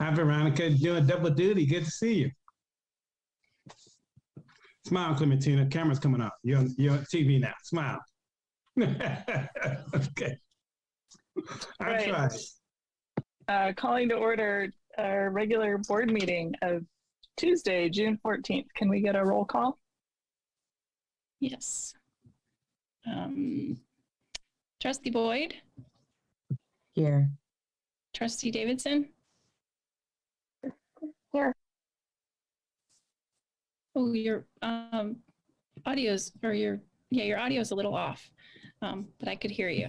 Hi, Veronica. Doing double duty. Good to see you. Smile, Clementina. Camera's coming up. You're on TV now. Smile. Okay. I try. Calling to order our regular board meeting of Tuesday, June 14th. Can we get a roll call? Yes. Trustee Boyd? Here. Trustee Davidson? Here. Oh, your audio's, or your audio's a little off, but I could hear you.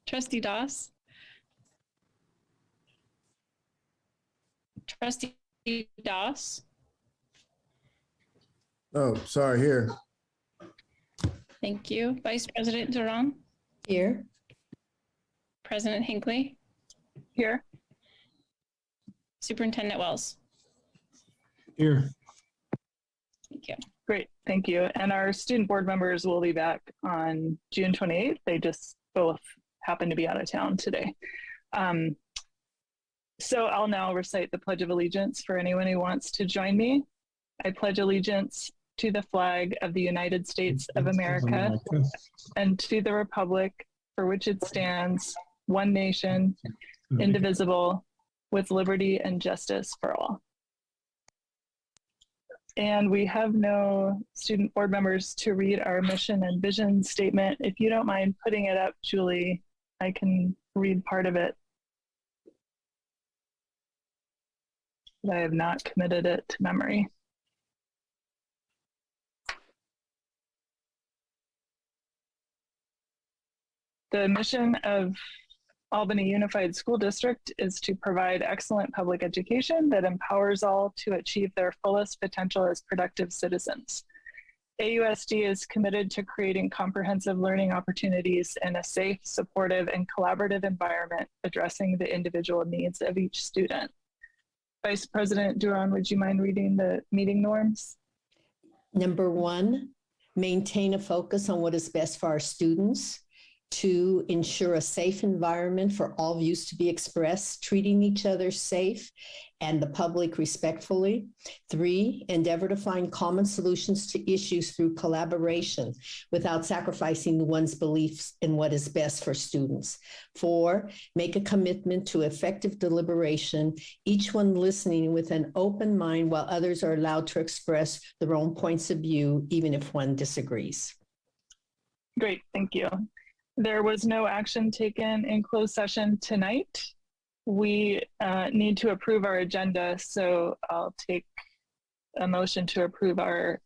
Trustee Doss? Trustee Doss? Oh, sorry, here. Thank you. Vice President Duran? Here. President Hinckley? Here. Superintendent Wells? Here. Thank you. Great, thank you. And our student board members will be back on June 28th. They just both happen to be out of town today. So I'll now recite the Pledge of Allegiance for anyone who wants to join me. I pledge allegiance to the flag of the United States of America and to the republic for which it stands, one nation, indivisible, with liberty and justice for all. And we have no student board members to read our mission and vision statement. If you don't mind putting it up, Julie, I can read part of it. But I have not committed it to memory. The mission of Albany Unified School District is to provide excellent public education that empowers all to achieve their fullest potential as productive citizens. AUSD is committed to creating comprehensive learning opportunities in a safe, supportive, and collaborative environment, addressing the individual needs of each student. Vice President Duran, would you mind reading the meeting norms? Number 1, maintain a focus on what is best for our students. 2, ensure a safe environment for all views to be expressed, treating each other safe and the public respectfully. 3, endeavor to find common solutions to issues through collaboration without sacrificing one's beliefs in what is best for students. 4, make a commitment to effective deliberation, each one listening with an open mind while others are allowed to express their own points of view, even if one disagrees. Great, thank you. There was no action taken in closed session tonight. We need to approve our agenda, so I'll take a motion to approve our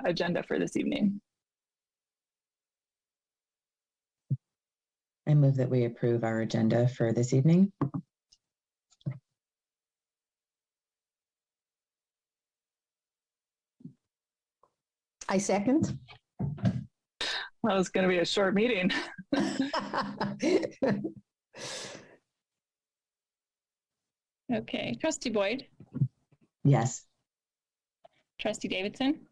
agenda for this evening. I move that we approve our agenda for this evening. I second. Well, it's going to be a short meeting. Okay, Trustee Boyd? Yes. Trustee Davidson?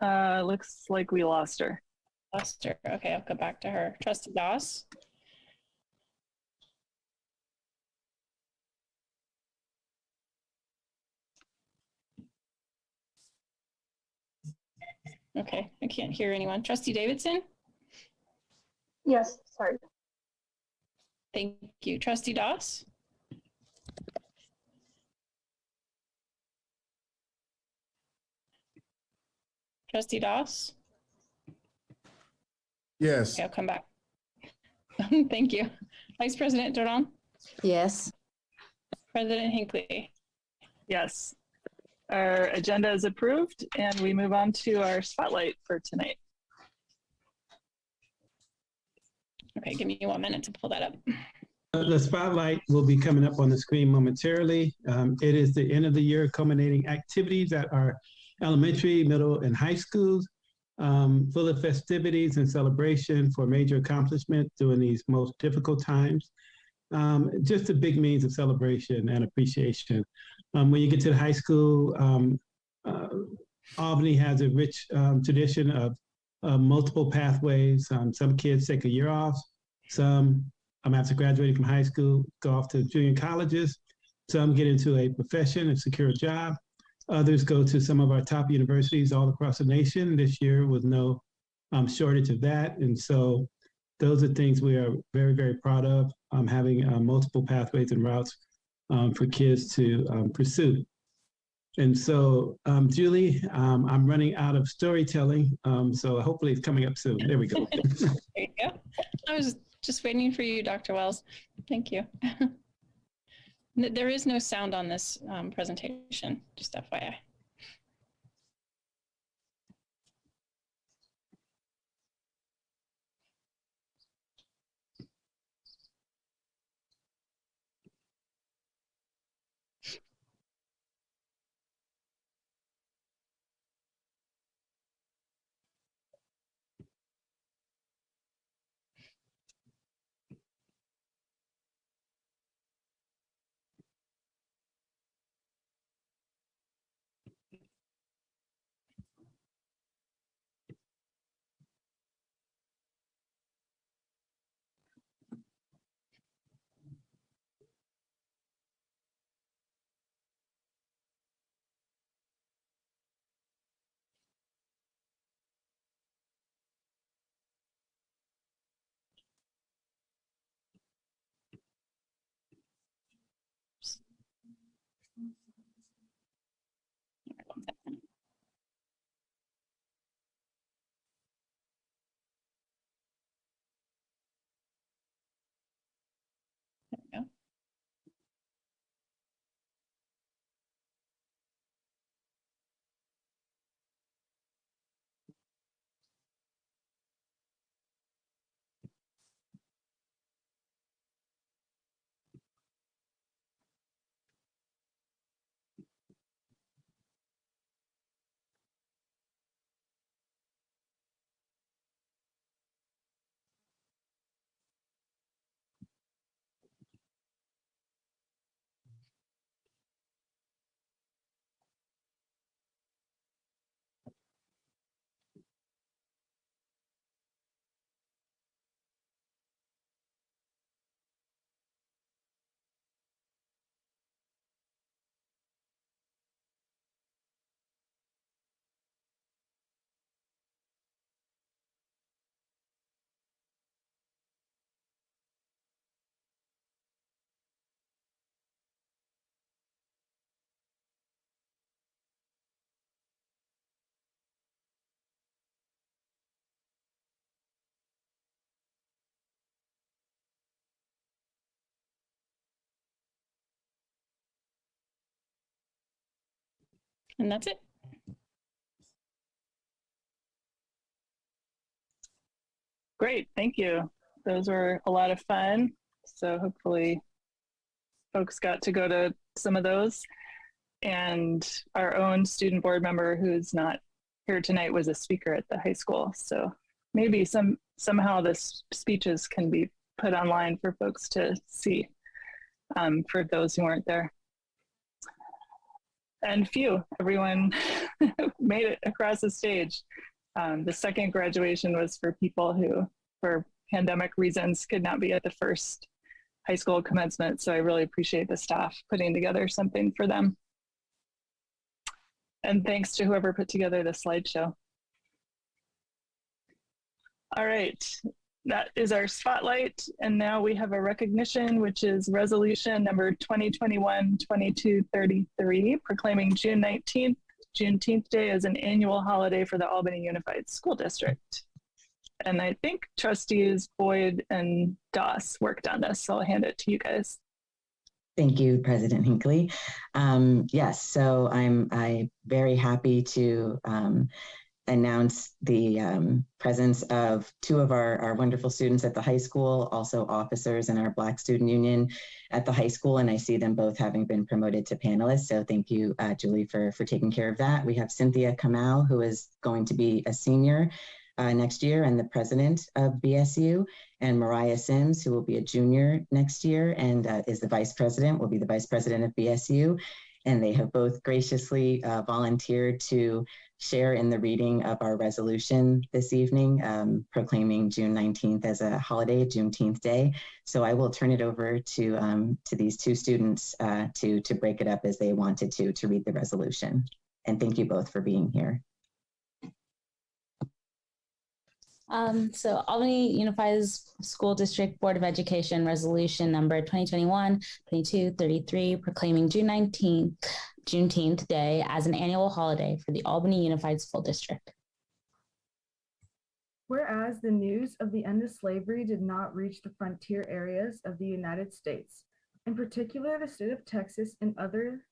Looks like we lost her. Lost her. Okay, I'll go back to her. Trustee Doss? Okay, I can't hear anyone. Trustee Davidson? Yes, sorry. Thank you. Trustee Doss? Trustee Doss? Yes. Okay, I'll come back. Thank you. Vice President Duran? Yes. President Hinckley? Yes. Our agenda is approved, and we move on to our spotlight for tonight. Okay, give me 1 minute to pull that up. The spotlight will be coming up on the screen momentarily. It is the end of the year culminating activities at our elementary, middle, and high schools, full of festivities and celebration for major accomplishments during these most difficult times. Just a big means of celebration and appreciation. When you get to the high school, Albany has a rich tradition of multiple pathways. Some kids take a year off. Some, after graduating from high school, go off to junior colleges. Some get into a profession and secure a job. Others go to some of our top universities all across the nation. This year was no shortage of that. And so those are things we are very, very proud of, having multiple pathways and routes for kids to pursue. And so, Julie, I'm running out of storytelling, so hopefully it's coming up soon. There we go. There you go. I was just waiting for you, Dr. Wells. Thank you. There is no sound on this presentation, just FYI. There we go. And that's it. Great, thank you. Those were a lot of fun. So hopefully folks got to go to some of those. And our own student board member who's not here tonight was a speaker at the high school. So maybe somehow the speeches can be put online for folks to see for those who weren't there. And everyone made it across the stage. The second graduation was for people who, for pandemic reasons, could not be at the first high school commencement. So I really appreciate the staff putting together something for them. And thanks to whoever put together the slideshow. All right, that is our spotlight. And now we have a recognition, which is resolution number 2021-2233, proclaiming June 19th, Juneteenth Day, as an annual holiday for the Albany Unified School District. And I think trustees Boyd and Doss worked on this, so I'll hand it to you guys. Thank you, President Hinckley. Yes, so I'm very happy to announce the presence of two of our wonderful students at the high school, also officers in our Black Student Union at the high school, and I see them both having been promoted to panelists. So thank you, Julie, for taking care of that. We have Cynthia Kamal, who is going to be a senior next year and the president of BSU, and Mariah Sims, who will be a junior next year and is the vice president, will be the vice president of BSU. And they have both graciously volunteered to share in the reading of our resolution this evening, proclaiming June 19th as a holiday, Juneteenth Day. So I will turn it over to these two students to break it up as they wanted to read the resolution. And thank you both for being here. So Albany Unified School District Board of Education Resolution number 2021-2233, proclaiming June 19th, Juneteenth Day as an annual holiday for the Albany Unified School District. Whereas the news of the end of slavery did not reach the frontier areas of the United States, in particular the state of Texas and other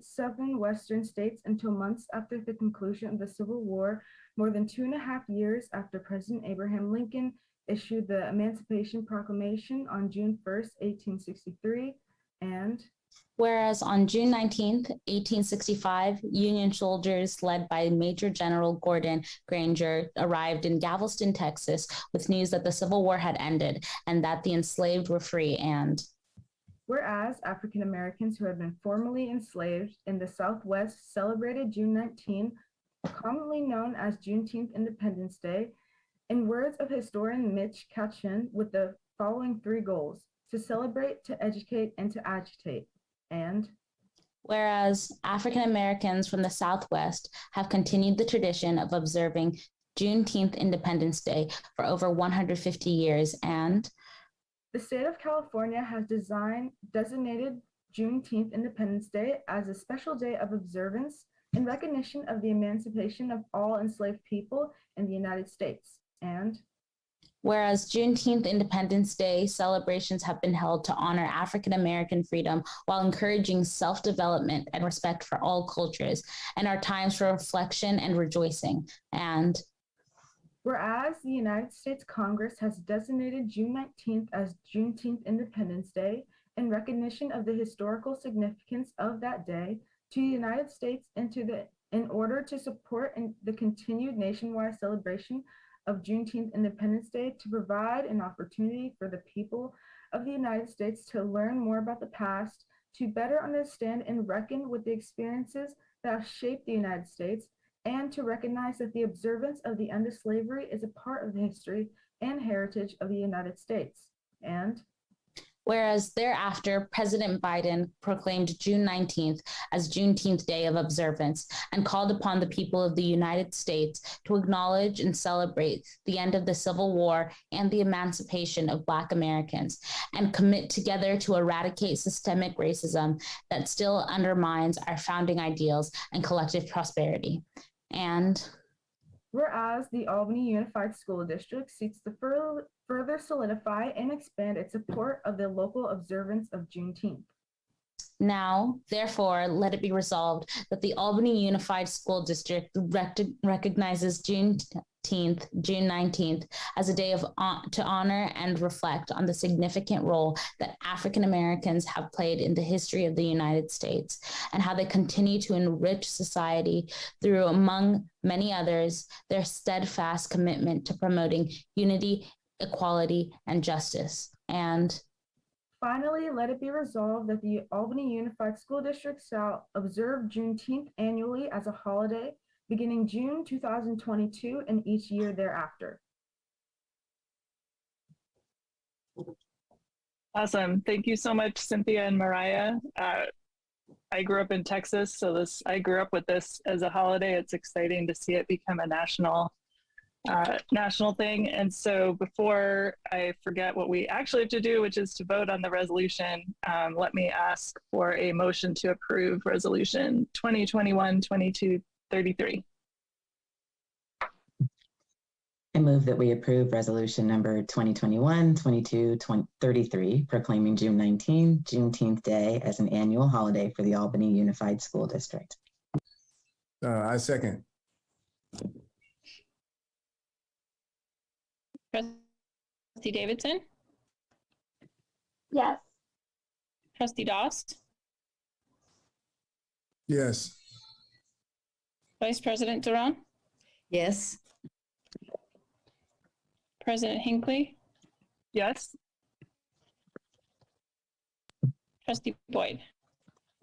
southern western states until months after the conclusion of the Civil War, more than 2.5 years after President Abraham Lincoln issued the Emancipation Proclamation on June 1st, 1863, and whereas on June 19th, 1865, Union soldiers led by Major General Gordon Granger arrived in Galveston, Texas, with news that the Civil War had ended and that the enslaved were free, and whereas African Americans who had been formerly enslaved in the Southwest celebrated June 19, commonly known as Juneteenth Independence Day, in words of historian Mitch Katchen, with the following 3 goals: to celebrate, to educate, and to agitate. And whereas African Americans from the Southwest have continued the tradition of observing Juneteenth Independence Day for over 150 years, and the state of California has designated Juneteenth Independence Day as a special day of observance in recognition of the emancipation of all enslaved people in the United States. And whereas Juneteenth Independence Day celebrations have been held to honor African American freedom while encouraging self-development and respect for all cultures, and are times for reflection and rejoicing. And whereas the United States Congress has designated June 19th as Juneteenth Independence Day in recognition of the historical significance of that day to the United States in order to support the continued nationwide celebration of Juneteenth Independence Day, to provide an opportunity for the people of the United States to learn more about the past, to better understand and reckon with the experiences that have shaped the United States, and to recognize that the observance of the end of slavery is a part of the history and heritage of the United States. And whereas thereafter, President Biden proclaimed June 19th as Juneteenth Day of Observance and called upon the people of the United States to acknowledge and celebrate the end of the Civil War and the emancipation of Black Americans, and commit together to eradicate systemic racism that still undermines our founding ideals and collective prosperity. And whereas the Albany Unified School District seeks to further solidify and expand its support of the local observance of Juneteenth. Now, therefore, let it be resolved that the Albany Unified School District recognizes June 19th, as a day to honor and reflect on the significant role that African Americans have played in the history of the United States, and how they continue to enrich society through, among many others, their steadfast commitment to promoting unity, equality, and justice. And finally, let it be resolved that the Albany Unified School District shall observe Juneteenth annually as a holiday beginning June 2022 and each year thereafter. Awesome. Thank you so much, Cynthia and Mariah. I grew up in Texas, so I grew up with this as a holiday. It's exciting to see it become a national thing. And so before I forget what we actually have to do, which is to vote on the resolution, let me ask for a motion to approve resolution 2021-2233. I move that we approve resolution number 2021-2233, proclaiming June 19, Juneteenth Day as an annual holiday for the Albany Unified School District. I second. Trustee Davidson? Yes. Trustee Dost? Yes. Vice President Duran? Yes. President Hinckley? Yes. Trustee Boyd?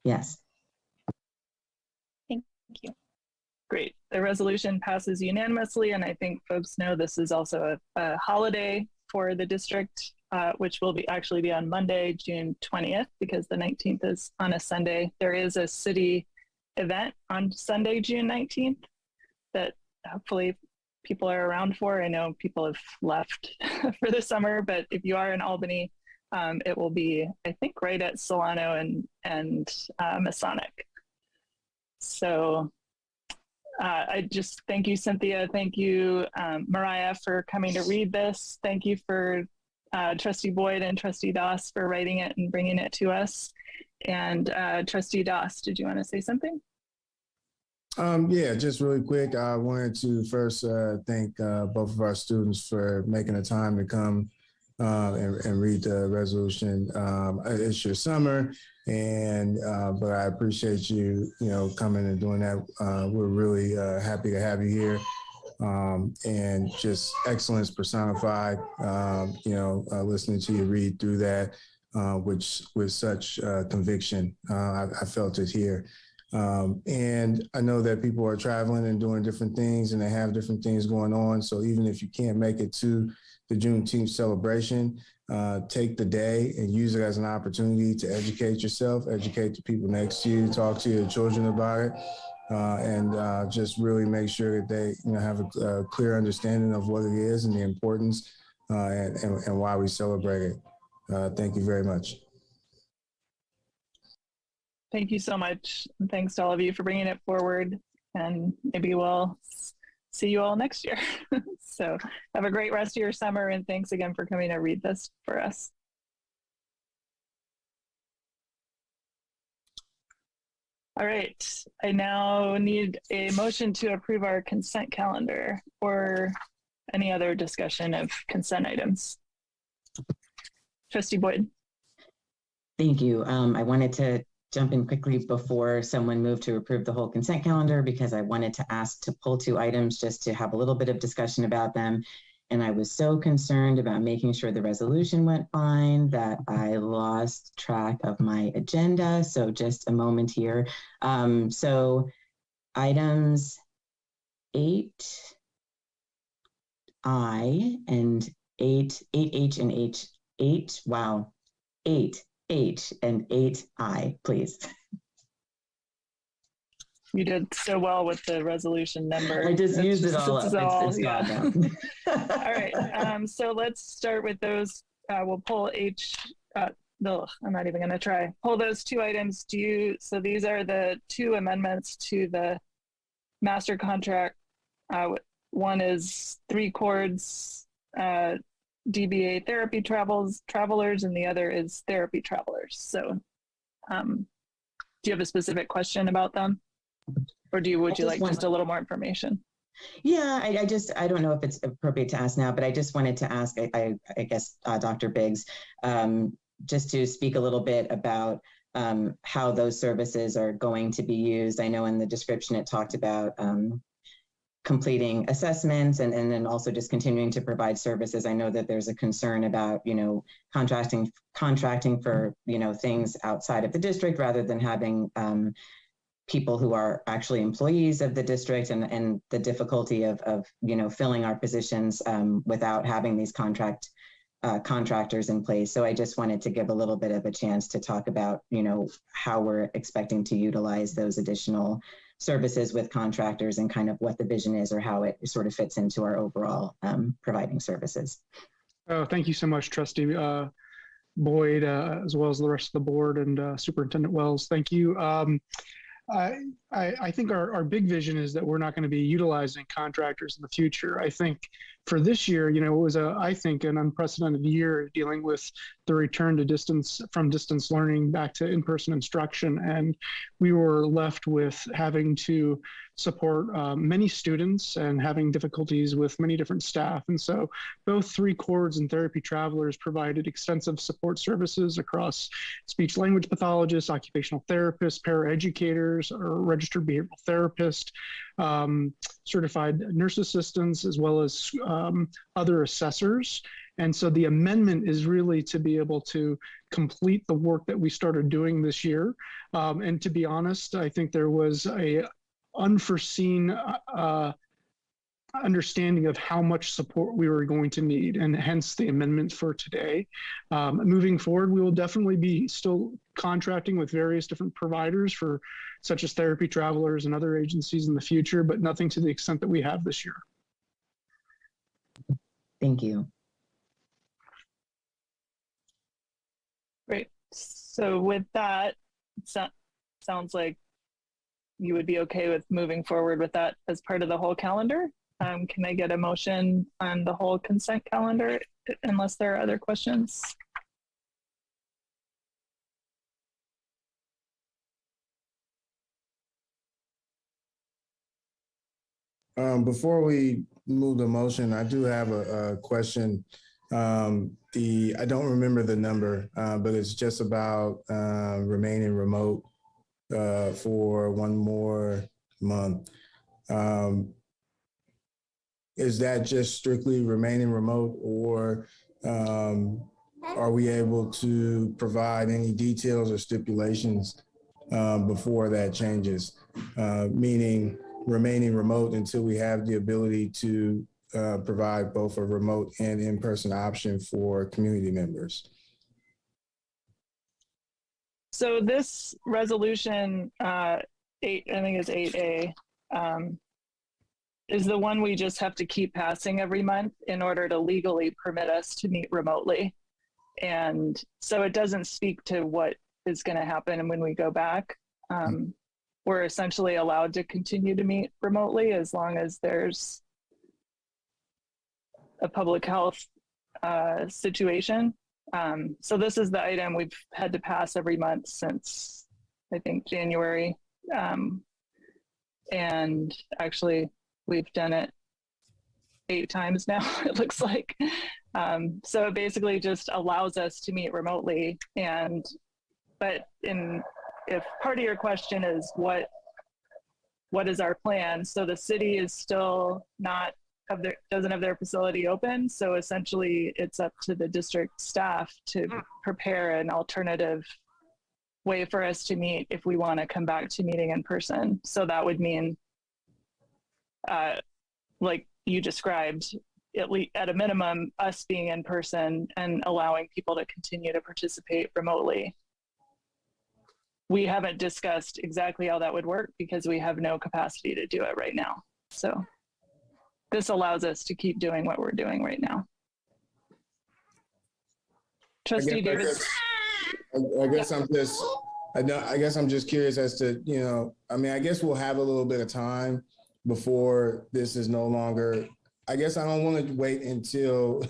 Yes. Thank you. Great. The resolution passes unanimously, and I think folks know this is also a holiday for the district, which will actually be on Monday, June 20th, because the 19th is on a Sunday. There is a city event on Sunday, June 19th, that hopefully people are around for. I know people have left for the summer, but if you are in Albany, it will be, I think, right at Solano and Masonic. So I just thank you, Cynthia. Thank you, Mariah, for coming to read this. Thank you for Trustee Boyd and Trustee Doss for writing it and bringing it to us. And Trustee Doss, did you want to say something? Yeah, just really quick. I wanted to first thank both of our students for making the time to come and read the resolution. It's your summer, but I appreciate you, coming and doing that. We're really happy to have you here, and just excellence personified. Listening to you read through that, which with such conviction, I felt it here. And I know that people are traveling and doing different things, and they have different things going on. So even if you can't make it to the Juneteenth celebration, take the day and use it as an opportunity to educate yourself, educate the people next to you, talk to your children about it, and just really make sure that they have a clear understanding of what it is and the importance and why we celebrate it. Thank you very much. Thank you so much. And thanks to all of you for bringing it forward, and maybe we'll see you all next year. So have a great rest of your summer, and thanks again for coming to read this for us. All right, I now need a motion to approve our consent calendar or any other discussion of consent items. Trustee Boyd. Thank you. I wanted to jump in quickly before someone moved to approve the whole consent calendar, because I wanted to ask to pull 2 items just to have a little bit of discussion about them. And I was so concerned about making sure the resolution went fine that I lost track of my agenda. So just a moment here. So items 8I and 8H and 8H, wow, 8H and 8I, please. You did so well with the resolution number. I just used it all up. It's yeah. gone now. All right, so let's start with those. We'll pull H, no, I'm not even gonna try. Pull those 2 items. So these are the 2 amendments to the master contract. One is 3 chords, DBA therapy travelers, and the other is therapy travelers. So do you have a specific question about them? Or would you like just a little more information? Yeah, I don't know if it's appropriate to ask now, but I just wanted to ask, I guess, Dr. Biggs, just to speak a little bit about how those services are going to be used. I know in the description it talked about completing assessments and then also just continuing to provide services. I know that there's a concern about, contracting for, things outside of the district rather than having people who are actually employees of the district, and the difficulty of filling our positions without having these contractors in place. So I just wanted to give a little bit of a chance to talk about, how we're expecting to utilize those additional services with contractors and kind of what the vision is or how it sort of fits into our overall providing services. Oh, thank you so much, Trustee Boyd, as well as the rest of the board, and Superintendent Wells. Thank you. I think our big vision is that we're not going to be utilizing contractors in the future. I think for this year, it was I think an unprecedented year dealing with the return to distance learning back to in-person instruction. And we were left with having to support many students and having difficulties with many different staff. And so both 3 chords and therapy travelers provided extensive support services across speech language pathologists, occupational therapists, paraeducators, or registered behavioral therapists, certified nurse assistants, as well as other assessors. And so the amendment is really to be able to complete the work that we started doing this year. And to be honest, I think there was unforeseen understanding of how much support we were going to need, and hence the amendment for today. Moving forward, we will definitely be still contracting with various different providers for such as therapy travelers and other agencies in the future, but nothing to the extent that we have this year. Thank you. Great. So with that, sounds like you would be okay with moving forward with that as part of the whole calendar. Can I get a motion on the whole consent calendar unless there are other questions? Before we move the motion, I do have a question. I don't remember the number, but it's just about remaining remote for one more month. Is that just strictly remaining remote, or are we able to provide any details or stipulations before that changes? Meaning remaining remote until we have the ability to provide both a remote and in-person option for community members. So this resolution, I think it's 8A, is the one we just have to keep passing every month in order to legally permit us to meet remotely. And so it doesn't speak to what is going to happen when we go back. We're essentially allowed to continue to meet remotely as long as there's a public health situation. So this is the item we've had to pass every month since, I think, January. And actually, we've done it 8 times now, it looks like. So it basically just allows us to meet remotely. But if part of your question is what is our plan? So the city is still doesn't have their facility open. So essentially it's up to the district staff to prepare an alternative way for us to meet if we want to come back to meeting in person. So that would mean, like you described, at a minimum, us being in person and allowing people to continue to participate remotely. We haven't discussed exactly how that would work because we have no capacity to do it right now. So this allows us to keep doing what we're doing right now. Trustee Davis. I guess I'm just curious as to, I guess we'll have a little bit of time before this is no longer. I guess I don't want to wait until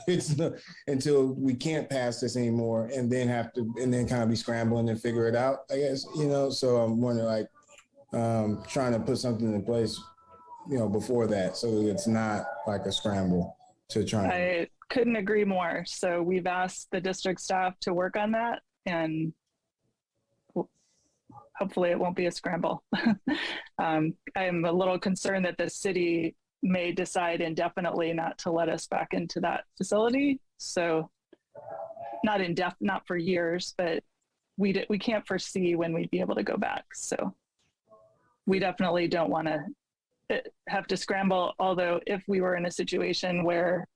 until we can't pass this anymore and then kind of be scrambling and figure it out, I guess, so I'm wondering, trying to put something in place, before that, so it's not like a scramble to try. I couldn't agree more. So we've asked the district staff to work on that, and hopefully it won't be a scramble. I'm a little concerned that the city may decide indefinitely not to let us back into that facility. So not for years, but we can't foresee when we'd be able to go back. So we definitely don't want to have to scramble. Although if we were in a situation where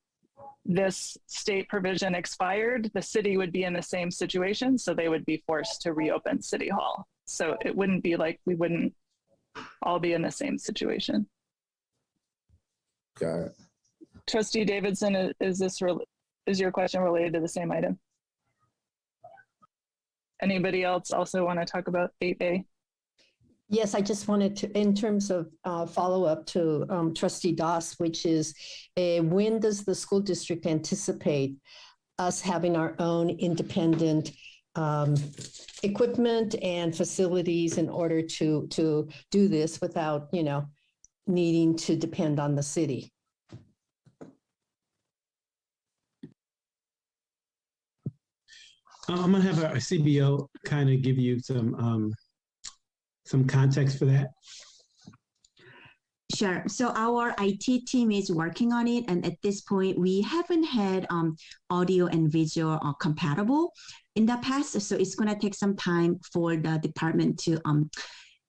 this state provision expired, the city would be in the same situation. So they would be forced to reopen City Hall. So it wouldn't be like we wouldn't all be in the same situation. Got it. Trustee Davidson, is your question related to the same item? Anybody else also want to talk about 8A? Yes, I just wanted to, in terms of follow-up to Trustee Doss, which is when does the school district anticipate us having our own independent equipment and facilities in order to do this without, needing to depend on the city? I'm going to have our CBO kind of give you some context for that. Sure. So our IT team is working on it. And at this point, we haven't had audio and visual compatible in the past. So it's going to take some time for the department to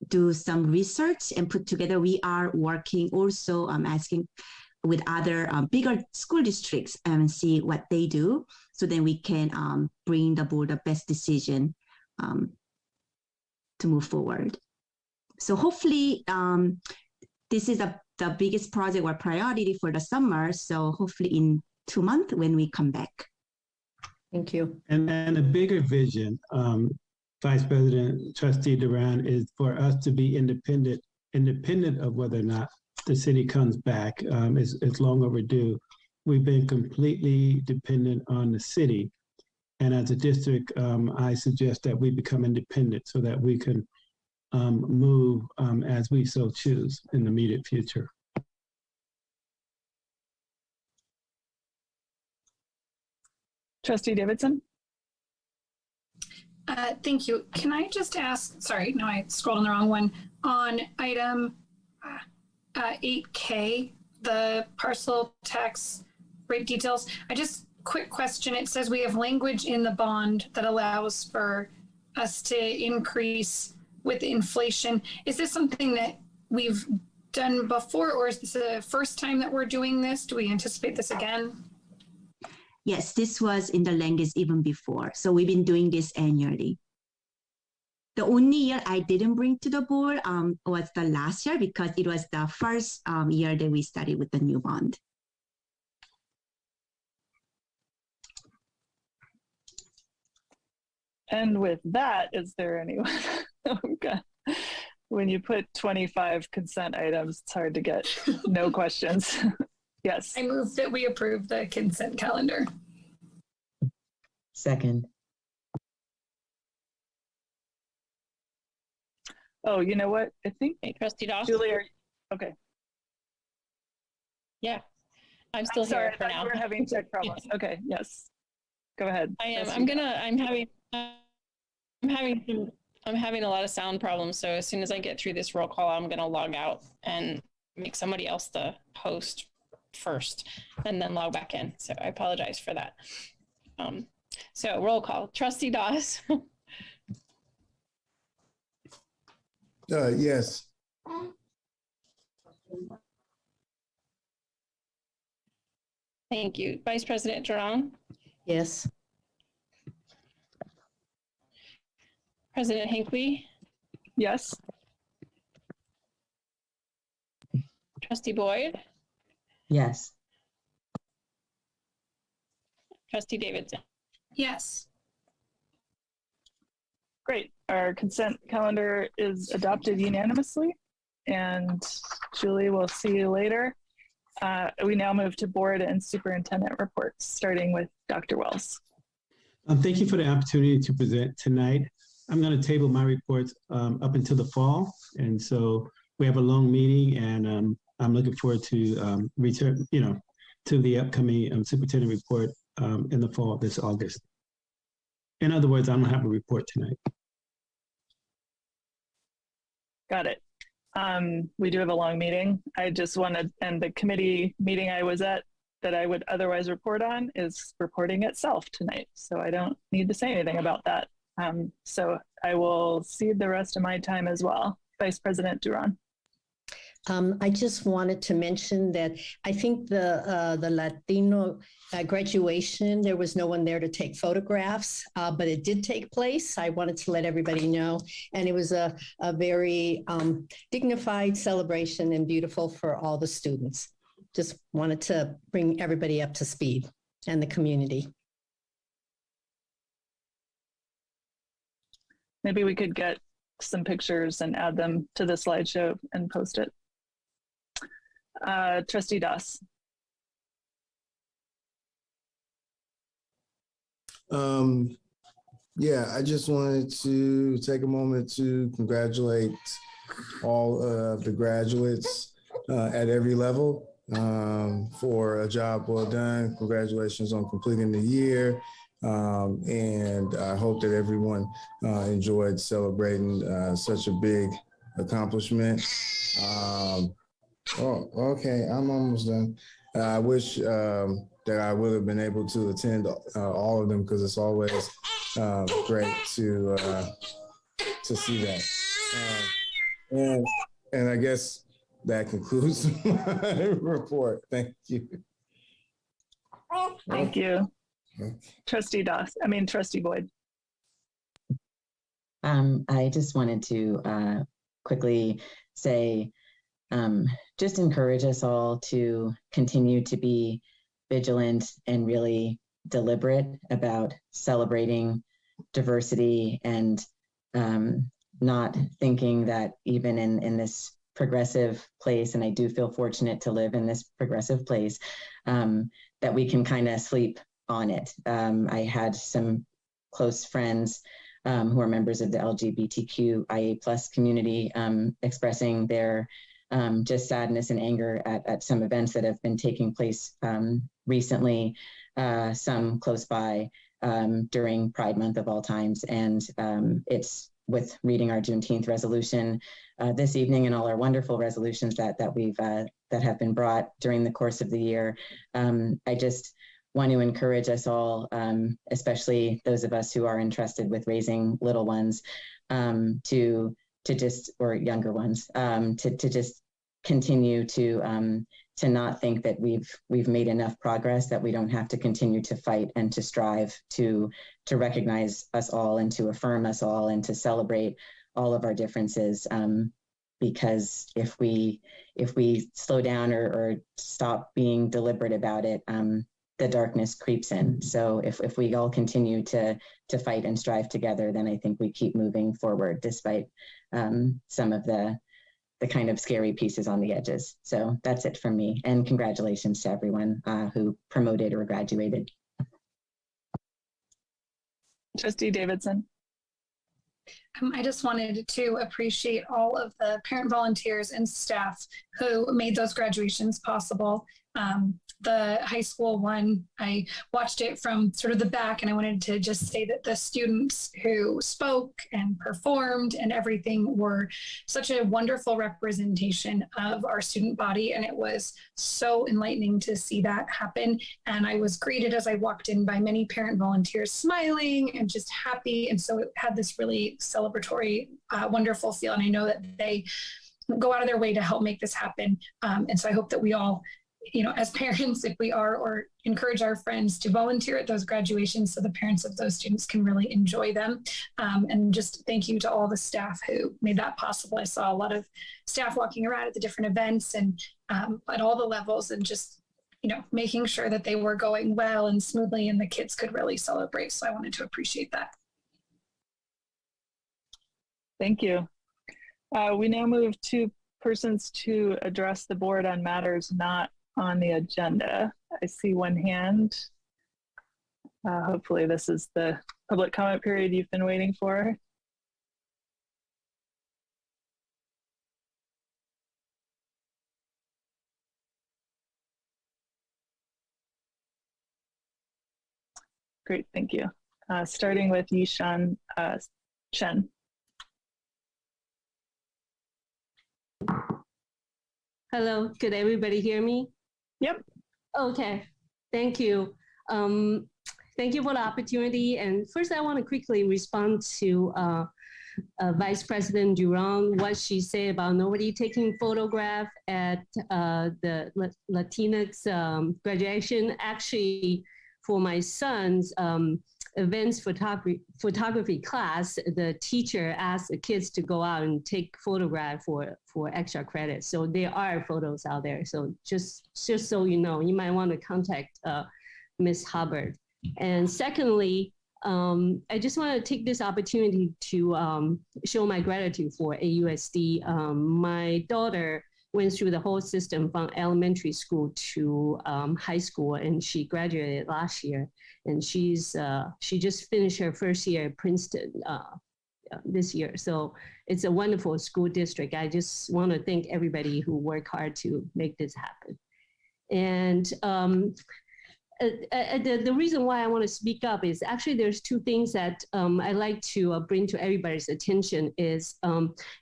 do some research and put together. We are working also asking with other bigger school districts and see what they do, so then we can bring the board the best decision to move forward. So hopefully this is the biggest project or priority for the summer. So hopefully in 2 months when we come back. Thank you. And a bigger vision, Vice President Trustee Duran, is for us to be independent of whether or not the city comes back. It's long overdue. We've been completely dependent on the city. And as a district, I suggest that we become independent so that we can move as we so choose in the immediate future. Trustee Davidson? Thank you. Can I just ask, sorry, no, I scrolled on the wrong one. On item 8K, the parcel tax rate details, quick question. It says we have language in the bond that allows for us to increase with inflation. Is this something that we've done before, or is this the first time that we're doing this? Do we anticipate this again? Yes, this was in the language even before. So we've been doing this annually. The only year I didn't bring to the board was the last year, because it was the first year that we started with the new bond. And with that, is there anyone? Oh God. When you put 25 consent items, it's hard to get no questions. Yes. I move that we approve the consent calendar. Second. Oh, you know what? I think Hey, Trustee Doss? Julie, okay. Yeah, I'm still Sorry, here for now. We're having tech problems. Okay, yes. Go ahead. I am. I'm having a lot of sound problems. So as soon as I get through this roll call, I'm gonna log out and make somebody else the host first, and then log back in. So I apologize for that. So roll call. Trustee Doss. Yes. Thank you. Vice President Duran. Yes. President Hinckley. Yes. Trustee Boyd. Yes. Trustee Davidson. Yes. Great. Our consent calendar is adopted unanimously. And Julie, we'll see you later. We now move to board and superintendent reports, starting with Dr. Wells. Thank you for the opportunity to present tonight. I'm going to table my reports up until the fall. And so we have a long meeting, and I'm looking forward to return, to the upcoming superintendent report in the fall this August. In other words, I don't have a report tonight. Got it. We do have a long meeting. I just wanted, and the committee meeting I was at that I would otherwise report on is reporting itself tonight. So I don't need to say anything about that. So I will cede the rest of my time as well. Vice President Duran. I just wanted to mention that I think the Latino graduation, there was no one there to take photographs, but it did take place. I wanted to let everybody know. And it was a very dignified celebration and beautiful for all the students. Just wanted to bring everybody up to speed and the community. Maybe we could get some pictures and add them to the slideshow and post it. Trustee Doss. Yeah, I just wanted to take a moment to congratulate all of the graduates at every level for a job well done. Congratulations on completing the year. And I hope that everyone enjoyed celebrating such a big accomplishment. Oh, okay, I'm almost done. I wish that I would have been able to attend all of them, because it's always great to see that. And I guess that concludes my report. Thank you. Thank you. Trustee Boyd. I just wanted to quickly say, just encourage us all to continue to be vigilant and really deliberate about celebrating diversity and not thinking that even in this progressive place, and I do feel fortunate to live in this progressive place, that we can kind of sleep on it. I had some close friends who are members of the LGBTQIA+ community expressing their just sadness and anger at some events that have been taking place recently, some close by during Pride Month of all times. And it's with reading our Juneteenth resolution this evening and all our wonderful resolutions that have been brought during the course of the year. I just want to encourage us all, especially those of us who are entrusted with raising little ones, to just, or younger ones, to just continue to not think that we've made enough progress, that we don't have to continue to fight and to strive to recognize us all and to affirm us all and to celebrate all of our differences. Because if we slow down or stop being deliberate about it, the darkness creeps in. So if we all continue to fight and strive together, then I think we keep moving forward despite some of the kind of scary pieces on the edges. So that's it from me. And congratulations to everyone who promoted or graduated. Trustee Davidson. I just wanted to appreciate all of the parent volunteers and staff who made those graduations possible. The high school one, I watched it from sort of the back, and I wanted to just say that the students who spoke and performed and everything were such a wonderful representation of our student body, and it was so enlightening to see that happen. And I was greeted as I walked in by many parent volunteers smiling and just happy, and so it had this really celebratory, wonderful feel, and I know that they go out of their way to help make this happen. And so I hope that we all, as parents, if we are, or encourage our friends to volunteer at those graduations so the parents of those students can really enjoy them. And just thank you to all the staff who made that possible. I saw a lot of staff walking around at the different events and at all the levels, and just, making sure that they were going well and smoothly and the kids could really celebrate. So I wanted to appreciate that. Thank you. We now move to persons to address the board on matters not on the agenda. I see one hand. Hopefully this is the public comment period you've been waiting for. Great, thank you. Starting with Yishan Chen. Hello, could everybody hear me? Yep. Okay, thank you. Thank you for the opportunity. And first I want to quickly respond to Vice President Durand, what she said about nobody taking photograph at the Latinx graduation. Actually, for my son's events photography class, the teacher asked the kids to go out and take photograph for extra credit. So there are photos out there. So just so you know, you might want to contact Ms. Hubbard. And secondly, I just want to take this opportunity to show my gratitude for AUSD. My daughter went through the whole system from elementary school to high school, and she graduated last year. And she just finished her first year at Princeton this year. So it's a wonderful school district. I just want to thank everybody who worked hard to make this happen. And the reason why I want to speak up is actually there's two things that I like to bring to everybody's attention is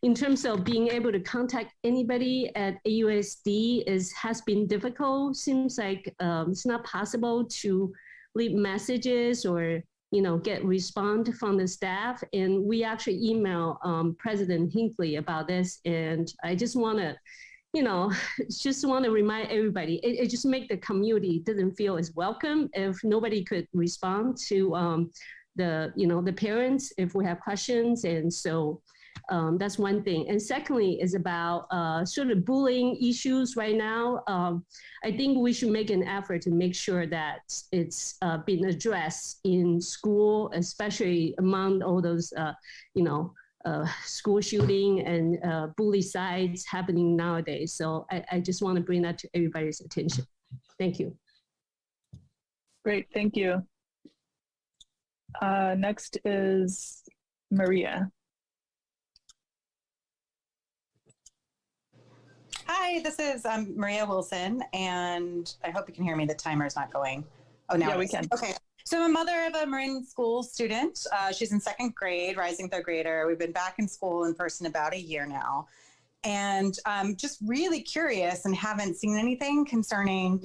in terms of being able to contact anybody at AUSD has been difficult. Seems like it's not possible to leave messages or get respond from the staff. And we actually email President Hinckley about this. And I just want to, remind everybody, it just make the community doesn't feel as welcome if nobody could respond to the parents if we have questions. And so that's one thing. And secondly is about sort of bullying issues right now. I think we should make an effort to make sure that it's been addressed in school, especially among all those, school shooting and bully sites happening nowadays. So I just want to bring that to everybody's attention. Thank you. Great, thank you. Next is Maria. Hi, this is Maria Wilson, and I hope you can hear me. The timer is not going. Oh, now yeah, we can. Okay. So I'm a mother of a Marin School student. She's in second grade, rising third grader. We've been back in school in person about a year now. And just really curious and haven't seen anything concerning,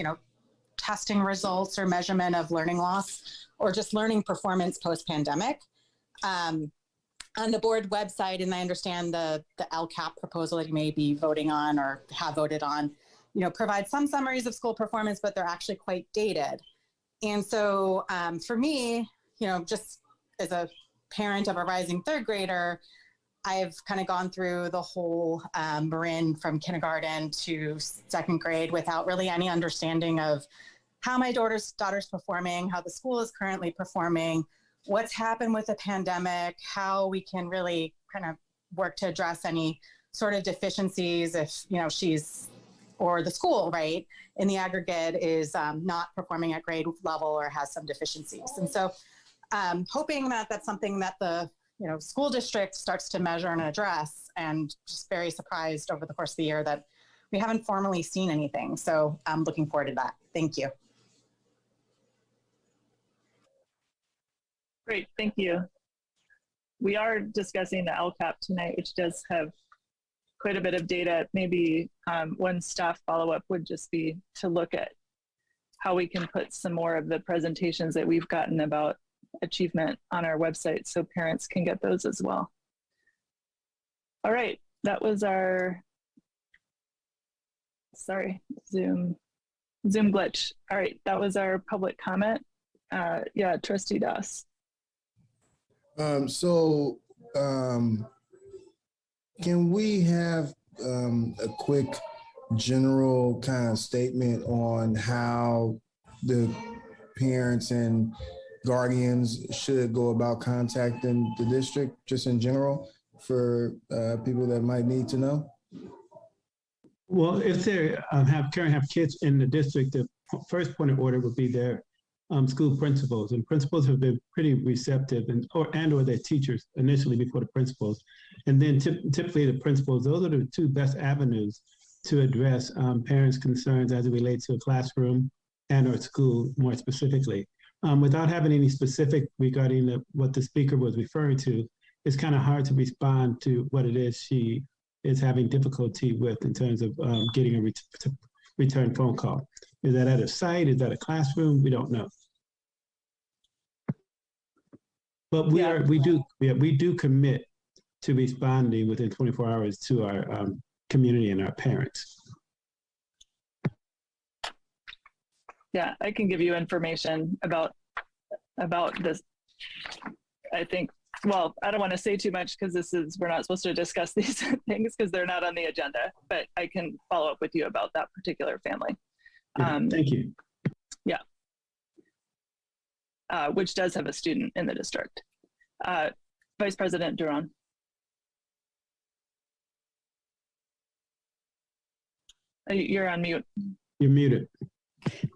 testing results or measurement of learning loss or just learning performance post-pandemic. On the board website, and I understand the LCAP proposal that you may be voting on or have voted on, provide some summaries of school performance, but they're actually quite dated. And so for me, just as a parent of a rising third grader, I've kind of gone through the whole Marin from kindergarten to second grade without really any understanding of how my daughter's performing, how the school is currently performing, what's happened with the pandemic, how we can really kind of work to address any sort of deficiencies if, she's, or the school, right, in the aggregate is not performing at grade level or has some deficiencies. And so hoping that that's something that the, school district starts to measure and address, and just very surprised over the course of the year that we haven't formally seen anything. So I'm looking forward to that. Thank you. Great, thank you. We are discussing the LCAP tonight, which does have quite a bit of data. Maybe one staff follow-up would just be to look at how we can put some more of the presentations that we've gotten about achievement on our website so parents can get those as well. All right, that was our, sorry, Zoom glitch. All right, that was our public comment. Yeah, Trustee Das. Can we have a quick general kind of statement on how the parents and guardians should go about contacting the district, just in general, for people that might need to know? Well, if they have kids in the district, the first point of order would be their school principals, and principals have been pretty receptive, or their teachers initially before the principals, and then typically the principals. Those are the two best avenues to address parents' concerns as it relates to a classroom and or school more specifically. Without having any specific regarding what the speaker was referring to, it's kind of hard to respond to what it is she is having difficulty with in terms of getting a return phone call. Is that at a site? Is that a classroom? We don't know. But we do commit to responding within 24 hours to our community and our parents. Yeah, I can give you information about this. I think, well, I don't want to say too much because we're not supposed to discuss these things because they're not on the agenda, but I can follow up with you about that particular family. Thank you. Yeah. Which does have a student in the district. Vice President Duran. You're on mute. You're muted.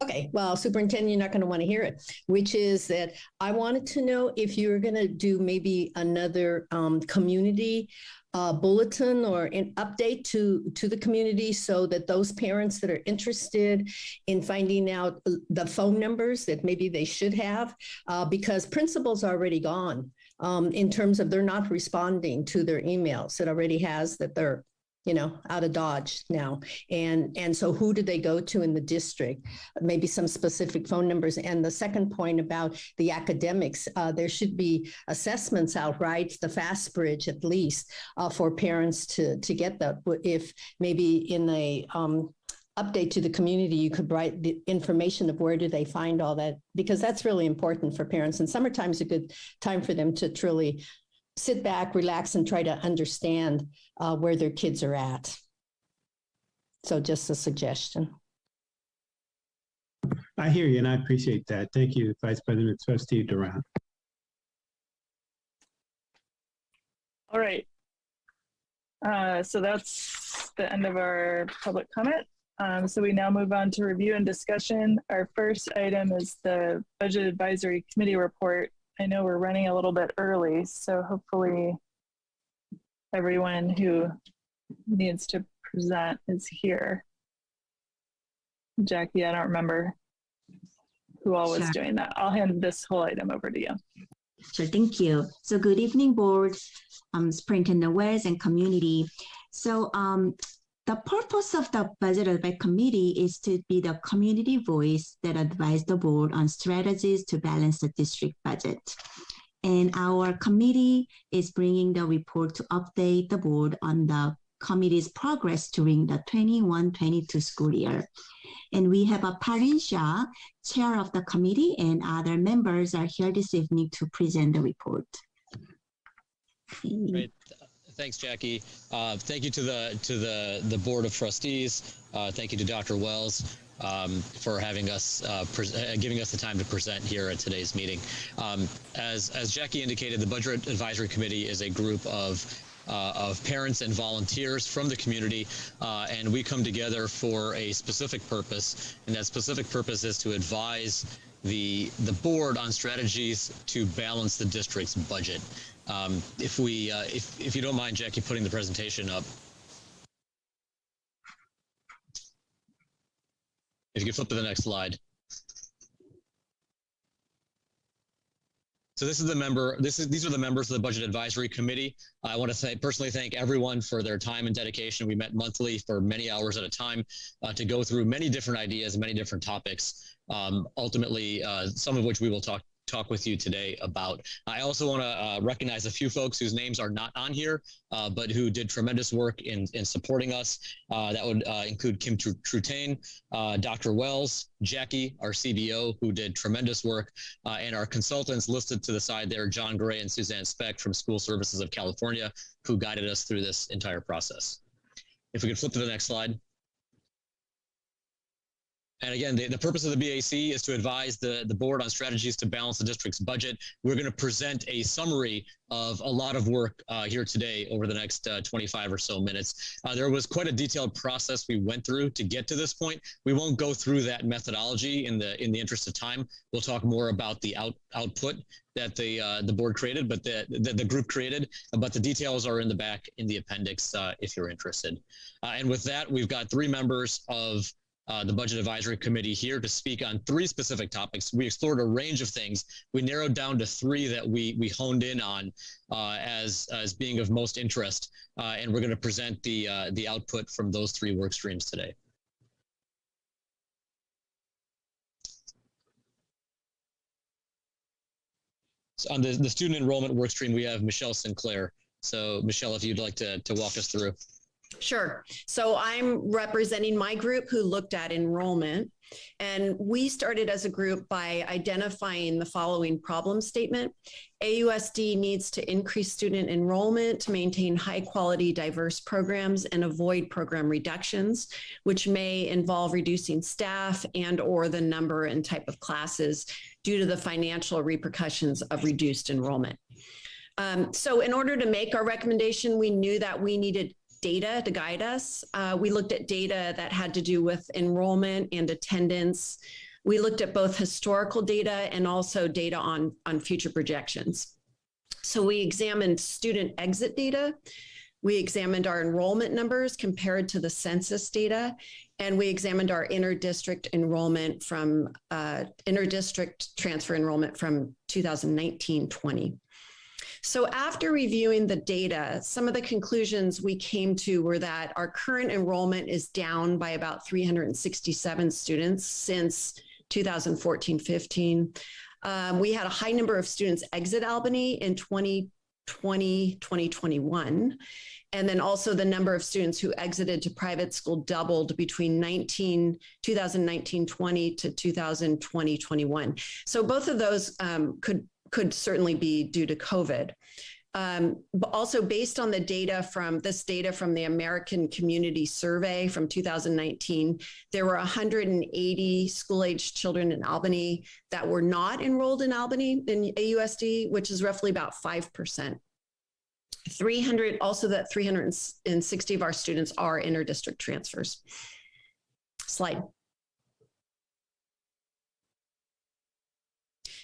Okay, well, Superintendent, you're not going to want to hear it, which is that I wanted to know if you're going to do maybe another community bulletin or an update to the community so that those parents that are interested in finding out the phone numbers that maybe they should have, because principals are already gone in terms of they're not responding to their emails. It already has that they're out of Dodge now. And so who do they go to in the district? Maybe some specific phone numbers. And the second point about the academics, there should be assessments out, right? The FAST bridge at least for parents to get that. If maybe in a update to the community, you could write the information of where do they find all that, because that's really important for parents. And summertime is a good time for them to truly sit back, relax, and try to understand where their kids are at. So just a suggestion. I hear you, and I appreciate that. Thank you, Vice President Trustee Durant. All right. So that's the end of our public comment. So we now move on to review and discussion. Our first item is the Budget Advisory Committee report. I know we're running a little bit early, so hopefully everyone who needs to present is here. Jackie, I don't remember who all was doing that. I'll hand this whole item over to you. Sure, thank you. So good evening, board, Superintendent Wells, and community. So the purpose of the Budget Advisory Committee is to be the community voice that advise the board on strategies to balance the district budget. And our committee is bringing the report to update the board on the committee's progress during the 21-22 school year. And we have a Parin Shah, chair of the committee, and other members are here this evening to present the report. Great. Thanks, Jackie. Thank you to the Board of Trustees. Thank you to Dr. Wells for having us, giving us the time to present here at today's meeting. As Jackie indicated, the Budget Advisory Committee is a group of parents and volunteers from the community, and we come together for a specific purpose, and that specific purpose is to advise the board on strategies to balance the district's budget. If you don't mind, Jackie, putting the presentation up. If you could flip to the next slide. So these are the members of the Budget Advisory Committee. I want to personally thank everyone for their time and dedication. We met monthly for many hours at a time to go through many different ideas, many different topics. Ultimately, some of which we will talk with you today about. I also want to recognize a few folks whose names are not on here, but who did tremendous work in supporting us. That would include Kim Trutain, Dr. Wells, Jackie, our CBO, who did tremendous work, and our consultants listed to the side there, John Gray and Suzanne Speck from School Services of California, who guided us through this entire process. If we could flip to the next slide. And again, the purpose of the BAC is to advise the board on strategies to balance the district's budget. We're going to present a summary of a lot of work here today over the next 25 or so minutes. There was quite a detailed process we went through to get to this point. We won't go through that methodology in the interest of time. We'll talk more about the output that the board created, but the group created, but the details are in the back in the appendix if you're interested. And with that, we've got three members of the Budget Advisory Committee here to speak on three specific topics. We explored a range of things. We narrowed down to three that we honed in on as being of most interest, and we're going to present the output from those three work streams today. So on the student enrollment work stream, we have Michelle Sinclair. So Michelle, if you'd like to walk us through. Sure. So I'm representing my group who looked at enrollment, and we started as a group by identifying the following problem statement. AUSD needs to increase student enrollment to maintain high quality, diverse programs and avoid program reductions, which may involve reducing staff and or the number and type of classes due to the financial repercussions of reduced enrollment. So in order to make our recommendation, we knew that we needed data to guide us. We looked at data that had to do with enrollment and attendance. We looked at both historical data and also data on future projections. So we examined student exit data. We examined our enrollment numbers compared to the census data, and we examined our inter-district enrollment from inter-district transfer enrollment from 2019-20. So after reviewing the data, some of the conclusions we came to were that our current enrollment is down by about 367 students since 2014-15. We had a high number of students exit Albany in 2020, 2021. And then also the number of students who exited to private school doubled between 2019-20 to 2020-21. So both of those could certainly be due to COVID. But also based on the data from the American Community Survey from 2019, there were 180 school-aged children in Albany that were not enrolled in Albany in AUSD, which is roughly about 5%. 360 of our students are inter-district transfers. Slide.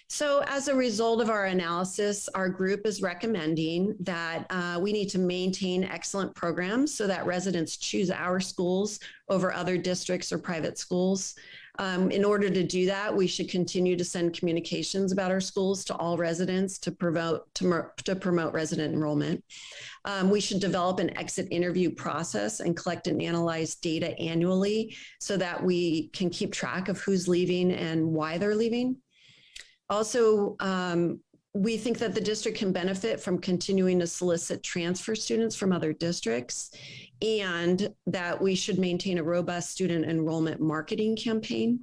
So as a result of our analysis, our group is recommending that we need to maintain excellent programs so that residents choose our schools over other districts or private schools. In order to do that, we should continue to send communications about our schools to all residents to promote resident enrollment. We should develop an exit interview process and collect and analyze data annually so that we can keep track of who's leaving and why they're leaving. Also, we think that the district can benefit from continuing to solicit transfer students from other districts, and that we should maintain a robust student enrollment marketing campaign.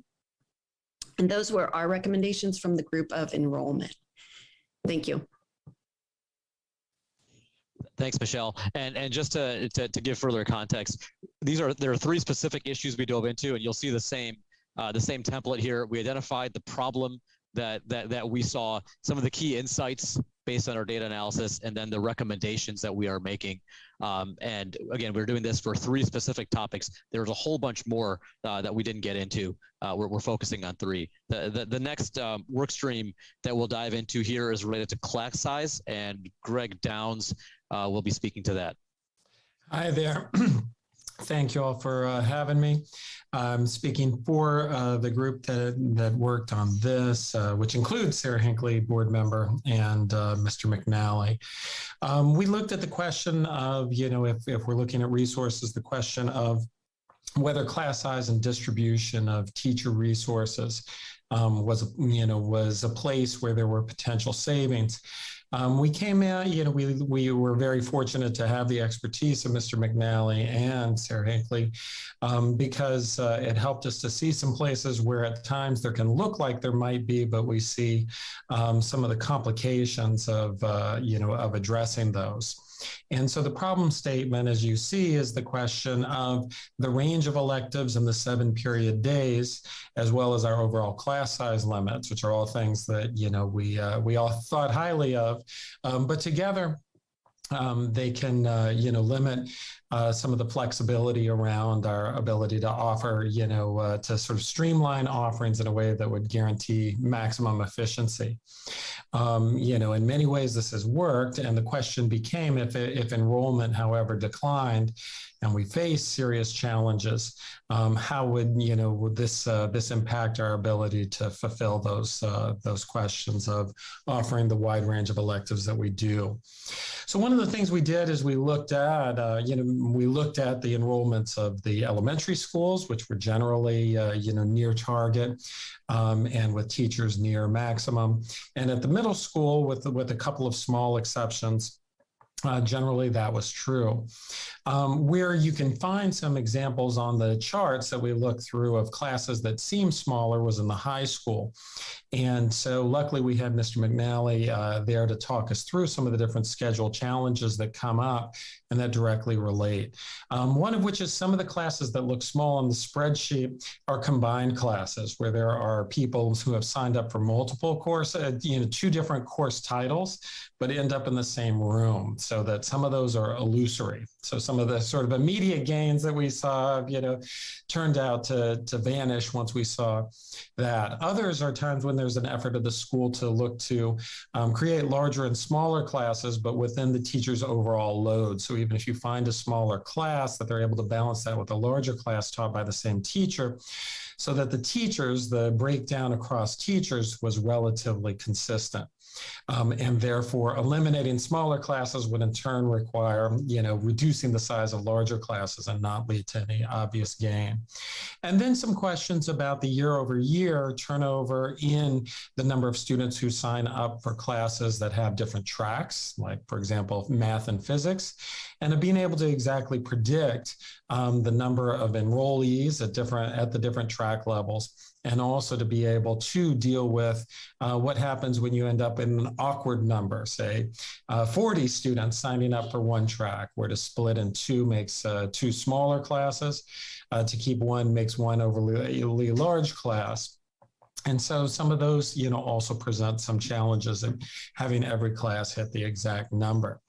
And those were our recommendations from the group of enrollment. Thank you. Thanks, Michelle. And just to give further context, there are three specific issues we dove into, and you'll see the same template here. We identified the problem that we saw, some of the key insights based on our data analysis, and then the recommendations that we are making. And again, we're doing this for three specific topics. There's a whole bunch more that we didn't get into. We're focusing on three. The next work stream that we'll dive into here is related to class size, and Greg Downs will be speaking to that. Hi there. Thank you all for having me. I'm speaking for the group that worked on this, which includes Sarah Hinckley, board member, and Mr. McNally. We looked at the question of, if we're looking at resources, the question of whether class size and distribution of teacher resources was a place where there were potential savings. We came out, we were very fortunate to have the expertise of Mr. McNally and Sarah Hinckley because it helped us to see some places where at times there can look like there might be, but we see some of the complications of addressing those. And so the problem statement, as you see, is the question of the range of electives and the 7-period days, as well as our overall class size limits, which are all things that, we all thought highly of, but together they can, limit some of the flexibility around our ability to offer, to sort of streamline offerings in a way that would guarantee maximum efficiency. In many ways this has worked, and the question became if enrollment, however, declined and we face serious challenges, how would this impact our ability to fulfill those questions of offering the wide range of electives that we do? So one of the things we did is we looked at the enrollments of the elementary schools, which were generally near target and with teachers near maximum, and at the middle school with a couple of small exceptions. Generally, that was true. Where you can find some examples on the charts that we looked through of classes that seemed smaller was in the high school. And so luckily we had Mr. McNally there to talk us through some of the different schedule challenges that come up and that directly relate. One of which is some of the classes that look small on the spreadsheet are combined classes where there are people who have signed up for multiple courses, 2 different course titles, but end up in the same room, so that some of those are illusory. So some of the sort of immediate gains that we saw, turned out to vanish once we saw that. Others are times when there's an effort of the school to look to create larger and smaller classes, but within the teacher's overall load. So even if you find a smaller class, that they're able to balance that with a larger class taught by the same teacher, so that the breakdown across teachers was relatively consistent. And therefore, eliminating smaller classes would in turn require, reducing the size of larger classes and not lead to any obvious gain. And then some questions about the year-over-year turnover in the number of students who sign up for classes that have different tracks, like, for example, math and physics, and of being able to exactly predict the number of enrollees at the different track levels, and also to be able to deal with what happens when you end up in an awkward number, say 40 students signing up for one track, where to split in two makes two smaller classes, to keep one makes one overly large class. And so some of those, also present some challenges in having every class hit the exact number.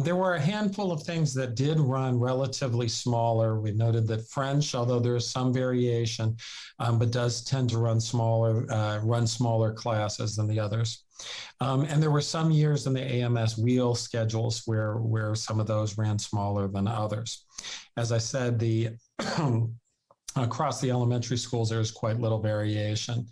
There were a handful of things that did run relatively smaller. We noted that French, although there is some variation, but does tend to run smaller classes than the others. And there were some years in the AMS wheel schedules where some of those ran smaller than others. As I said, across the elementary schools, there's quite little variation.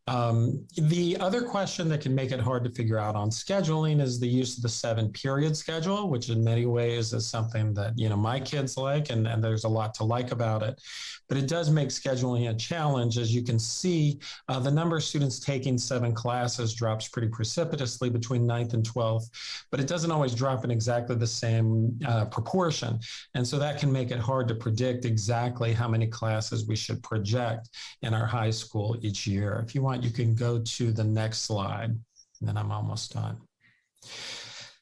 The other question that can make it hard to figure out on scheduling is the use of the 7-period schedule, which in many ways is something that, my kids like, and there's a lot to like about it. But it does make scheduling a challenge. As you can see, the number of students taking 7 classes drops pretty precipitously between 9th and 12th, but it doesn't always drop in exactly the same proportion. And so that can make it hard to predict exactly how many classes we should project in our high school each year. If you want, you can go to the next slide, and then I'm almost done.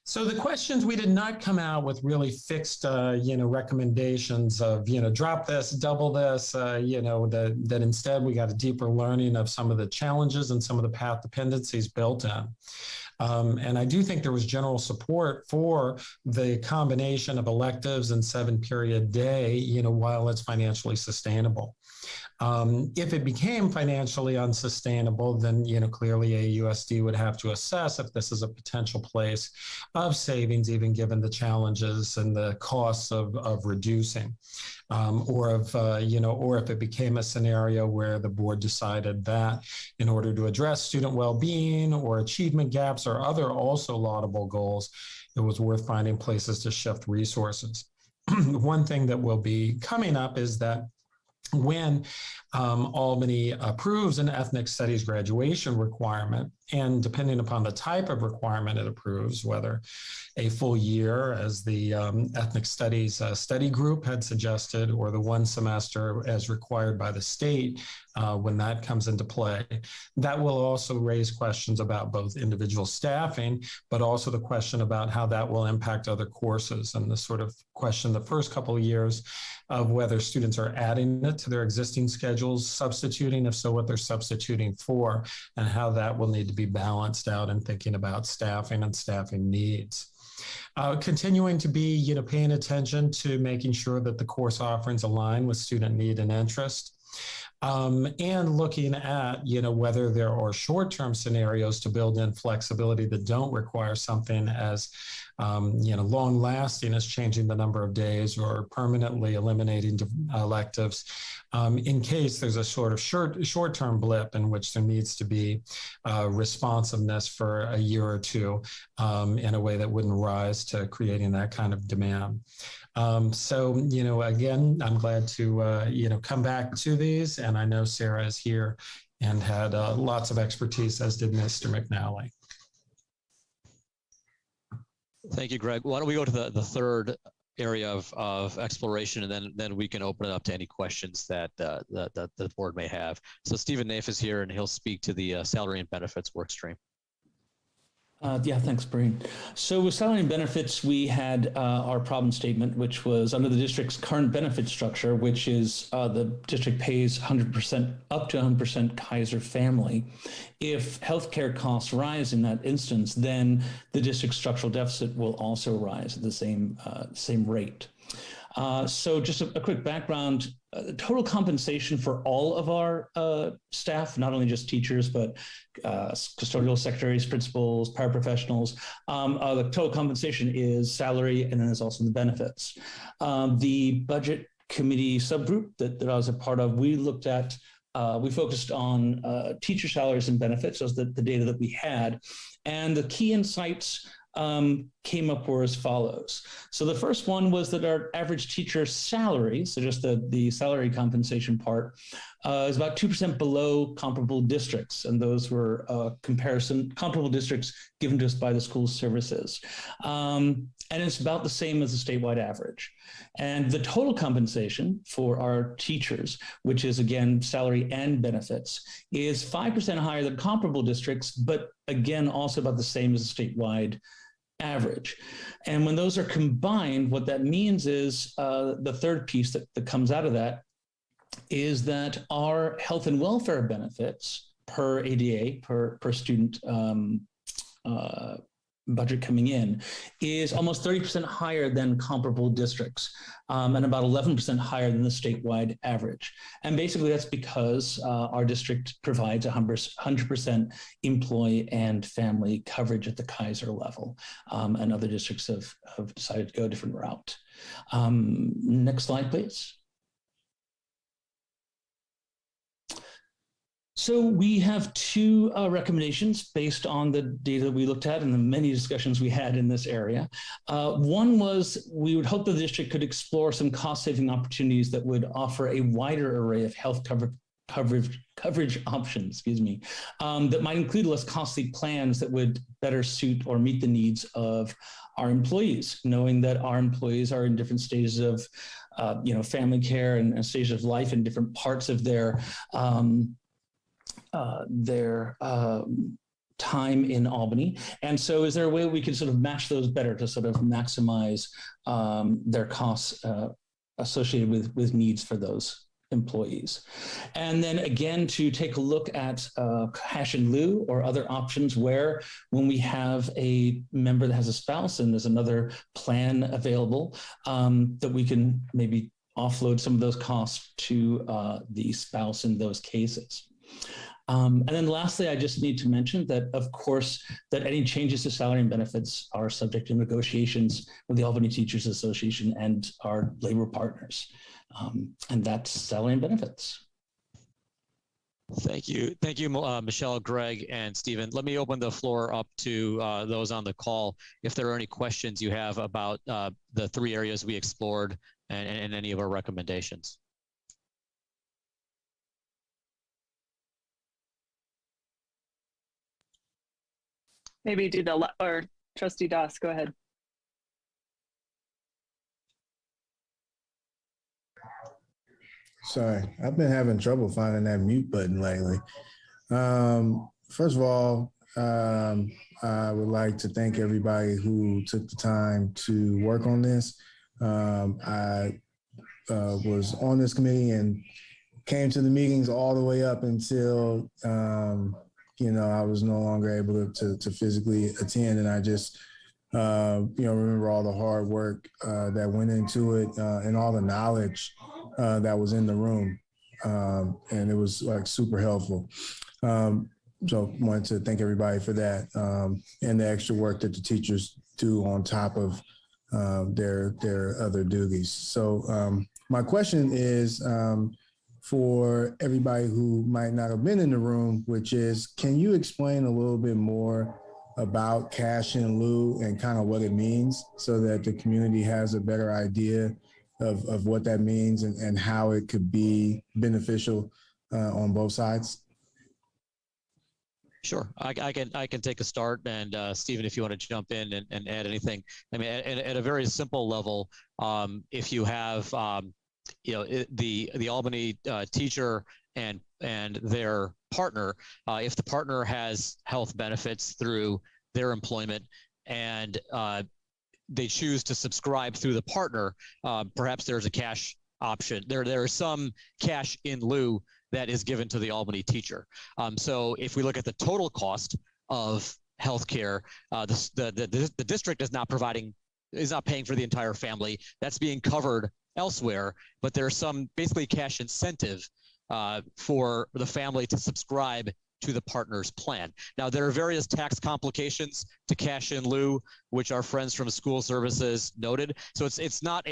So the questions, we did not come out with really fixed, recommendations of, drop this, double this, that instead we got a deeper learning of some of the challenges and some of the path dependencies built in. And I do think there was general support for the combination of electives and 7-period day, while it's financially sustainable. If it became financially unsustainable, then, clearly AUSD would have to assess if this is a potential place of savings, even given the challenges and the costs of reducing, or if it became a scenario where the board decided that in order to address student well-being or achievement gaps or other also laudable goals, it was worth finding places to shift resources. One thing that will be coming up is that when Albany approves an ethnic studies graduation requirement, and depending upon the type of requirement it approves, whether a full year as the ethnic studies study group had suggested, or the 1 semester as required by the state, when that comes into play, that will also raise questions about both individual staffing, but also the question about how that will impact other courses, and the sort of question the first couple of years of whether students are adding it to their existing schedules, substituting, if so, what they're substituting for, and how that will need to be balanced out in thinking about staffing and staffing needs. Continuing to be, paying attention to making sure that the course offerings align with student need and interest. And looking at, whether there are short-term scenarios to build in flexibility that don't require something as, long-lasting as changing the number of days or permanently eliminating electives, in case there's a sort of short-term blip in which there needs to be responsiveness for a year or two in a way that wouldn't rise to creating that kind of demand. So, again, I'm glad to, come back to these, and I know Sarah is here and had lots of expertise, as did Mr. McNally. Thank you, Greg. Why don't we go to the third area of exploration, and then we can open it up to any questions that the board may have. So Stephen Naif is here, and he'll speak to the salary and benefits work stream. Yeah, thanks, Breen. So with salary and benefits, we had our problem statement, which was under the district's current benefit structure, which is the district pays 100% up to 100% Kaiser family. If healthcare costs rise in that instance, then the district's structural deficit will also rise at the same rate. So just a quick background, total compensation for all of our staff, not only just teachers, but custodial secretaries, principals, paraprofessionals, the total compensation is salary, and then there's also the benefits. The budget committee subgroup that I was a part of, we looked at we focused on teacher salaries and benefits as the data that we had. And the key insights came up were as follows. So the first one was that our average teacher salary, so just the salary compensation part, is about 2% below comparable districts. And those were comparable districts given to us by the school services. And it's about the same as the statewide average. And the total compensation for our teachers, which is again salary and benefits, is 5% higher than comparable districts, but again also about the same as the statewide average. And when those are combined, what that means is the third piece that comes out of that is that our health and welfare benefits per ADA, per student budget coming in, is almost 30% higher than comparable districts and about 11% higher than the statewide average. And basically that's because our district provides 100% employee and family coverage at the Kaiser level. And other districts have decided to go a different route. Next slide, please. So we have two recommendations based on the data that we looked at and the many discussions we had in this area. One was we would hope the district could explore some cost-saving opportunities that would offer a wider array of health coverage options, that might include less costly plans that would better suit or meet the needs of our employees, knowing that our employees are in different stages of family care and stages of life in different parts of their time in Albany. And so is there a way we can sort of match those better to sort of maximize their costs associated with needs for those employees? And then again, to take a look at cash in lieu or other options where when we have a member that has a spouse and there's another plan available, that we can maybe offload some of those costs to the spouse in those cases. And then lastly, I just need to mention that, of course, that any changes to salary and benefits are subject to negotiations with the Albany Teachers Association and our labor partners. And that's salary and benefits. Thank you. Thank you, Michelle, Greg, and Stephen. Let me open the floor up to those on the call. If there are any questions you have about the three areas we explored and any of our recommendations. Maybe or Trustee Doss, go ahead. Sorry, I've been having trouble finding that mute button lately. First of all, I would like to thank everybody who took the time to work on this. I was on this committee and came to the meetings all the way up until I was no longer able to physically attend, and I just, remember all the hard work that went into it and all the knowledge that was in the room, and it was like super helpful. So wanted to thank everybody for that and the extra work that the teachers do on top of their other duties. So my question is, for everybody who might not have been in the room, which is, can you explain a little bit more about cash in lieu and kind of what it means so that the community has a better idea of what that means and how it could be beneficial on both sides? Sure, I can take a start, and Stephen, if you want to jump in and add anything. I mean, at a very simple level, if you have the Albany teacher and their partner, if the partner has health benefits through their employment and they choose to subscribe through the partner, perhaps there's a cash option. There is some cash in lieu that is given to the Albany teacher. So if we look at the total cost of healthcare, the district is not paying for the entire family. That's being covered elsewhere, but there's some basically cash incentive for the family to subscribe to the partner's plan. Now, there are various tax complications to cash in lieu, which our friends from school services noted. So it's not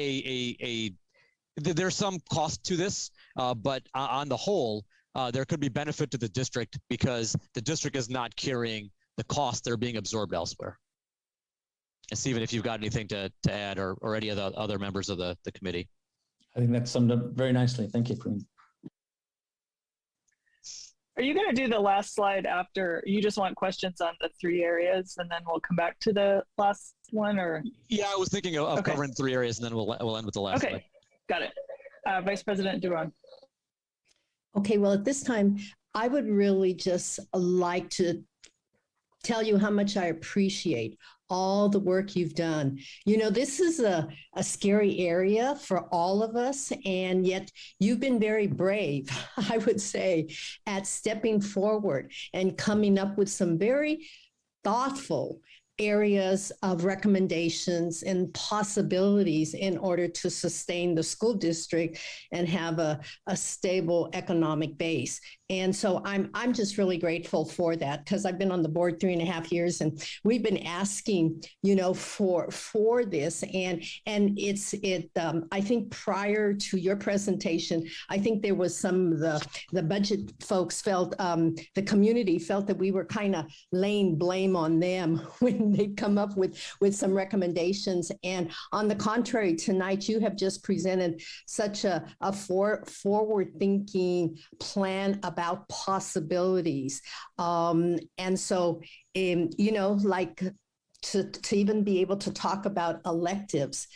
there's some cost to this, but on the whole, there could be benefit to the district because the district is not carrying the costs that are being absorbed elsewhere. And Stephen, if you've got anything to add or any of the other members of the committee. I think that's summed up very nicely. Thank you, Corinne. Are you going to do the last slide after? You just want questions on the 3 areas and then we'll come back to the last one, or? Yeah, I was thinking of Okay. covering 3 areas and then we'll end with the last Okay, slide. got it. Vice President Duran. Okay, well, at this time, I would really just like to tell you how much I appreciate all the work you've done. You know, this is a scary area for all of us, and yet you've been very brave, I would say, at stepping forward and coming up with some very thoughtful areas of recommendations and possibilities in order to sustain the school district and have a stable economic base. And so I'm just really grateful for that, because I've been on the board 3.5 years and we've been asking, you know, for this. And I think prior to your presentation, I think there was some of the budget folks felt, the community felt that we were kind of laying blame on them when they come up with some recommendations. And on the contrary, tonight you have just presented such a forward-thinking plan about possibilities. And so, you know, like to even be able to talk about electives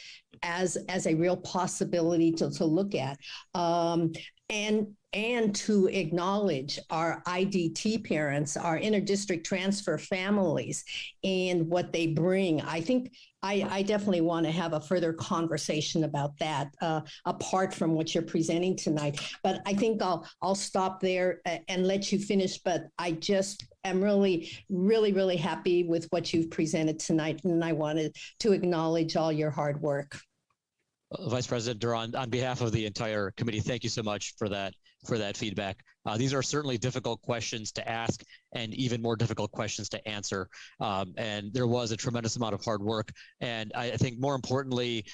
as a real possibility to look at, and to acknowledge our IDT parents, our interdistrict transfer families, and what they bring. I think I definitely want to have a further conversation about that, apart from what you're presenting tonight. But I think I'll stop there and let you finish. But I just am really, really, really happy with what you've presented tonight, and I wanted to acknowledge all your hard work. Vice President Duran, on behalf of the entire committee, thank you so much for that feedback. These are certainly difficult questions to ask and even more difficult questions to answer. And there was a tremendous amount of hard work. And I think more importantly,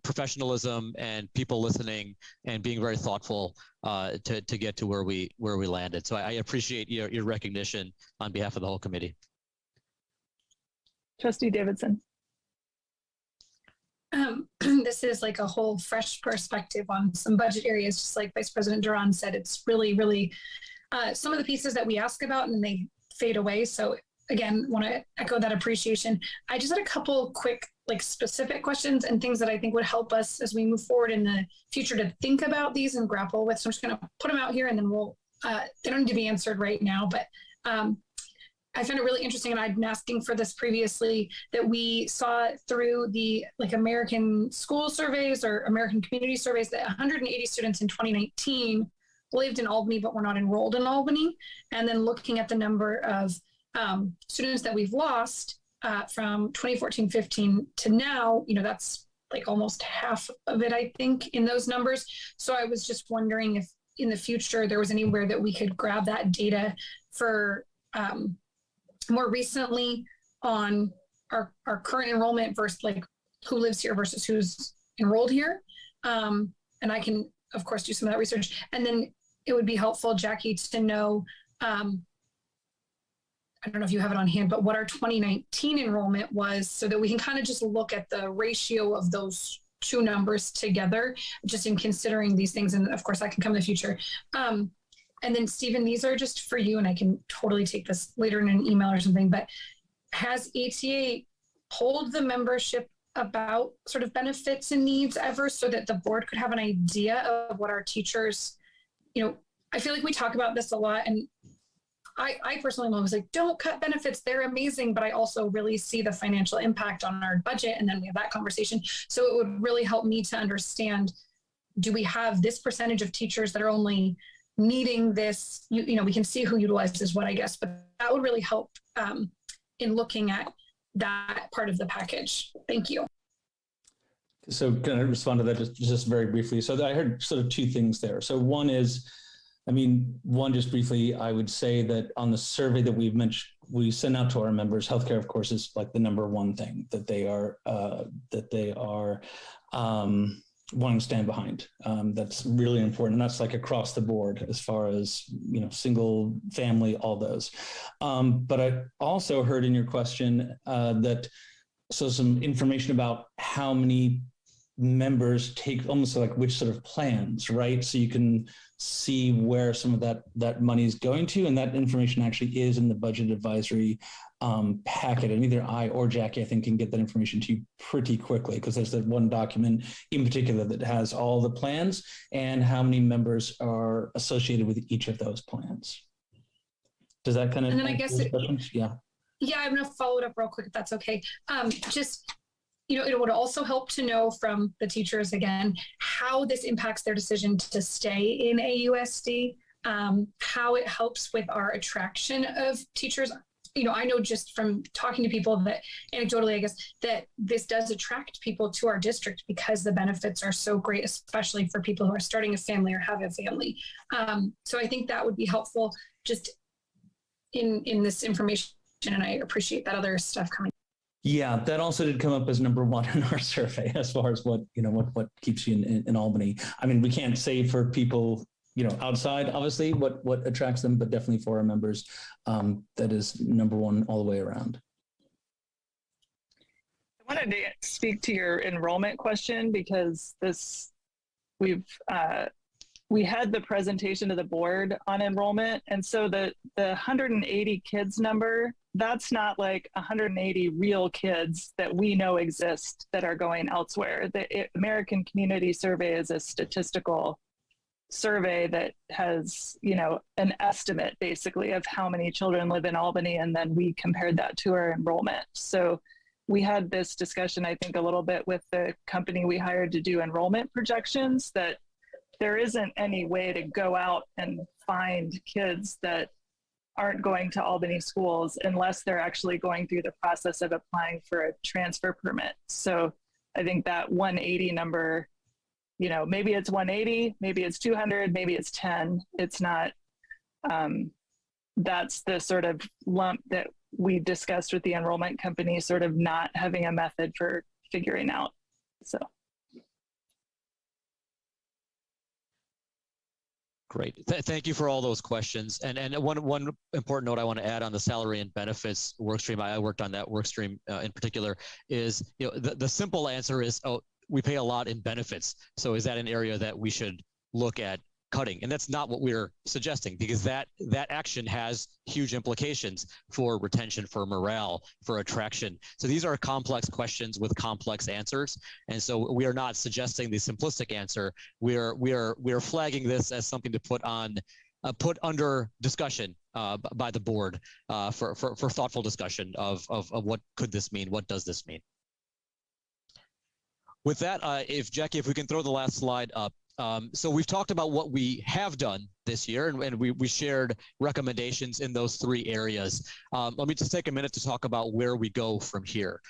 professionalism and people listening and being very thoughtful to get to where we landed. So I appreciate your recognition on behalf of the whole committee. Trustee Davidson. This is like a whole fresh perspective on some budget areas, just like Vice President Duran said. It's really, really some of the pieces that we ask about and they fade away. So again, want to echo that appreciation. I just had a couple quick, like specific questions and things that I think would help us as we move forward in the future to think about these and grapple with. So I'm just going to put them out here and then we'll, they don't need to be answered right now, but I found it really interesting, and I've been asking for this previously, that we saw through the like American school surveys or American community surveys that 180 students in 2019 lived in Albany but were not enrolled in Albany. And then looking at the number of students that we've lost from 2014-15 to now, you know, that's like almost half of it, I think, in those numbers. So I was just wondering if in the future there was anywhere that we could grab that data for more recently on our current enrollment versus like who lives here versus who's enrolled here. And I can, of course, do some of that research. And then it would be helpful, Jackie, to know, I don't know if you have it on hand, but what our 2019 enrollment was, so that we can kind of just look at the ratio of those two numbers together, just in considering these things. And of course, that can come in the future. And then Stephen, these are just for you, and I can totally take this later in an email or something, but has ATA polled the membership about sort of benefits and needs ever, so that the board could have an idea of what our teachers, you know, I feel like we talk about this a lot, and I personally was like, don't cut benefits, they're amazing, but I also really see the financial impact on our budget, and then we have that conversation. So it would really help me to understand, do we have this percentage of teachers that are only needing this, you know, we can see who utilizes what, I guess, but that would really help in looking at that part of the package. Thank you. So can I respond to that just very briefly? So I heard sort of two things there. So one is, I mean, one, just briefly, I would say that on the survey that we've mentioned, we send out to our members, healthcare, of course, is like the number one thing that they are wanting to stand behind. That's really important. And that's like across the board as far as, single family, all those. But I also heard in your question so some information about how many members take, almost like which sort of plans, right? So you can see where some of that money is going to, and that information actually is in the budget advisory packet. And either I or Jackie, I think, can get that information to you pretty quickly, because there's that one document in particular that has all the plans and how many members are associated with each of those plans. Does that kind of? And then I guess yeah. Yeah, I'm going to follow it up real quick if that's okay. It would also help to know from the teachers, again, how this impacts their decision to stay in AUSD, how it helps with our attraction of teachers. I know just from talking to people that anecdotally, I guess, that this does attract people to our district because the benefits are so great, especially for people who are starting a family or have a family. So I think that would be helpful just in this information, and I appreciate that other stuff coming. Yeah, that also did come up as number one in our survey as far as what keeps you in Albany. I mean, we can't say for people, outside, obviously, what attracts them, but definitely for our members, that is number one all the way around. I wanted to speak to your enrollment question, because we had the presentation to the board on enrollment. And so the 180 kids number, that's not like 180 real kids that we know exist that are going elsewhere. The American Community Survey is a statistical survey that has, an estimate basically of how many children live in Albany. And then we compared that to our enrollment. So we had this discussion, I think, a little bit with the company we hired to do enrollment projections, that there isn't any way to go out and find kids that aren't going to Albany schools unless they're actually going through the process of applying for a transfer permit. So I think that 180 number, maybe it's 180, maybe it's 200, maybe it's 10. It's not, that's the sort of lump that we discussed with the enrollment company, sort of not having a method for figuring out. So. Great. Thank you for all those questions. And one important note I want to add on the salary and benefits workstream, I worked on that workstream in particular, is the simple answer is, we pay a lot in benefits. So is that an area that we should look at cutting? And that's not what we're suggesting, because that action has huge implications for retention, for morale, for attraction. So these are complex questions with complex answers. And so we are not suggesting the simplistic answer. We are flagging this as something to put under discussion by the board for thoughtful discussion of what could this mean? What does this mean? With that, Jackie, if we can throw the last slide up. So we've talked about what we have done this year, and we shared recommendations in those three areas. Let me just take a minute to talk about where we go from here.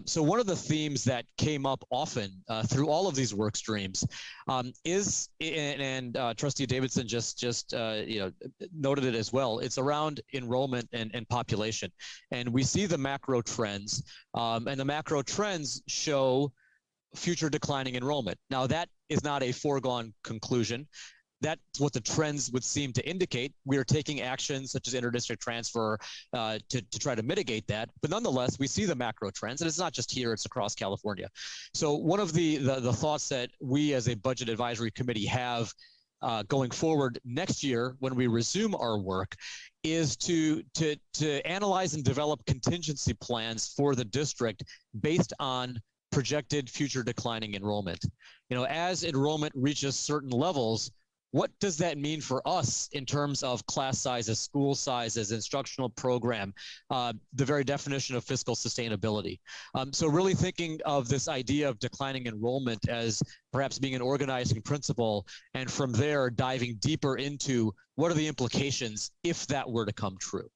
So one of the themes that came up often through all of these work streams is, and Trustee Davidson just noted it as well, it's around enrollment and population. And we see the macro trends, and the macro trends show future declining enrollment. Now, that is not a foregone conclusion. That's what the trends would seem to indicate. We are taking actions such as interdistrict transfer to try to mitigate that. But nonetheless, we see the macro trends, and it's not just here, it's across California. So one of the thoughts that we as a budget advisory committee have going forward next year when we resume our work is to analyze and develop contingency plans for the district based on projected future declining enrollment. As enrollment reaches certain levels, what does that mean for us in terms of class sizes, school sizes, instructional program, the very definition of fiscal sustainability? So really thinking of this idea of declining enrollment as perhaps being an organizing principle, and from there diving deeper into what are the implications if that were to come true.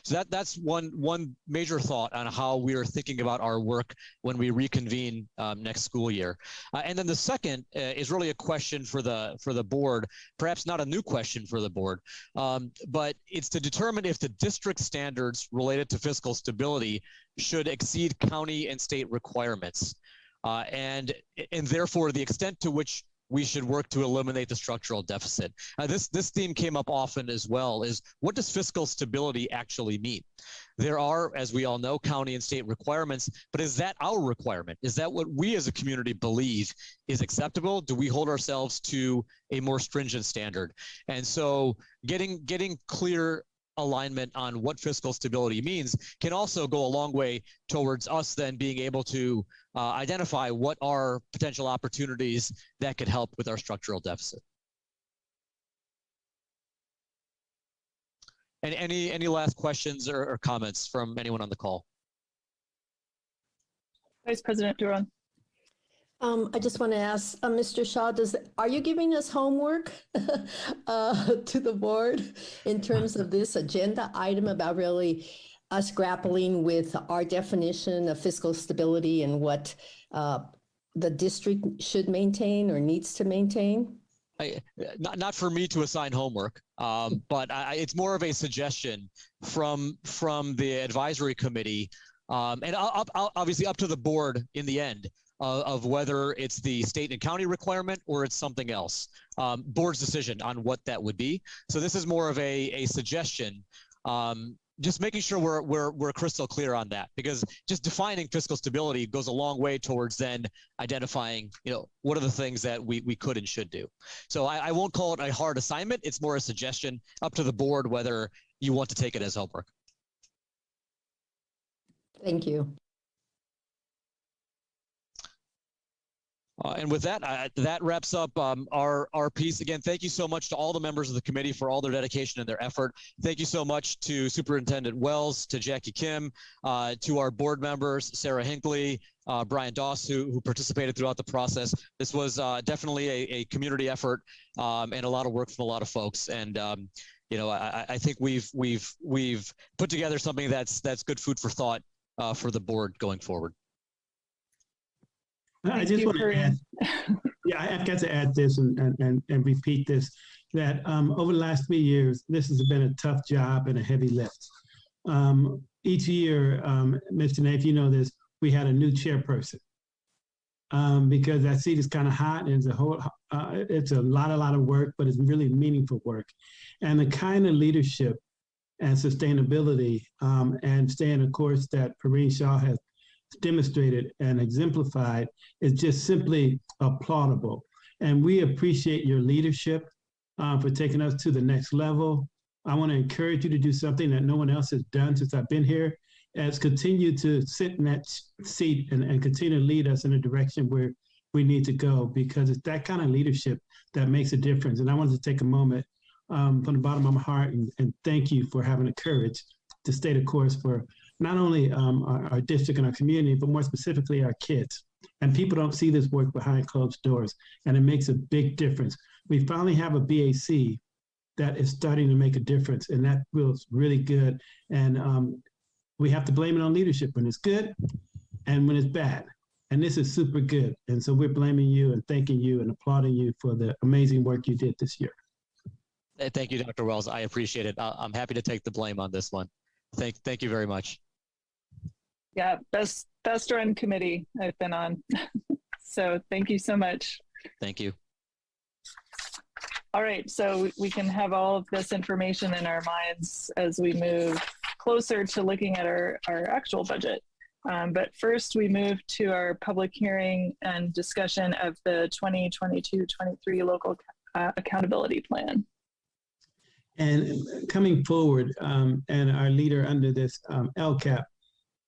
So that's one major thought on how we are thinking about our work when we reconvene next school year. And then the second is really a question for the board, perhaps not a new question for the board, but it's to determine if the district standards related to fiscal stability should exceed county and state requirements. and therefore the extent to which we should work to eliminate the structural deficit. This theme came up often as well, is what does fiscal stability actually mean? There are, as we all know, county and state requirements, but is that our requirement? Is that what we as a community believe is acceptable? Do we hold ourselves to a more stringent standard? And so getting clear alignment on what fiscal stability means can also go a long way towards us then being able to identify what are potential opportunities that could help with our structural deficit. And any last questions or comments from anyone on the call? Vice President Duran. I just want to ask Mr. Shaw, are you giving us homework to the board in terms of this agenda item about really us grappling with our definition of fiscal stability and what the district should maintain or needs to maintain? Not for me to assign homework, but it's more of a suggestion from the advisory committee, and obviously up to the board in the end, of whether it's the state and county requirement or it's something else. Board's decision on what that would be. So this is more of a suggestion. Just making sure we're crystal clear on that, because just defining fiscal stability goes a long way towards then identifying, what are the things that we could and should do. So I won't call it a hard assignment. It's more a suggestion up to the board whether you want to take it as homework. Thank you. And with that, that wraps up our piece. Again, thank you so much to all the members of the committee for all their dedication and their effort. Thank you so much to Superintendent Wells, to Jackie Kim, to our board members, Sarah Hinckley, Brian Doss, who participated throughout the process. This was definitely a community effort and a lot of work from a lot of folks. And I think we've put together something that's good food for thought for the board going forward. I just want to add, I've got to add this and repeat this, that over the last 3 years, this has been a tough job and a heavy lift. Each year, Mr. Nath, you know this, we had a new chairperson because that seat is kind of hot and it's a lot of work, but it's really meaningful work. And the kind of leadership and sustainability and staying the course that Pareen Shaw has demonstrated and exemplified is just simply applaudable. And we appreciate your leadership for taking us to the next level. I want to encourage you to do something that no one else has done since I've been here, as continue to sit in that seat and continue to lead us in a direction where we need to go, because it's that kind of leadership that makes a difference. And I wanted to take a moment from the bottom of my heart and thank you for having the courage to stay the course for not only our district and our community, but more specifically our kids. And people don't see this work behind closed doors, and it makes a big difference. We finally have a BAC that is starting to make a difference, and that feels really good. And we have to blame it on leadership when it's good and when it's bad. And this is super good. And so we're blaming you and thanking you and applauding you for the amazing work you did this year. Thank you, Dr. Wells. I appreciate it. I'm happy to take the blame on this one. Thank you very much. Yeah, best run committee I've been on. So thank you so much. Thank you. All right, so we can have all of this information in our minds as we move closer to looking at our actual budget. But first we move to our public hearing and discussion of the 2022-23 local accountability plan. And coming forward, and our leader under this LCAP,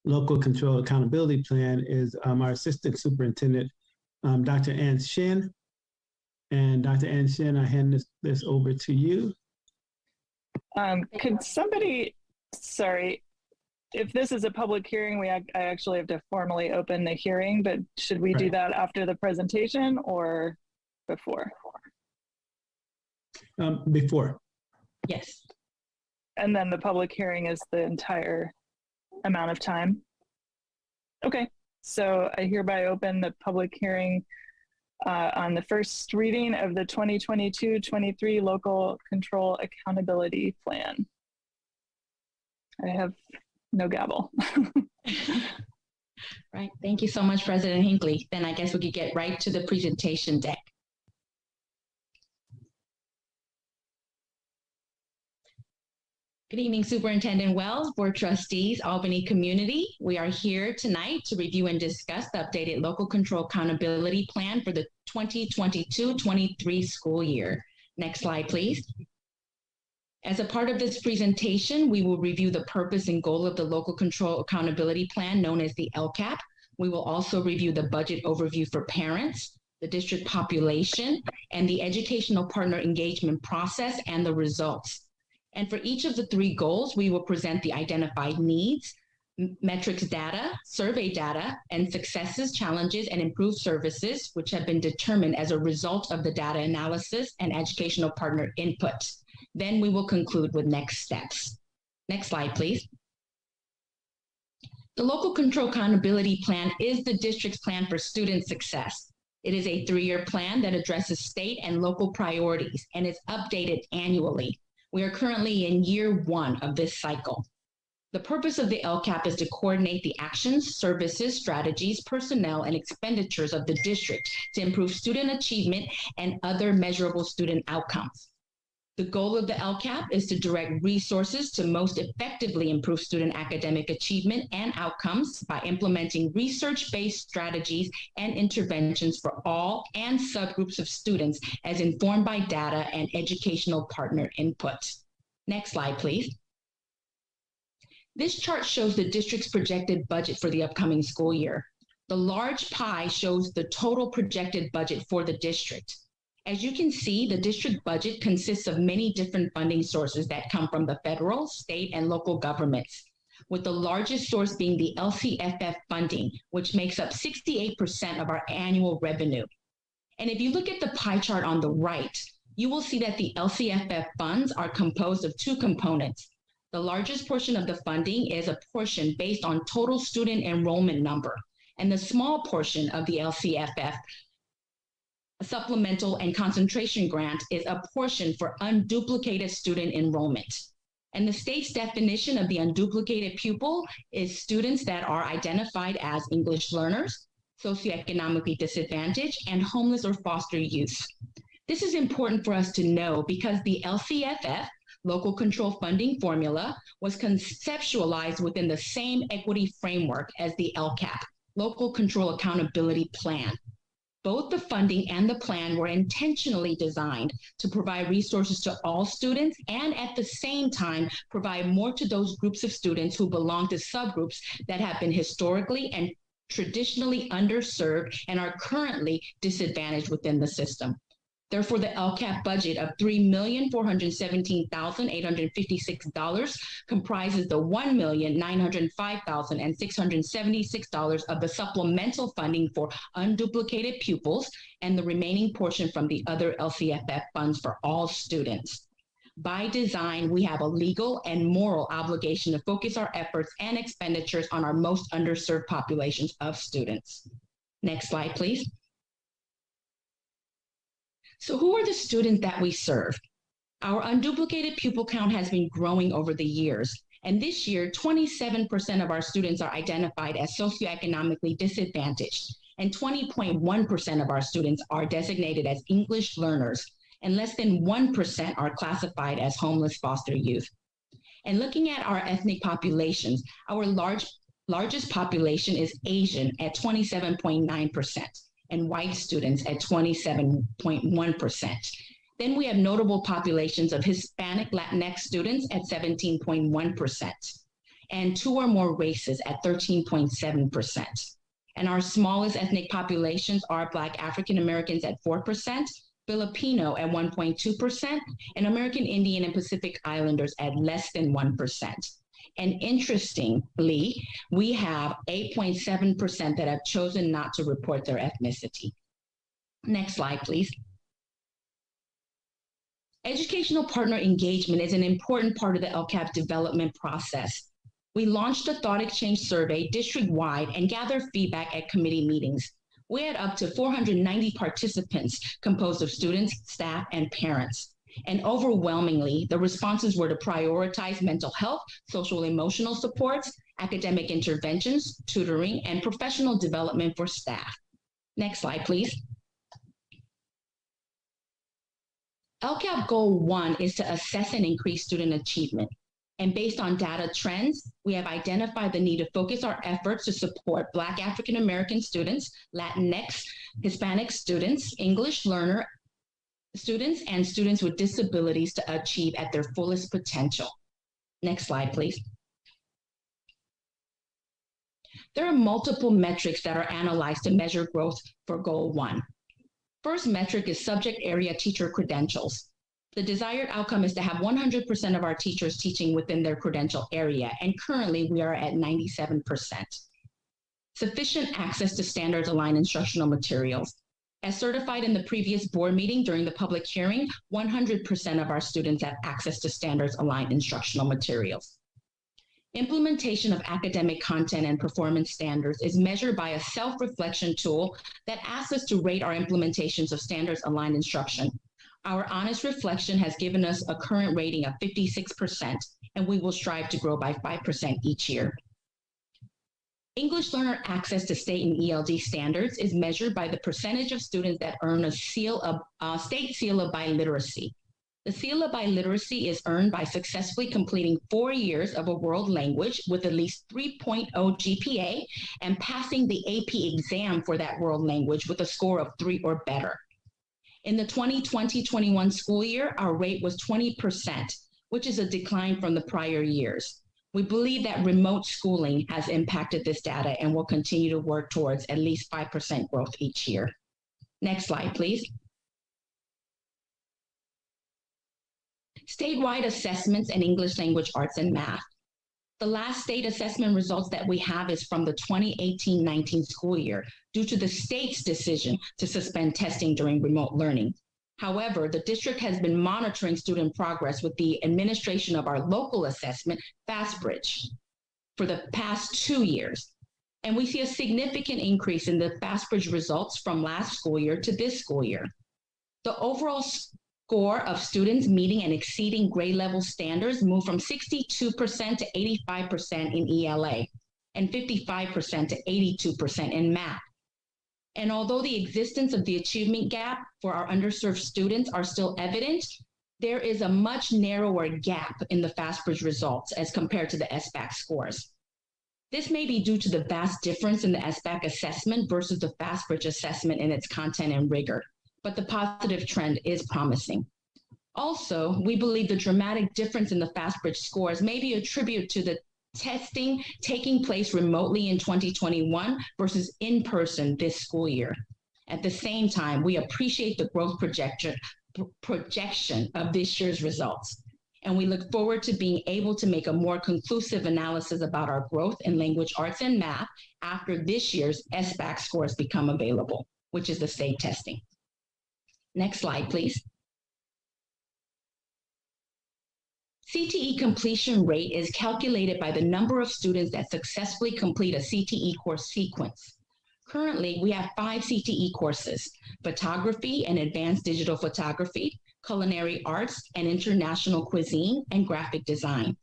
Local Control Accountability Plan, is our Assistant Superintendent, Dr. Ann Shin. And Dr. Ann Shin, I hand this over to you. Could somebody, sorry, if this is a public hearing, I actually have to formally open the hearing, but should we do that after the presentation or before? Before. Yes. And then the public hearing is the entire amount of time? Okay, so I hereby open the public hearing on the first reading of the 2022-23 Local Control Accountability Plan. I have no gavel. Right. Thank you so much, President Hinckley. Then I guess we could get right to the presentation deck. Good evening, Superintendent Wells, Board Trustees, Albany community. We are here tonight to review and discuss the updated Local Control Accountability Plan for the 2022-23 school year. Next slide, please. As a part of this presentation, we will review the purpose and goal of the Local Control Accountability Plan, known as the LCAP. We will also review the budget overview for parents, the district population, and the educational partner engagement process and the results. And for each of the three goals, we will present the identified needs, metrics data, survey data, and successes, challenges, and improved services, which have been determined as a result of the data analysis and educational partner input. Then we will conclude with next steps. Next slide, please. The Local Control Accountability Plan is the district's plan for student success. It is a 3-year plan that addresses state and local priorities and is updated annually. We are currently in year 1 of this cycle. The purpose of the LCAP is to coordinate the actions, services, strategies, personnel, and expenditures of the district to improve student achievement and other measurable student outcomes. The goal of the LCAP is to direct resources to most effectively improve student academic achievement and outcomes by implementing research-based strategies and interventions for all and subgroups of students as informed by data and educational partner input. Next slide, please. This chart shows the district's projected budget for the upcoming school year. The large pie shows the total projected budget for the district. As you can see, the district budget consists of many different funding sources that come from the federal, state, and local governments, with the largest source being the LCFF funding, which makes up 68% of our annual revenue. And if you look at the pie chart on the right, you will see that the LCFF funds are composed of 2 components. The largest portion of the funding is a portion based on total student enrollment number, and the small portion of the LCFF a supplemental and concentration grant is a portion for unduplicated student enrollment. And the state's definition of the unduplicated pupil is students that are identified as English learners, socioeconomically disadvantaged, and homeless or foster youth. This is important for us to know because the LCFF, Local Control Funding Formula, was conceptualized within the same equity framework as the LCAP, Local Control Accountability Plan. Both the funding and the plan were intentionally designed to provide resources to all students and at the same time provide more to those groups of students who belong to subgroups that have been historically and traditionally underserved and are currently disadvantaged within the system. Therefore, the LCAP budget of $3,417,856 comprises the $1,905,676 of the supplemental funding for unduplicated pupils and the remaining portion from the other LCFF funds for all students. By design, we have a legal and moral obligation to focus our efforts and expenditures on our most underserved populations of students. Next slide, please. So who are the students that we serve? Our unduplicated pupil count has been growing over the years. And this year, 27% of our students are identified as socioeconomically disadvantaged, and 20.1% of our students are designated as English learners, and less than 1% are classified as homeless foster youth. And looking at our ethnic populations, our largest population is Asian at 27.9%. and white students at 27.1%. Then we have notable populations of Hispanic Latinx students at 17.1%, and 2 or more races at 13.7%. And our smallest ethnic populations are Black African Americans at 4%, Filipino at 1.2%, and American Indian and Pacific Islanders at less than 1%. And interestingly, we have 8.7% that have chosen not to report their ethnicity. Next slide, please. Educational partner engagement is an important part of the LCAP development process. We launched a thought exchange survey district-wide and gathered feedback at committee meetings. We had up to 490 participants composed of students, staff, and parents. And overwhelmingly, the responses were to prioritize mental health, social emotional supports, academic interventions, tutoring, and professional development for staff. Next slide, please. LCAP Goal 1 is to assess and increase student achievement. And based on data trends, we have identified the need to focus our efforts to support Black African American students, Latinx, Hispanic students, English learner students, and students with disabilities to achieve at their fullest potential. Next slide, please. There are multiple metrics that are analyzed to measure growth for Goal 1. First metric is subject area teacher credentials. The desired outcome is to have 100% of our teachers teaching within their credential area, and currently we are at 97%. Sufficient access to standards-aligned instructional materials. As certified in the previous board meeting during the public hearing, 100% of our students have access to standards-aligned instructional materials. Implementation of academic content and performance standards is measured by a self-reflection tool that asks us to rate our implementations of standards-aligned instruction. Our honest reflection has given us a current rating of 56%, and we will strive to grow by 5% each year. English learner access to state and ELD standards is measured by the percentage of students that earn a state seal of biliteracy. The seal of biliteracy is earned by successfully completing 4 years of a world language with at least 3.0 GPA and passing the AP exam for that world language with a score of 3 or better. In the 2020-21 school year, our rate was 20%, which is a decline from the prior years. We believe that remote schooling has impacted this data and will continue to work towards at least 5% growth each year. Next slide, please. Statewide assessments in English language arts and math. The last state assessment results that we have is from the 2018-19 school year due to the state's decision to suspend testing during remote learning. However, the district has been monitoring student progress with the administration of our local assessment, FastBridge, for the past 2 years. And we see a significant increase in the FastBridge results from last school year to this school year. The overall score of students meeting and exceeding grade level standards moved from 62% to 85% in ELA and 55% to 82% in math. And although the existence of the achievement gap for our underserved students are still evident, there is a much narrower gap in the FastBridge results as compared to the SBAC scores. This may be due to the vast difference in the SBAC assessment versus the FastBridge assessment in its content and rigor, but the positive trend is promising. Also, we believe the dramatic difference in the FastBridge scores may be attributed to the testing taking place remotely in 2021 versus in person this school year. At the same time, we appreciate the growth projection of this year's results, and we look forward to being able to make a more conclusive analysis about our growth in language arts and math after this year's SBAC scores become available, which is the state testing. Next slide, please. CTE completion rate is calculated by the number of students that successfully complete a CTE course sequence. Currently, we have 5 CTE courses: photography and advanced digital photography, culinary arts and international cuisine, and graphic design.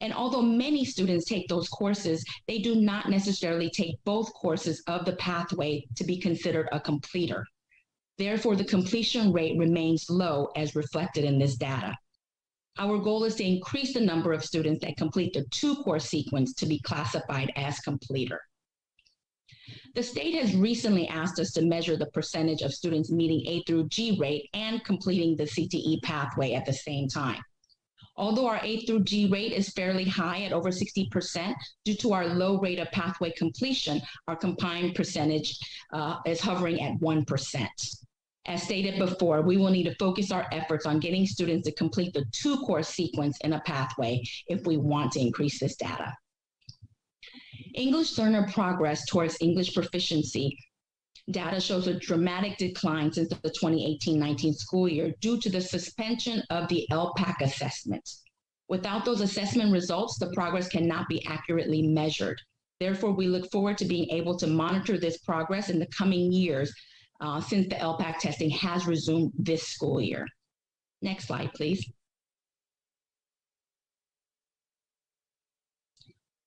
And although many students take those courses, they do not necessarily take both courses of the pathway to be considered a completer. Therefore, the completion rate remains low as reflected in this data. Our goal is to increase the number of students that complete the 2-course sequence to be classified as completer. The state has recently asked us to measure the percentage of students meeting A through G rate and completing the CTE pathway at the same time. Although our A through G rate is fairly high at over 60%, due to our low rate of pathway completion, our combined percentage is hovering at 1%. As stated before, we will need to focus our efforts on getting students to complete the 2-course sequence in a pathway if we want to increase this data. English learner progress towards English proficiency data shows a dramatic decline since the 2018-19 school year due to the suspension of the LPAC assessments. Without those assessment results, the progress cannot be accurately measured. Therefore, we look forward to being able to monitor this progress in the coming years since the LPAC testing has resumed this school year. Next slide, please.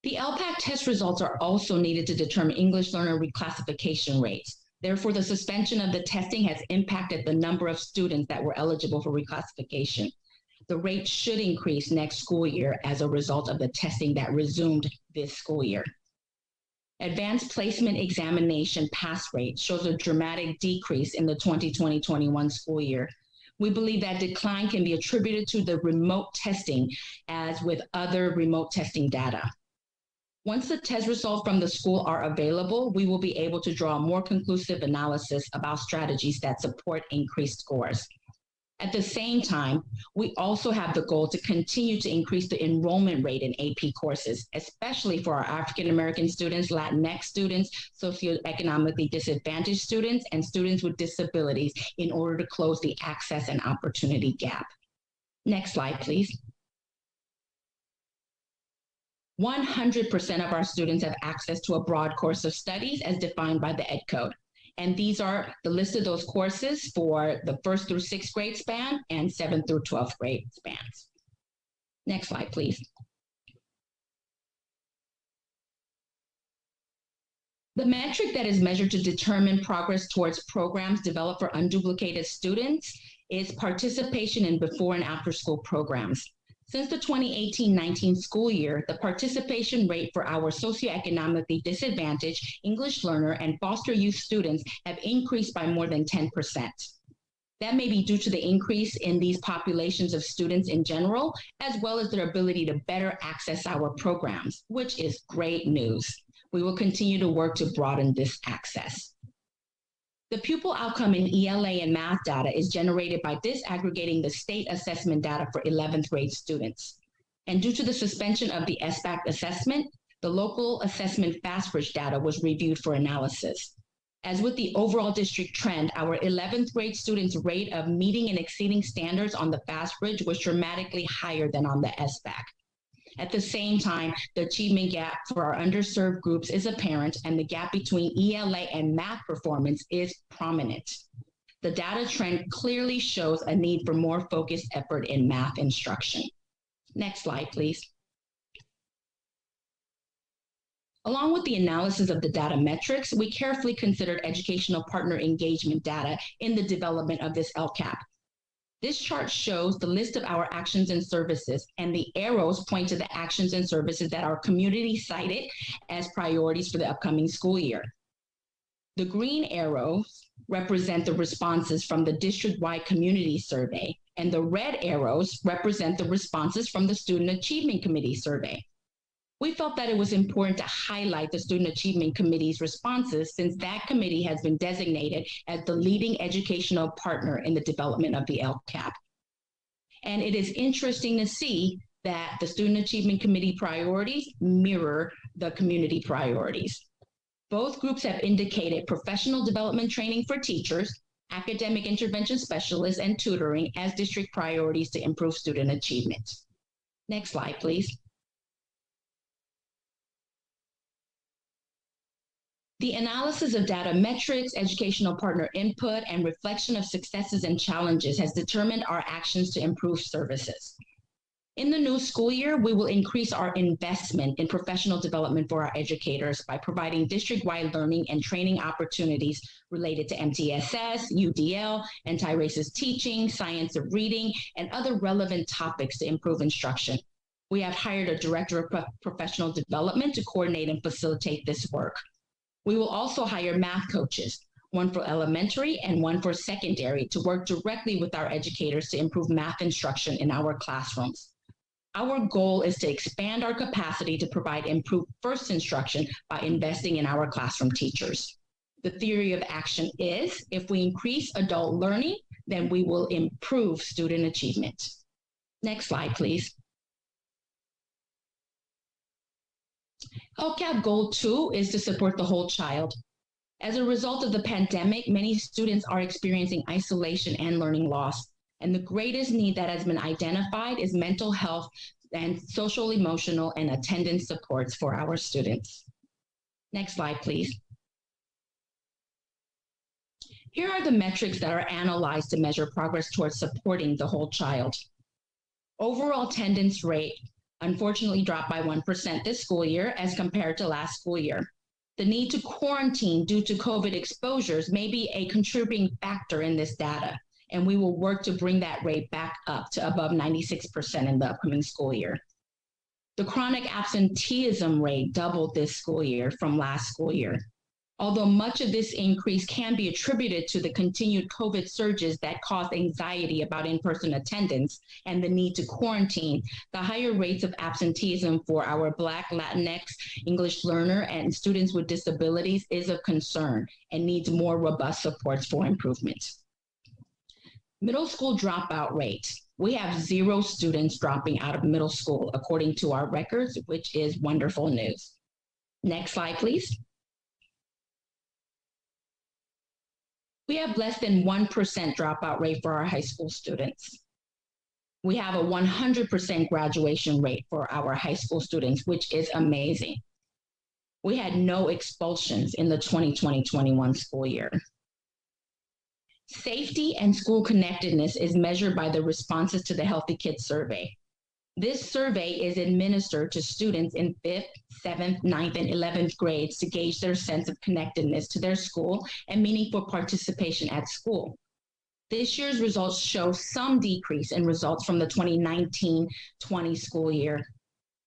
The LPAC test results are also needed to determine English learner reclassification rates. Therefore, the suspension of the testing has impacted the number of students that were eligible for reclassification. The rate should increase next school year as a result of the testing that resumed this school year. Advanced placement examination pass rate shows a dramatic decrease in the 2020-21 school year. We believe that decline can be attributed to the remote testing, as with other remote testing data. Once the test results from the school are available, we will be able to draw a more conclusive analysis about strategies that support increased scores. At the same time, we also have the goal to continue to increase the enrollment rate in AP courses, especially for our African American students, Latinx students, socioeconomically disadvantaged students, and students with disabilities in order to close the access and opportunity gap. Next slide, please. 100% of our students have access to a broad course of studies as defined by the Ed Code. And these are the list of those courses for the 1st through 6th grade span and 7th through 12th grade spans. Next slide, please. The metric that is measured to determine progress towards programs developed for unduplicated students is participation in before and after school programs. Since the 2018-19 school year, the participation rate for our socioeconomically disadvantaged English learner and foster youth students have increased by more than 10%. That may be due to the increase in these populations of students in general, as well as their ability to better access our programs, which is great news. We will continue to work to broaden this access. The pupil outcome in ELA and math data is generated by disaggregating the state assessment data for 11th grade students. And due to the suspension of the SBAC assessment, the local assessment FastBridge data was reviewed for analysis. As with the overall district trend, our 11th grade students' rate of meeting and exceeding standards on the FastBridge was dramatically higher than on the SBAC. At the same time, the achievement gap for our underserved groups is apparent, and the gap between ELA and math performance is prominent. The data trend clearly shows a need for more focused effort in math instruction. Next slide, please. Along with the analysis of the data metrics, we carefully considered educational partner engagement data in the development of this LCAP. This chart shows the list of our actions and services, and the arrows point to the actions and services that our community cited as priorities for the upcoming school year. The green arrows represent the responses from the district-wide community survey, and the red arrows represent the responses from the Student Achievement Committee survey. We felt that it was important to highlight the Student Achievement Committee's responses, since that committee has been designated as the leading educational partner in the development of the LCAP. And it is interesting to see that the Student Achievement Committee priorities mirror the community priorities. Both groups have indicated professional development training for teachers, academic intervention specialists, and tutoring as district priorities to improve student achievement. Next slide, please. The analysis of data metrics, educational partner input, and reflection of successes and challenges has determined our actions to improve services. In the new school year, we will increase our investment in professional development for our educators by providing district-wide learning and training opportunities related to MTSS, UDL, anti-racist teaching, science of reading, and other relevant topics to improve instruction. We have hired a director of professional development to coordinate and facilitate this work. We will also hire math coaches, one for elementary and one for secondary, to work directly with our educators to improve math instruction in our classrooms. Our goal is to expand our capacity to provide improved first instruction by investing in our classroom teachers. The theory of action is, if we increase adult learning, then we will improve student achievement. Next slide, please. LCAP Goal 2 is to support the whole child. As a result of the pandemic, many students are experiencing isolation and learning loss. And the greatest need that has been identified is mental health and social, emotional, and attendance supports for our students. Next slide, please. Here are the metrics that are analyzed to measure progress towards supporting the whole child. Overall attendance rate unfortunately dropped by 1% this school year as compared to last school year. The need to quarantine due to COVID exposures may be a contributing factor in this data, and we will work to bring that rate back up to above 96% in the upcoming school year. The chronic absenteeism rate doubled this school year from last school year. Although much of this increase can be attributed to the continued COVID surges that caused anxiety about in-person attendance and the need to quarantine, the higher rates of absenteeism for our Black, Latinx, English learner, and students with disabilities is of concern and needs more robust supports for improvement. Middle school dropout rate. We have 0 students dropping out of middle school, according to our records, which is wonderful news. Next slide, please. We have less than 1% dropout rate for our high school students. We have a 100% graduation rate for our high school students, which is amazing. We had no expulsions in the 2020-21 school year. Safety and school connectedness is measured by the responses to the Healthy Kids Survey. This survey is administered to students in 5th, 7th, 9th, and 11th grades to gauge their sense of connectedness to their school and meaningful participation at school. This year's results show some decrease in results from the 2019-20 school year.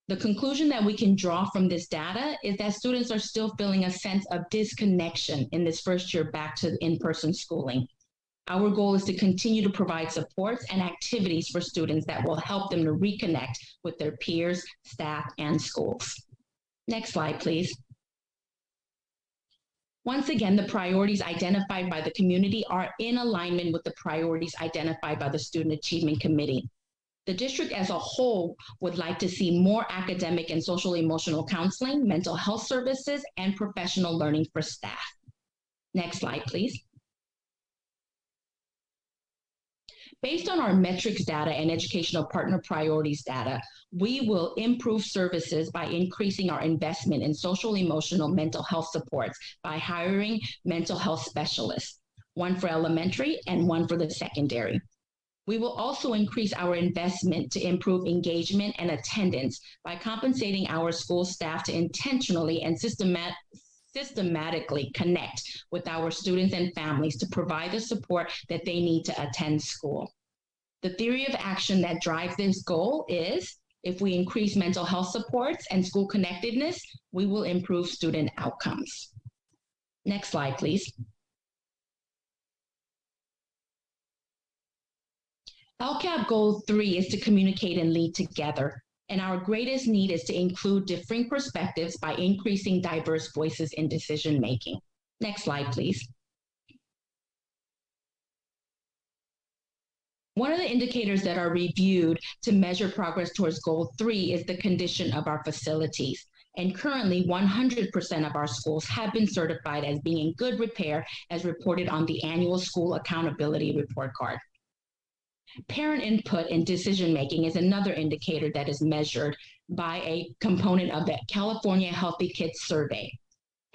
The conclusion that we can draw from this data is that students are still feeling a sense of disconnection in this first year back to in-person schooling. Our goal is to continue to provide supports and activities for students that will help them to reconnect with their peers, staff, and schools. Next slide, please. Once again, the priorities identified by the community are in alignment with the priorities identified by the Student Achievement Committee. The district as a whole would like to see more academic and social emotional counseling, mental health services, and professional learning for staff. Next slide, please. Based on our metrics data and educational partner priorities data, we will improve services by increasing our investment in social, emotional, mental health supports by hiring mental health specialists, one for elementary and one for the secondary. We will also increase our investment to improve engagement and attendance by compensating our school staff to intentionally and systematically connect with our students and families to provide the support that they need to attend school. The theory of action that drives this goal is, if we increase mental health supports and school connectedness, we will improve student outcomes. Next slide, please. LCAP Goal 3 is to communicate and lead together. And our greatest need is to include differing perspectives by increasing diverse voices in decision-making. Next slide, please. One of the indicators that are reviewed to measure progress towards Goal 3 is the condition of our facilities. And currently, 100% of our schools have been certified as being in good repair, as reported on the annual School Accountability Report Card. Parent input in decision-making is another indicator that is measured by a component of the California Healthy Kids Survey.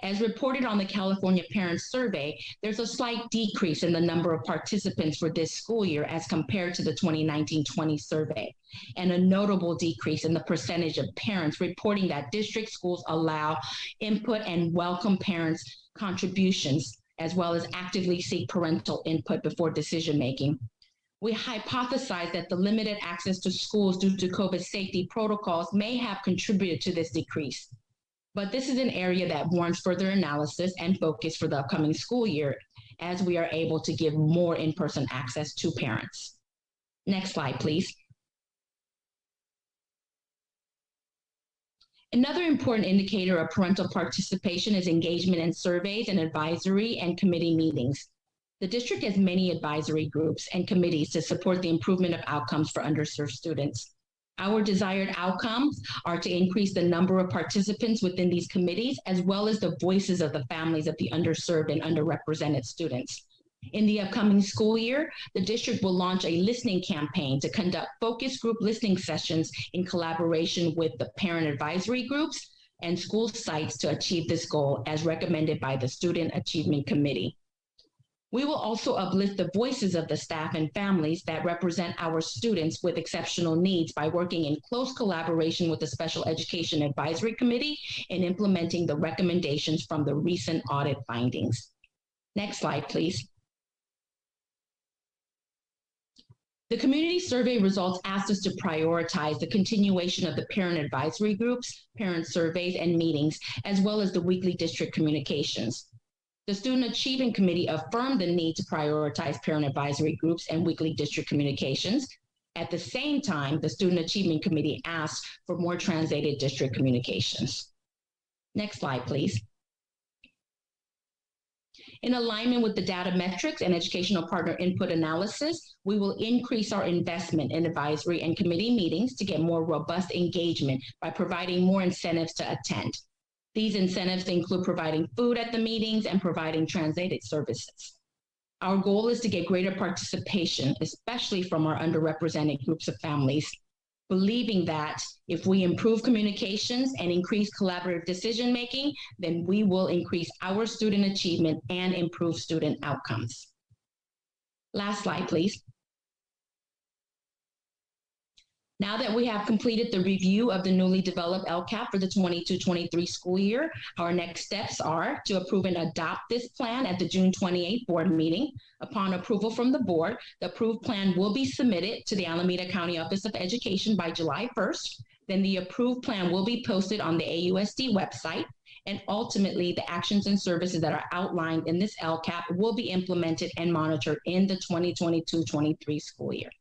As reported on the California Parents Survey, there's a slight decrease in the number of participants for this school year as compared to the 2019-20 survey, and a notable decrease in the percentage of parents reporting that district schools allow input and welcome parents' contributions, as well as actively seek parental input before decision-making. We hypothesize that the limited access to schools due to COVID safety protocols may have contributed to this decrease. But this is an area that warrants further analysis and focus for the upcoming school year, as we are able to give more in-person access to parents. Next slide, please. Another important indicator of parental participation is engagement in surveys and advisory and committee meetings. The district has many advisory groups and committees to support the improvement of outcomes for underserved students. Our desired outcomes are to increase the number of participants within these committees, as well as the voices of the families of the underserved and underrepresented students. In the upcoming school year, the district will launch a listening campaign to conduct focus group listening sessions in collaboration with the parent advisory groups and school sites to achieve this goal as recommended by the Student Achievement Committee. We will also uplift the voices of the staff and families that represent our students with exceptional needs by working in close collaboration with the Special Education Advisory Committee in implementing the recommendations from the recent audit findings. Next slide, please. The community survey results asked us to prioritize the continuation of the parent advisory groups, parent surveys, and meetings, as well as the weekly district communications. The Student Achievement Committee affirmed the need to prioritize parent advisory groups and weekly district communications. At the same time, the Student Achievement Committee asked for more translated district communications. Next slide, please. In alignment with the data metrics and educational partner input analysis, we will increase our investment in advisory and committee meetings to get more robust engagement by providing more incentives to attend. These incentives include providing food at the meetings and providing translated services. Our goal is to get greater participation, especially from our underrepresented groups of families, believing that if we improve communications and increase collaborative decision-making, then we will increase our student achievement and improve student outcomes. Last slide, please. Now that we have completed the review of the newly developed LCAP for the 22-23 school year, our next steps are to approve and adopt this plan at the June 28th board meeting. Upon approval from the board, the approved plan will be submitted to the Alameda County Office of Education by July 1st. Then the approved plan will be posted on the AUSD website. And ultimately, the actions and services that are outlined in this LCAP will be implemented and monitored in the 2022-23 school year.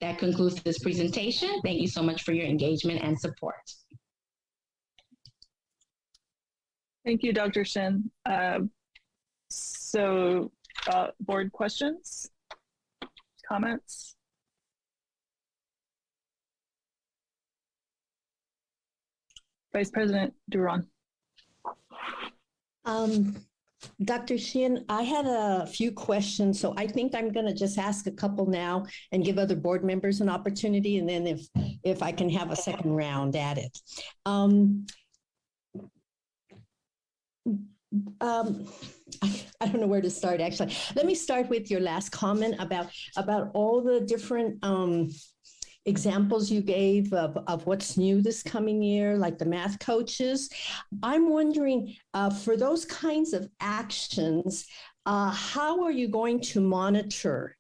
That concludes this presentation. Thank you so much for your engagement and support. Thank you, Dr. Shin. Board questions, comments? Vice President Duran. Dr. Sheehan, I had a few questions, so I think I'm going to just ask a couple now and give other board members an opportunity, and then if I can have a second round at it. I don't know where to start, actually. Let me start with your last comment about all the different examples you gave of what's new this coming year, like the math coaches. I'm wondering, for those kinds of actions, how are you going to monitor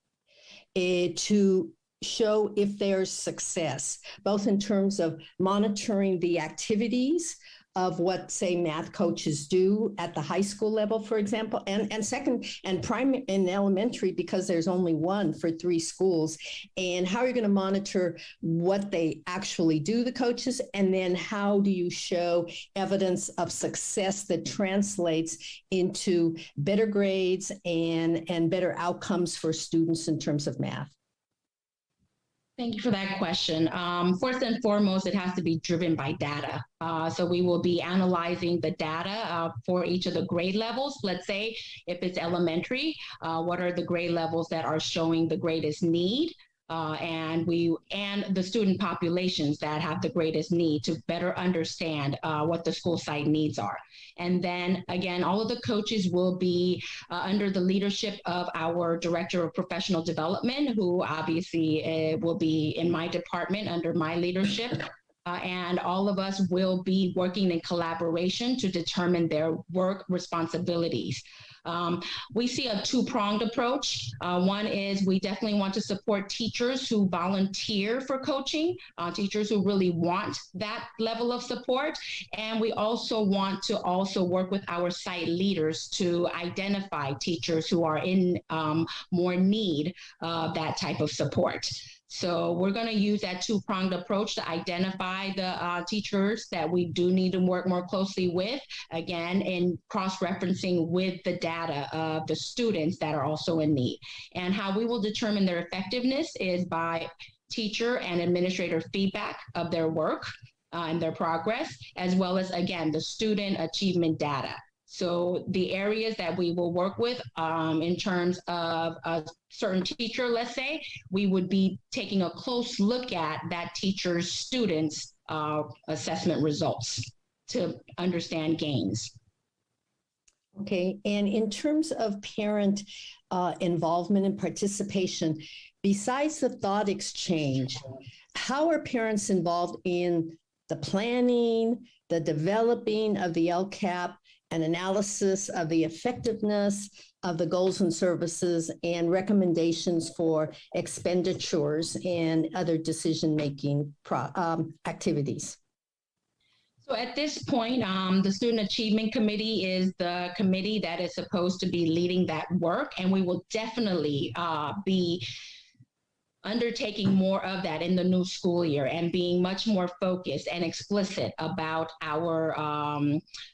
to show if there's success, both in terms of monitoring the activities of what, say, math coaches do at the high school level, for example, and second, and primary and elementary, because there's only one for 3 schools, and how are you going to monitor what they actually do, the coaches, and then how do you show evidence of success that translates into better grades and better outcomes for students in terms of math? Thank you for that question. First and foremost, it has to be driven by data. So we will be analyzing the data for each of the grade levels. Let's say if it's elementary, what are the grade levels that are showing the greatest need? And the student populations that have the greatest need to better understand what the school site needs are. And then again, all of the coaches will be under the leadership of our Director of Professional Development, who obviously will be in my department under my leadership. And all of us will be working in collaboration to determine their work responsibilities. We see a 2-pronged approach. One is we definitely want to support teachers who volunteer for coaching, teachers who really want that level of support. And we also want to work with our site leaders to identify teachers who are in more need of that type of support. So we're going to use that 2-pronged approach to identify the teachers that we do need to work more closely with, again, in cross-referencing with the data of the students that are also in need. And how we will determine their effectiveness is by teacher and administrator feedback of their work and their progress, as well as, again, the student achievement data. So the areas that we will work with in terms of a certain teacher, let's say, we would be taking a close look at that teacher's students' assessment results to understand gains. Okay, and in terms of parent involvement and participation, besides the thought exchange, how are parents involved in the planning, the developing of the LCAP, and analysis of the effectiveness of the goals and services and recommendations for expenditures and other decision-making activities? So at this point, the Student Achievement Committee is the committee that is supposed to be leading that work, and we will definitely be undertaking more of that in the new school year and being much more focused and explicit about our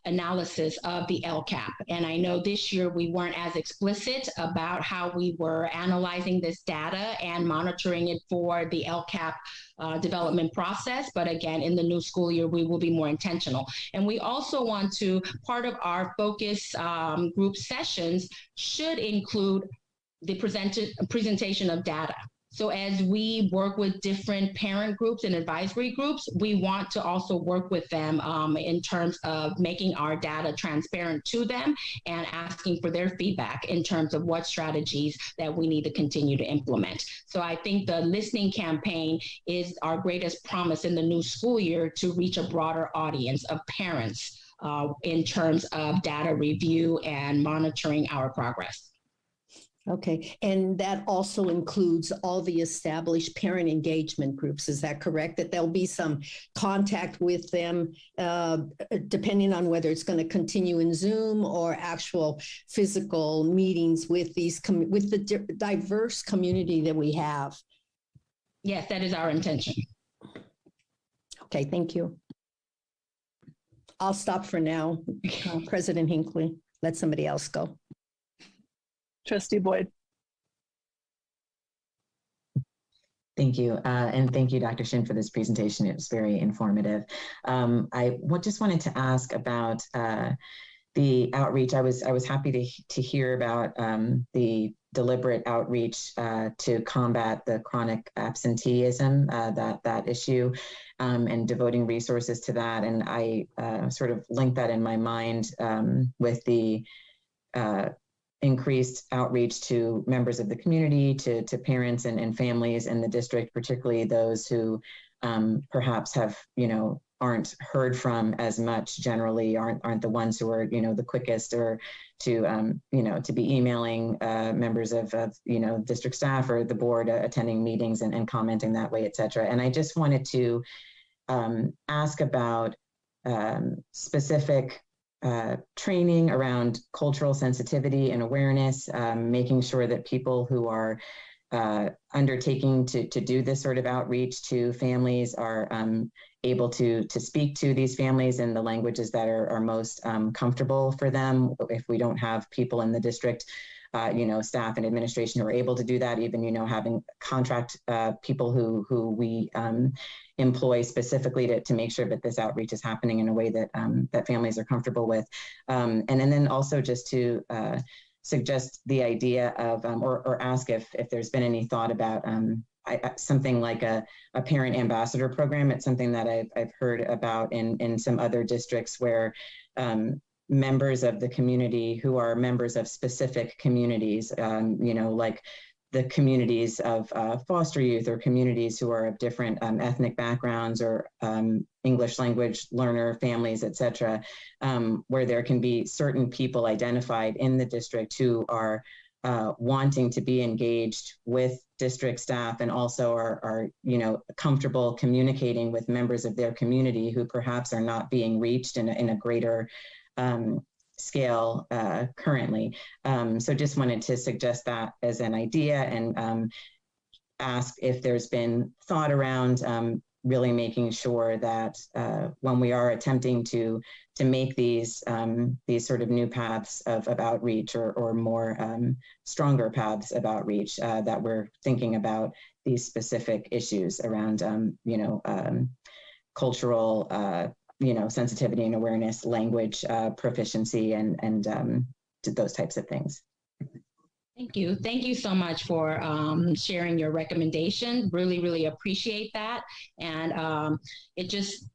analysis of the LCAP. And I know this year we weren't as explicit about how we were analyzing this data and monitoring it for the LCAP development process. But again, in the new school year, we will be more intentional. And we also want to, part of our focus group sessions should include the presentation of data. So as we work with different parent groups and advisory groups, we want to also work with them in terms of making our data transparent to them and asking for their feedback in terms of what strategies that we need to continue to implement. So I think the listening campaign is our greatest promise in the new school year to reach a broader audience of parents in terms of data review and monitoring our progress. Okay, and that also includes all the established parent engagement groups. Is that correct? That there'll be some contact with them, depending on whether it's going to continue in Zoom or actual physical meetings with these with the diverse community that we have. Yes, that is our intention. Okay, thank you. I'll stop for now, President Hinckley. Let somebody else go. Trustee Boyd. Thank you. And thank you, Dr. Shin, for this presentation. It was very informative. I just wanted to ask about the outreach. I was happy to hear about the deliberate outreach to combat the chronic absenteeism, that issue, and devoting resources to that. And I sort of linked that in my mind with the increased outreach to members of the community, to parents and families in the district, particularly those who perhaps have, aren't heard from as much generally, aren't the ones who are, the quickest, or to, to be emailing members of district staff or the board, attending meetings and commenting that way, et cetera. And I just wanted to ask about specific training around cultural sensitivity and awareness, making sure that people who are undertaking to do this sort of outreach to families are able to speak to these families in the languages that are most comfortable for them. If we don't have people in the district, staff and administration who are able to do that, even, having contract people who we employ specifically to make sure that this outreach is happening in a way that that families are comfortable with. And then also just to suggest the idea of, or ask if there's been any thought about something like a parent ambassador program. It's something that I've heard about in some other districts where members of the community who are members of specific communities, like the communities of foster youth, or communities who are of different ethnic backgrounds, or English language learner families, et cetera, where there can be certain people identified in the district who are wanting to be engaged with district staff, and also are comfortable communicating with members of their community who perhaps are not being reached in a greater scale currently. So just wanted to suggest that as an idea, and ask if there's been thought around really making sure that when we are attempting to make these sort of new paths of outreach, or more stronger paths of outreach, that we're thinking about these specific issues around cultural sensitivity and awareness, language proficiency, and those types of things. Thank you. Thank you so much for sharing your recommendation. Really, really appreciate that. And it just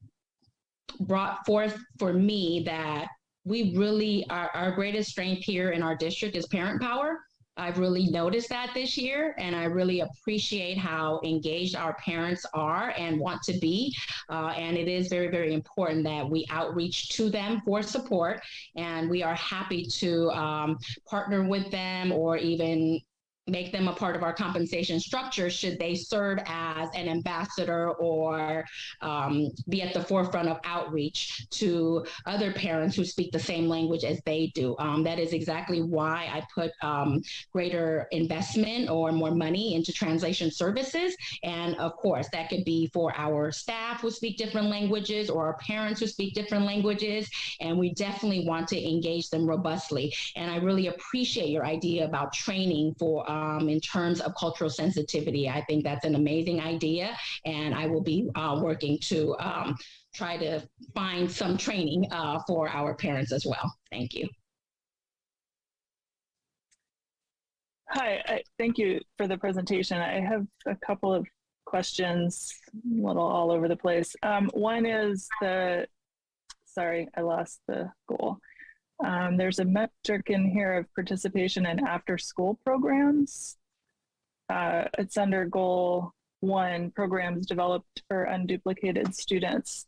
brought forth for me that we really, our greatest strength here in our district is parent power. I've really noticed that this year, and I really appreciate how engaged our parents are and want to be. And it is very, very important that we outreach to them for support, and we are happy to partner with them or even make them a part of our compensation structure should they serve as an ambassador or be at the forefront of outreach to other parents who speak the same language as they do. That is exactly why I put greater investment or more money into translation services. And of course, that could be for our staff who speak different languages or our parents who speak different languages. And we definitely want to engage them robustly. And I really appreciate your idea about training for in terms of cultural sensitivity. I think that's an amazing idea, and I will be working to try to find some training for our parents as well. Thank you. Hi, thank you for the presentation. I have a couple of questions, a little all over the place. One is sorry, I lost the goal. There's a metric in here of participation in after-school programs. It's under Goal 1, programs developed for unduplicated students.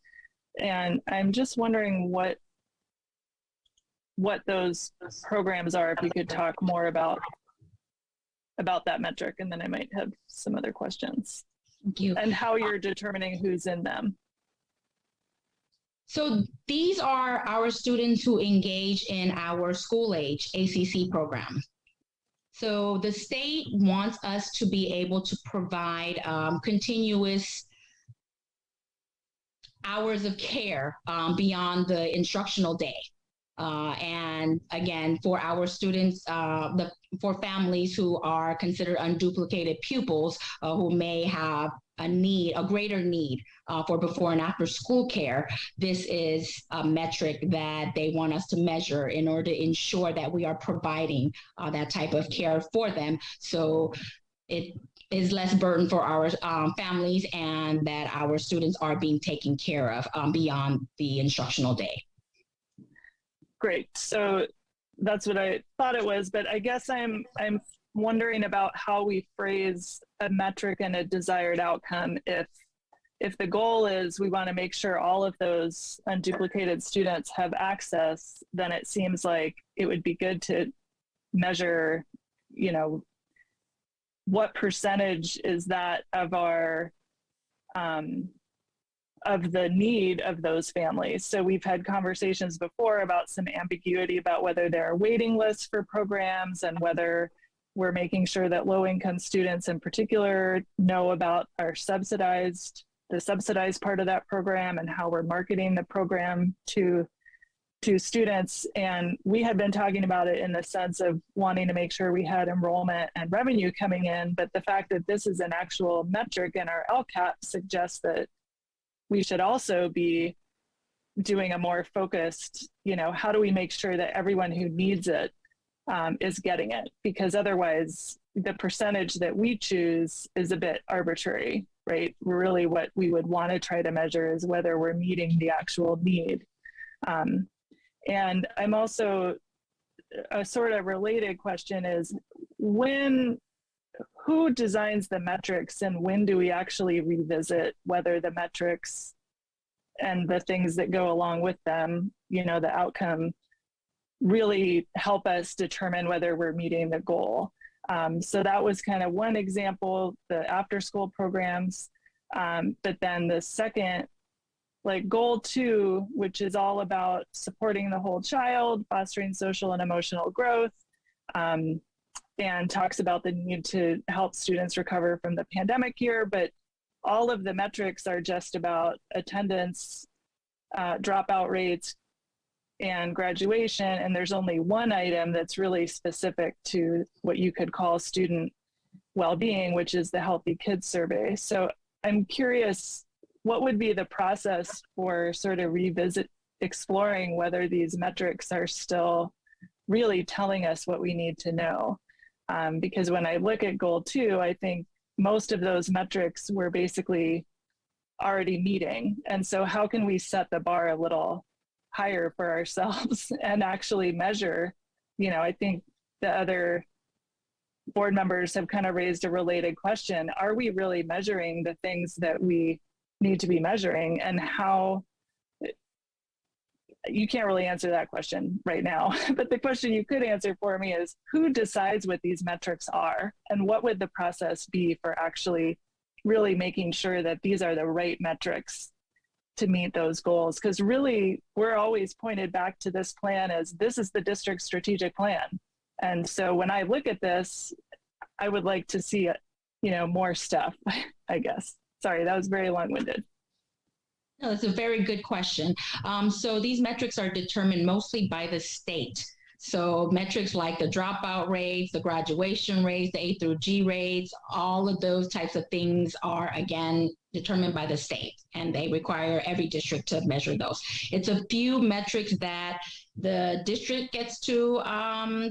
And I'm just wondering what those programs are, if you could talk more about that metric, and then I might have some other questions. Thank you. And how you're determining who's in them. So these are our students who engage in our school age ACC program. So the state wants us to be able to provide continuous hours of care beyond the instructional day. And again, for our students, for families who are considered unduplicated pupils who may have a greater need for before and after school care, this is a metric that they want us to measure in order to ensure that we are providing that type of care for them. So it is less burden for our families, and that our students are being taken care of beyond the instructional day. Great. So that's what I thought it was, but I guess I'm wondering about how we phrase a metric and a desired outcome. If the goal is we want to make sure all of those unduplicated students have access, then it seems like it would be good to measure, you know, what percentage is that of our of the need of those families. So we've had conversations before about some ambiguity about whether there are waiting lists for programs and whether we're making sure that low-income students in particular know about the subsidized part of that program and how we're marketing the program to students. And we had been talking about it in the sense of wanting to make sure we had enrollment and revenue coming in, but the fact that this is an actual metric in our LCAP suggests that we should also be doing a more focused, you know, how do we make sure that everyone who needs it is getting it? Because otherwise the percentage that we choose is a bit arbitrary, right? Really what we would want to try to measure is whether we're meeting the actual need. And I'm also, a sort of related question is, who designs the metrics and when do we actually revisit whether the metrics and the things that go along with them, you know, the outcome, really help us determine whether we're meeting the goal. So that was kind of one example, the after school programs. But then the second, like goal 2, which is all about supporting the whole child, fostering social and emotional growth, and talks about the need to help students recover from the pandemic year. But all of the metrics are just about attendance, dropout rates, and graduation. And there's only one item that's really specific to what you could call student well-being, which is the Healthy Kids Survey. So I'm curious, what would be the process for sort of exploring whether these metrics are still really telling us what we need to know? Because when I look at goal 2, I think most of those metrics we're basically already meeting. And so how can we set the bar a little higher for ourselves and actually measure. You know, I think the other board members have kind of raised a related question. Are we really measuring the things that we need to be measuring, and how? You can't really answer that question right now, but the question you could answer for me is, who decides what these metrics are, and what would the process be for actually really making sure that these are the right metrics to meet those goals? Because really, we're always pointed back to this plan as this is the district's strategic plan. And so when I look at this, I would like to see, you know, more stuff, I guess. Sorry, that was very long-winded. No, that's a very good question. So these metrics are determined mostly by the state. So metrics like the dropout rates, the graduation rates, the A through G rates, all of those types of things are, again, determined by the state, and they require every district to measure those. It's a few metrics that the district gets to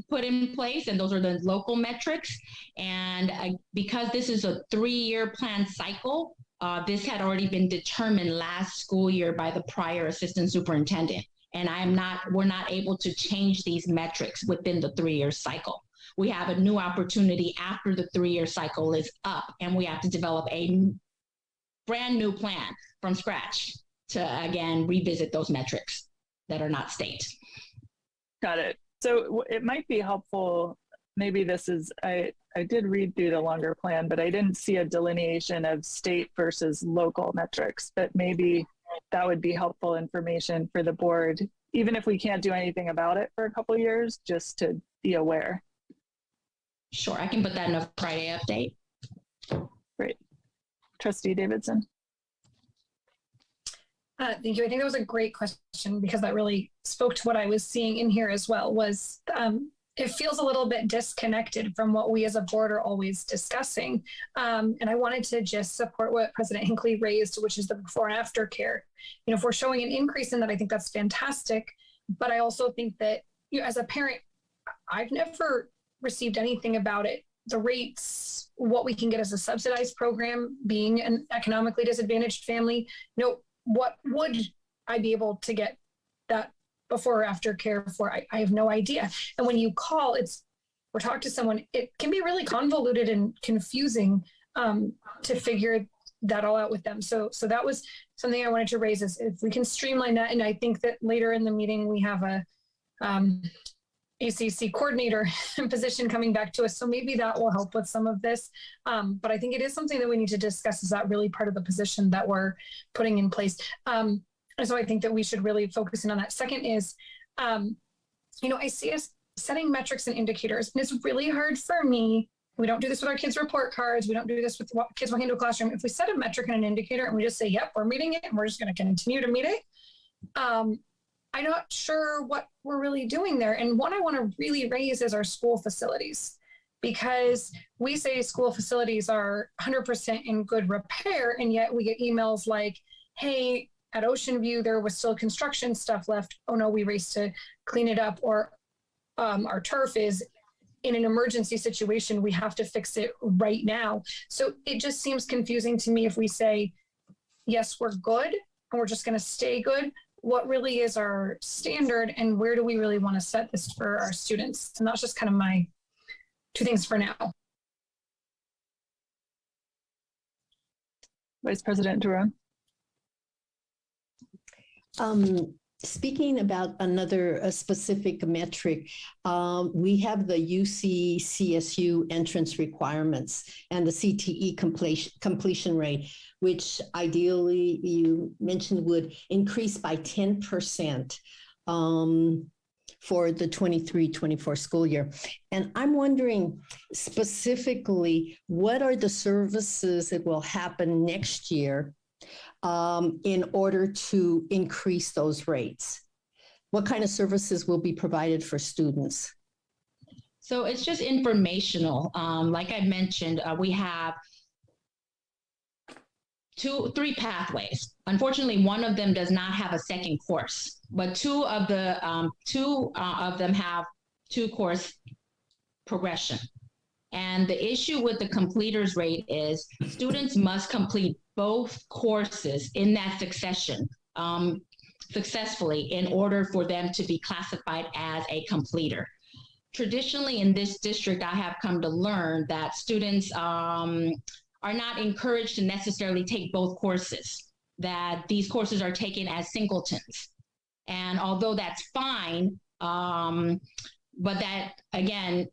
put in place, and those are the local metrics. And because this is a 3-year plan cycle, this had already been determined last school year by the prior assistant superintendent. And we're not able to change these metrics within the 3-year cycle. We have a new opportunity after the 3-year cycle is up, and we have to develop a brand new plan from scratch to, again, revisit those metrics that are not state. Got it. So it might be helpful, maybe this is, I did read through the longer plan, but I didn't see a delineation of state versus local metrics, but maybe that would be helpful information for the board, even if we can't do anything about it for a couple of years, just to be aware. Sure, I can put that in a Friday update. Great. Trustee Davidson. Thank you. I think that was a great question, because that really spoke to what I was seeing in here as well, was it feels a little bit disconnected from what we as a board are always discussing. And I wanted to just support what President Hinckley raised, which is the before and after care. You know, if we're showing an increase in that, I think that's fantastic. But I also think that, you know, as a parent, I've never received anything about it. The rates, what we can get as a subsidized program, being an economically disadvantaged family, you know, what would I be able to get that before or after care for? I have no idea. And when you call, or talk to someone, it can be really convoluted and confusing to figure that all out with them. So that was something I wanted to raise, is if we can streamline that. And I think that later in the meeting, we have a ACC coordinator position coming back to us. So maybe that will help with some of this. But I think it is something that we need to discuss. Is that really part of the position that we're putting in place? And so I think that we should really focus in on that. Second is, you know, I see us setting metrics and indicators, and it's really hard for me. We don't do this with our kids' report cards. We don't do this with kids walking into a classroom. If we set a metric and an indicator and we just say, yep, we're meeting it, and we're just going to continue to meet it, I'm not sure what we're really doing there. And one I want to really raise is our school facilities, because we say school facilities are 100% in good repair, and yet we get emails like, hey, at Ocean View, there was still construction stuff left. Oh no, we raced to clean it up. Or our turf is in an emergency situation. We have to fix it right now. So it just seems confusing to me if we say, yes, we're good, and we're just going to stay good. What really is our standard, and where do we really want to set this for our students? And that's just kind of my 2 things for now. Vice President Duran. Speaking about another specific metric, we have the UC CSU entrance requirements and the Cte completion rate, which ideally you mentioned would increase by 10% for the 23-24 school year. And I'm wondering specifically, what are the services that will happen next year in order to increase those rates? What kind of services will be provided for students? So it's just informational. Like I mentioned, we have 3 pathways. Unfortunately, one of them does not have a second course, but two of them have 2-course progression. And the issue with the completers rate is students must complete both courses in that succession. successfully in order for them to be classified as a completer. Traditionally in this district, I have come to learn that students are not encouraged to necessarily take both courses, that these courses are taken as singletons. And although that's fine, but that, again,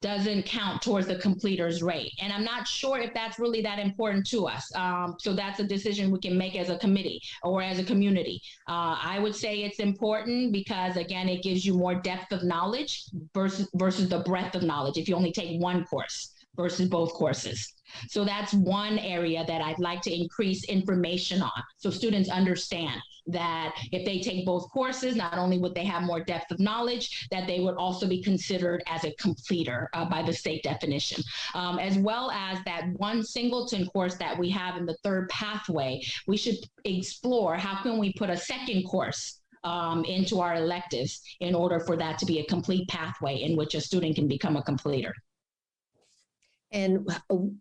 doesn't count towards the completer's rate. And I'm not sure if that's really that important to us. So that's a decision we can make as a committee or as a community. I would say it's important because, again, it gives you more depth of knowledge versus the breadth of knowledge if you only take one course versus both courses. So that's one area that I'd like to increase information on, so students understand that if they take both courses, not only would they have more depth of knowledge, that they would also be considered as a completer by the state definition, as well as that one singleton course that we have in the third pathway. We should explore how can we put a second course into our electives in order for that to be a complete pathway in which a student can become a completer. And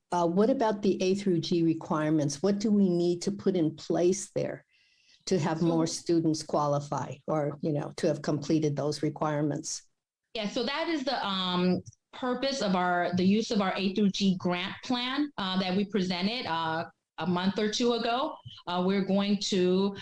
what about the A through G requirements? What do we need to put in place there to have more students qualify or, you know, to have completed those requirements? Yeah, so that is the purpose of the use of our A through G grant plan that we presented a month or two ago. We're going to,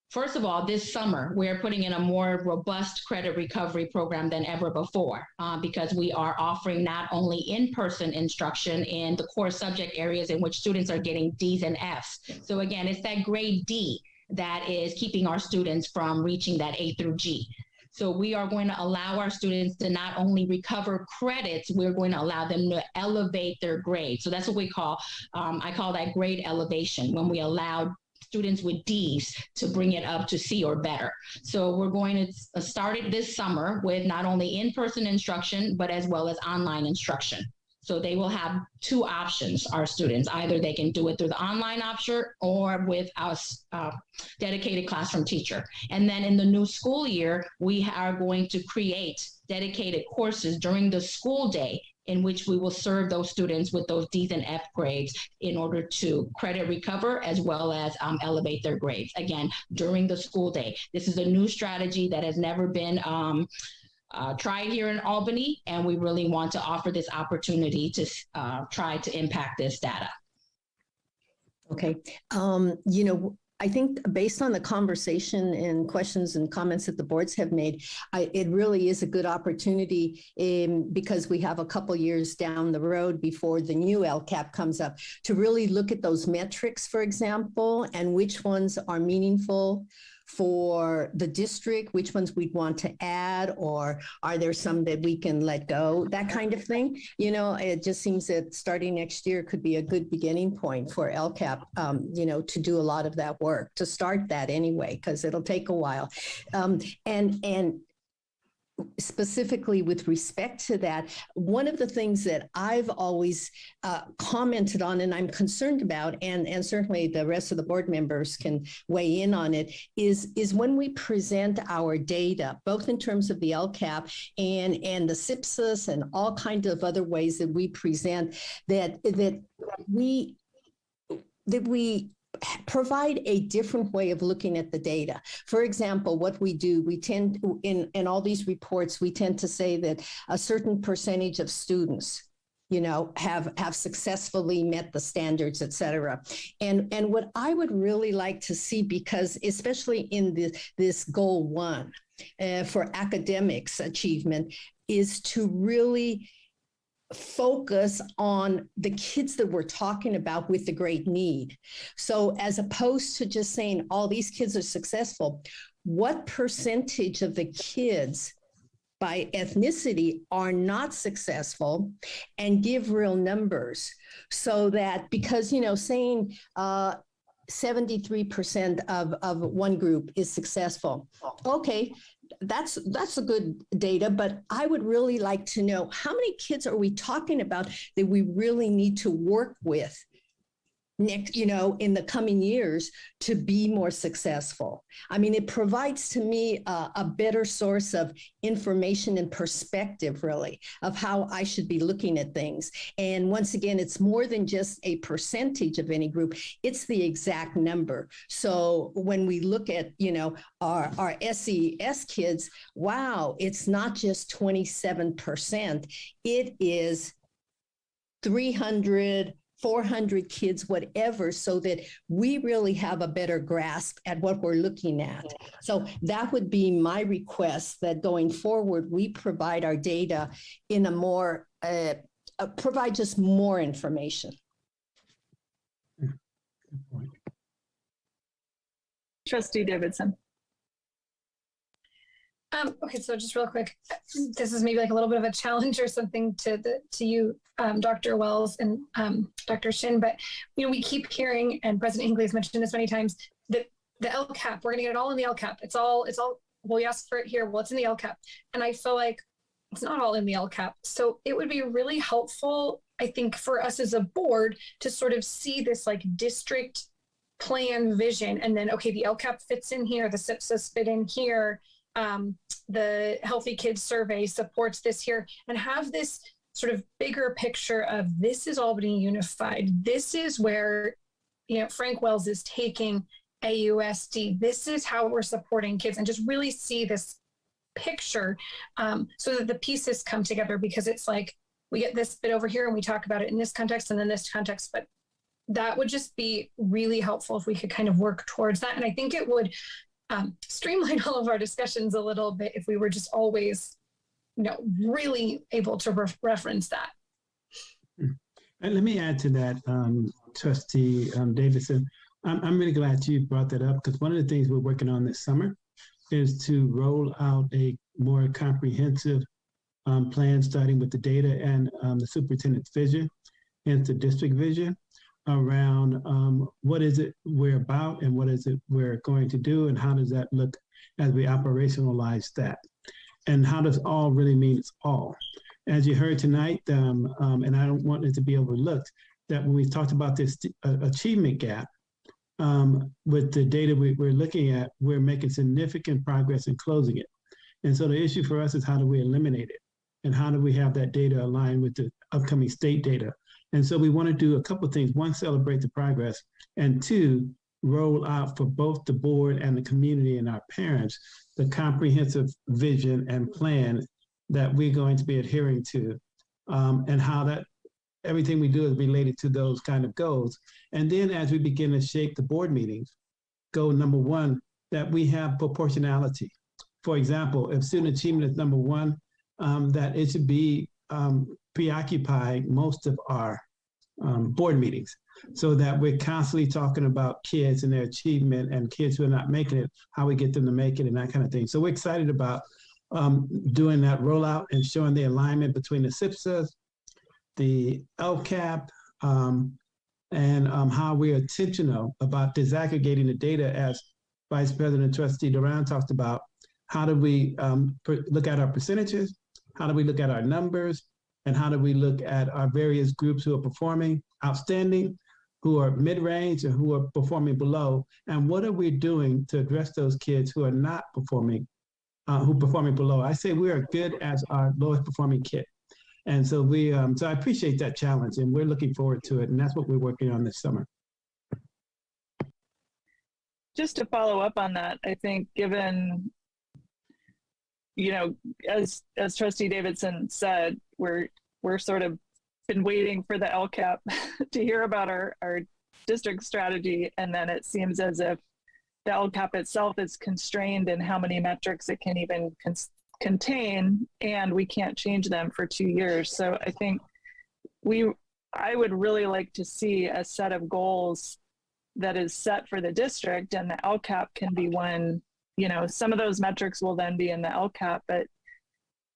first of all, this summer, we're putting in a more robust credit recovery program than ever before because we are offering not only in-person instruction in the core subject areas in which students are getting Ds and Fs. So again, it's that grade D that is keeping our students from reaching that A through G. So we are going to allow our students to not only recover credits, we're going to allow them to elevate their grade. So that's what we call, I call that grade elevation, when we allow students with Ds to bring it up to C or better. So we're going to start it this summer with not only in-person instruction, but as well as online instruction. So they will have two options, our students. Either they can do it through the online option or with our dedicated classroom teacher. And then in the new school year, we are going to create dedicated courses during the school day in which we will serve those students with those Ds and F grades in order to credit recover as well as elevate their grades, again, during the school day. This is a new strategy that has never been tried here in Albany, and we really want to offer this opportunity to try to impact this data. Okay. You know, I think based on the conversation and questions and comments that the boards have made, it really is a good opportunity because we have a couple years down the road before the new LCAP comes up to really look at those metrics, for example, and which ones are meaningful for the district, which ones we'd want to add, or are there some that we can let go, that kind of thing. You know, it just seems that starting next year could be a good beginning point for LCAP, you know, to do a lot of that work, to start that anyway, because it'll take a while. And specifically with respect to that, one of the things that I've always commented on and I'm concerned about, and certainly the rest of the board members can weigh in on it, is when we present our data, both in terms of the LCAP and the SIPSIS and all kinds of other ways that we present, that we provide a different way of looking at the data. For example, what we do, we tend in all these reports, we tend to say that a certain percentage of students, you know, have successfully met the standards, et cetera. And what I would really like to see, because especially in this goal 1 for academics achievement, is to really focus on the kids that we're talking about with the great need. So as opposed to just saying all these kids are successful, what percentage of the kids by ethnicity are not successful, and give real numbers, so that, because, you know, saying 73% of one group is successful, okay, that's a good data, but I would really like to know how many kids are we talking about that we really need to work with next, in the coming years to be more successful. I mean, it provides to me a better source of information and perspective, really, of how I should be looking at things. And once again, it's more than just a percentage of any group, it's the exact number. So when we look at, our SES kids, wow, it's not just 27%, it is 300, 400 kids, whatever, so that we really have a better grasp at what we're looking at. So that would be my request, that going forward, we provide our data in a more, provide just more information. Good point. Trustee Davidson. Okay, so just real quick, this is maybe like a little bit of a challenge or something to you, Dr. Wells and Dr. Shin, but we keep hearing, and President Hinckley has mentioned this many times, that the LCAP, we're gonna get it all in the LCAP. It's all, well, we asked for it here, well, it's in the LCAP. And I feel like it's not all in the LCAP. So it would be really helpful, I think, for us as a board to sort of see this like district plan vision, and then, okay, the LCAP fits in here, the census fit in here, the Healthy Kids Survey supports this here, and have this sort of bigger picture of this is Albany Unified. This is where, Frank Wells is taking AUSD. This is how we're supporting kids, and just really see this picture so that the pieces come together, because it's like we get this bit over here and we talk about it in this context and then this context, but that would just be really helpful if we could kind of work towards that. And I think it would streamline all of our discussions a little bit if we were just always, really able to reference that. And let me add to that, Trustee Davidson. I'm really glad you brought that up, because one of the things we're working on this summer is to roll out a more comprehensive plan, starting with the data and the superintendent's vision and the district vision around what is it we're about and what is it we're going to do, and how does that look as we operationalize that, and how does all really mean it's all. As you heard tonight, and I don't want it to be overlooked, that when we talked about this achievement gap, with the data we're looking at, we're making significant progress in closing it. And so the issue for us is, how do we eliminate it? And how do we have that data aligned with the upcoming state data? And so we want to do a couple of things. One, celebrate the progress, and two, roll out for both the board and the community and our parents the comprehensive vision and plan that we're going to be adhering to, and how that everything we do is related to those kind of goals. And then as we begin to shape the board meetings, goal number one, that we have proportionality. For example, if student achievement is number one, that it should be preoccupying most of our board meetings, so that we're constantly talking about kids and their achievement, and kids who are not making it, how we get them to make it, and that kind of thing. So we're excited about doing that rollout and showing the alignment between the SIPSAs, the LCAP, and how we're intentional about disaggregating the data, as Vice President Trustee Duran talked about. How do we look at our percentages? How do we look at our numbers? And how do we look at our various groups who are performing outstanding, who are mid-range, and who are performing below? And what are we doing to address those kids who are not performing, who are performing below? I say we are good as our lowest performing kid. And so so I appreciate that challenge, and we're looking forward to it. And that's what we're working on this summer. Just to follow up on that, I think given, as Trustee Davidson said, we're sort of been waiting for the LCAP to hear about our district strategy. And then it seems as if the LCAP itself is constrained in how many metrics it can even contain, and we can't change them for 2 years. So I think I would really like to see a set of goals that is set for the district, and the LCAP can be one. Some of those metrics will then be in the LCAP, but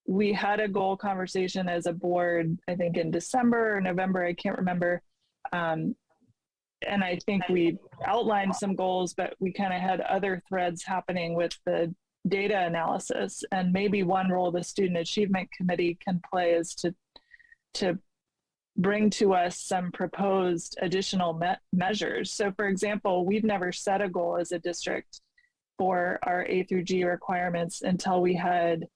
we had a goal conversation as a board, I think in December or November, I can't remember. And I think we outlined some goals, but we kind of had other threads happening with the data analysis. And maybe one role the Student Achievement Committee can play is to bring to us some proposed additional measures. So for example, we've never set a goal as a district for our A through G requirements until we had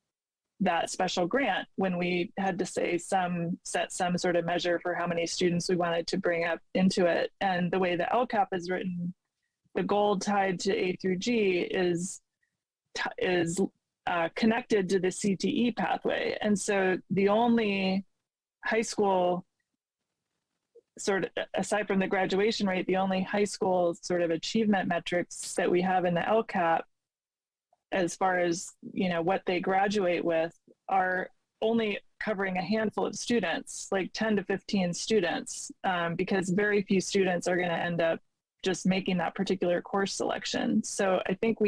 that special grant, when we had to set some sort of measure for how many students we wanted to bring up into it. And the way the LCAP is written, the goal tied to A through G is connected to the CTE pathway. And so the only high school, sort of aside from the graduation rate, the only high school sort of achievement metrics that we have in the LCAP, as far as, you know, what they graduate with, are only covering a handful of students, like 10 to 15 students, because very few students are going to end up just making that particular course selection. So I think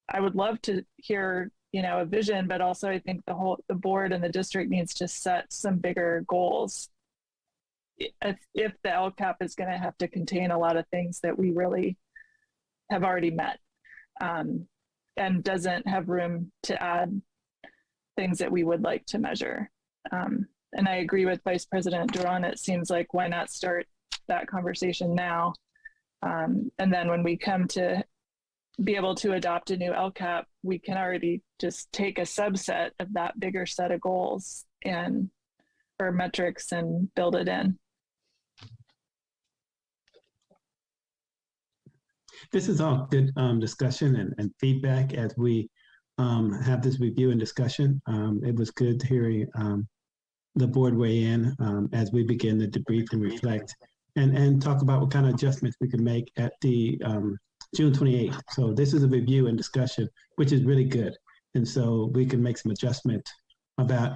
I would love to hear, you know, a vision, but also I think the board and the district needs to set some bigger goals if the LCAP is going to have to contain a lot of things that we really have already met, and doesn't have room to add things that we would like to measure. And I agree with Vice President Duran. It seems like, why not start that conversation now? And then when we come to be able to adopt a new LCAP, we can already just take a subset of that bigger set of goals or metrics and build it in. This is all good discussion and feedback as we have this review and discussion. It was good hearing the board weigh in as we begin to debrief and reflect and talk about what kind of adjustments we can make at the June 28th. So this is a review and discussion, which is really good. And so we can make some adjustment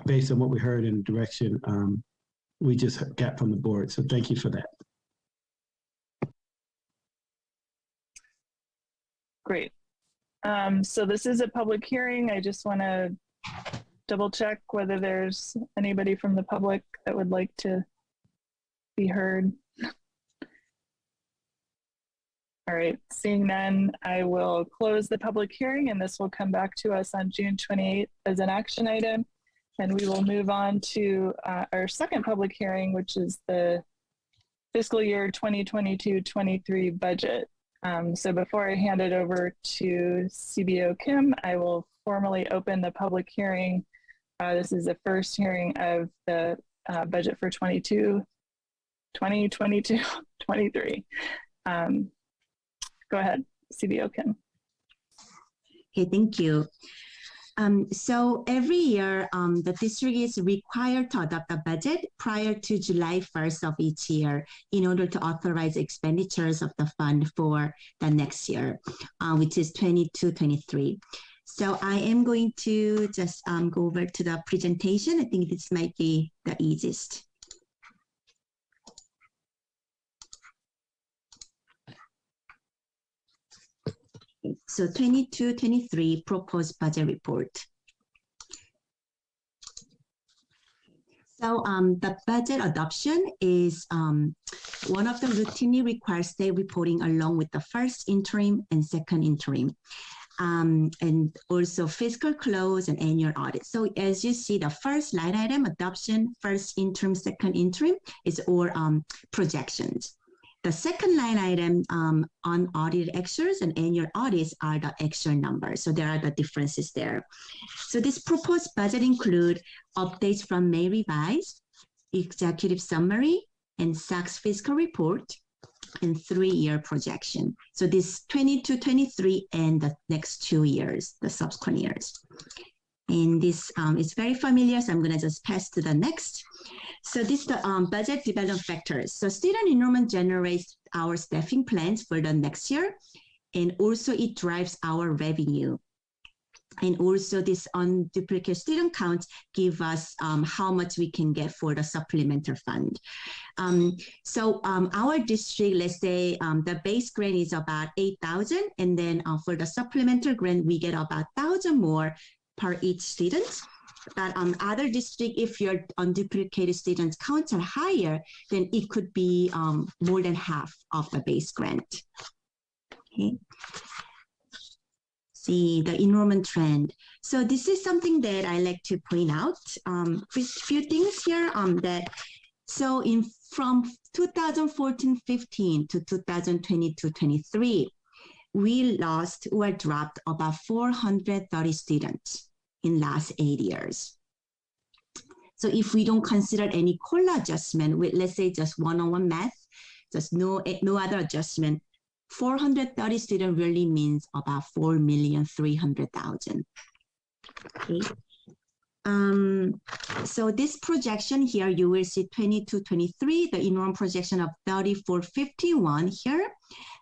based on what we heard in the direction we just got from the board. So thank you for that. Great. So this is a public hearing. I just want to double check whether there's anybody from the public that would like to be heard. All right, seeing none, I will close the public hearing, and this will come back to us on June 28th as an action item. And we will move on to our second public hearing, which is the fiscal year 2022-23 budget. So before I hand it over to CBO Kim, I will formally open the public hearing. This is the first hearing of the budget for 2022-23. Go ahead, CBO Kim. Okay, thank you. So every year, the district is required to adopt a budget prior to July 1st of each year in order to authorize expenditures of the fund for the next year, which is 22-23. So I am going to just go over to the presentation. I think this might be the easiest. So 22-23 proposed budget report. So the budget adoption is one of the routinely required state reporting along with the first interim and second interim. And also fiscal close and annual audit. So as you see, the first line item, adoption, first interim, second interim, is all projections. The second line item, unaudited actuals and annual audits, are the actual numbers. So there are the differences there. So this proposed budget include updates from May Revise, executive summary, and SAC's fiscal report, and 3-year projection. So this 22-23 and the next 2 years, the subsequent years. And this is very familiar, so I'm going to just pass to the next. So this is the budget development factors. So student enrollment generates our staffing plans for the next year, and also it drives our revenue. And also this unduplicate student counts give us how much we can get for the supplemental fund. So our district, let's say the base grant is about 8,000, and then for the supplemental grant, we get about 1,000 more per each student. But other district, if your unduplicated students counts are higher, then it could be more than half of the base grant. Okay. See the enrollment trend. So this is something that I like to point out. With few things here So from 2014-15 to 2022-23, we lost or dropped about 430 students in last 8 years. So if we don't consider any COLA adjustment, with let's say just one-on-one math, just no other adjustment, 430 students really means about 4,300,000. Okay. So this projection here, you will see 22-23, the enrollment projection of 3451 here.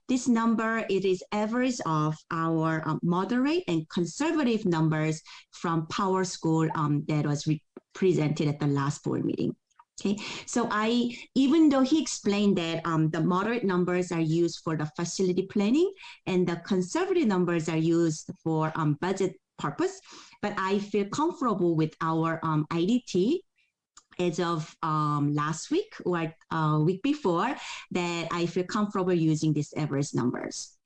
This number, it is average of our moderate and conservative numbers from Power School that was presented at the last board meeting. Okay, so even though he explained that the moderate numbers are used for the facility planning and the conservative numbers are used for budget purpose, but I feel comfortable with our IDT as of last week or week before, that I feel comfortable using these average numbers.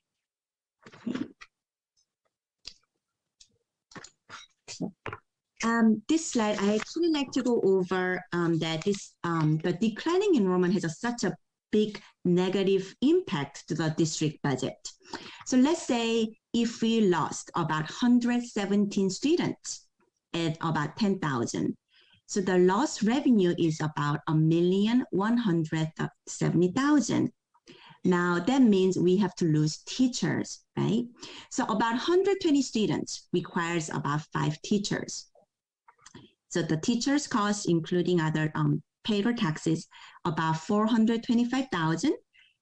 This slide, I actually like to go over that the declining enrollment has such a big negative impact to the district budget. So let's say if we lost about 117 students at about 10,000, so the lost revenue is about 1,170,000. Now that means we have to lose teachers, right? So about 120 students requires about 5 teachers. So the teachers' cost, including other payroll taxes, about 425,000,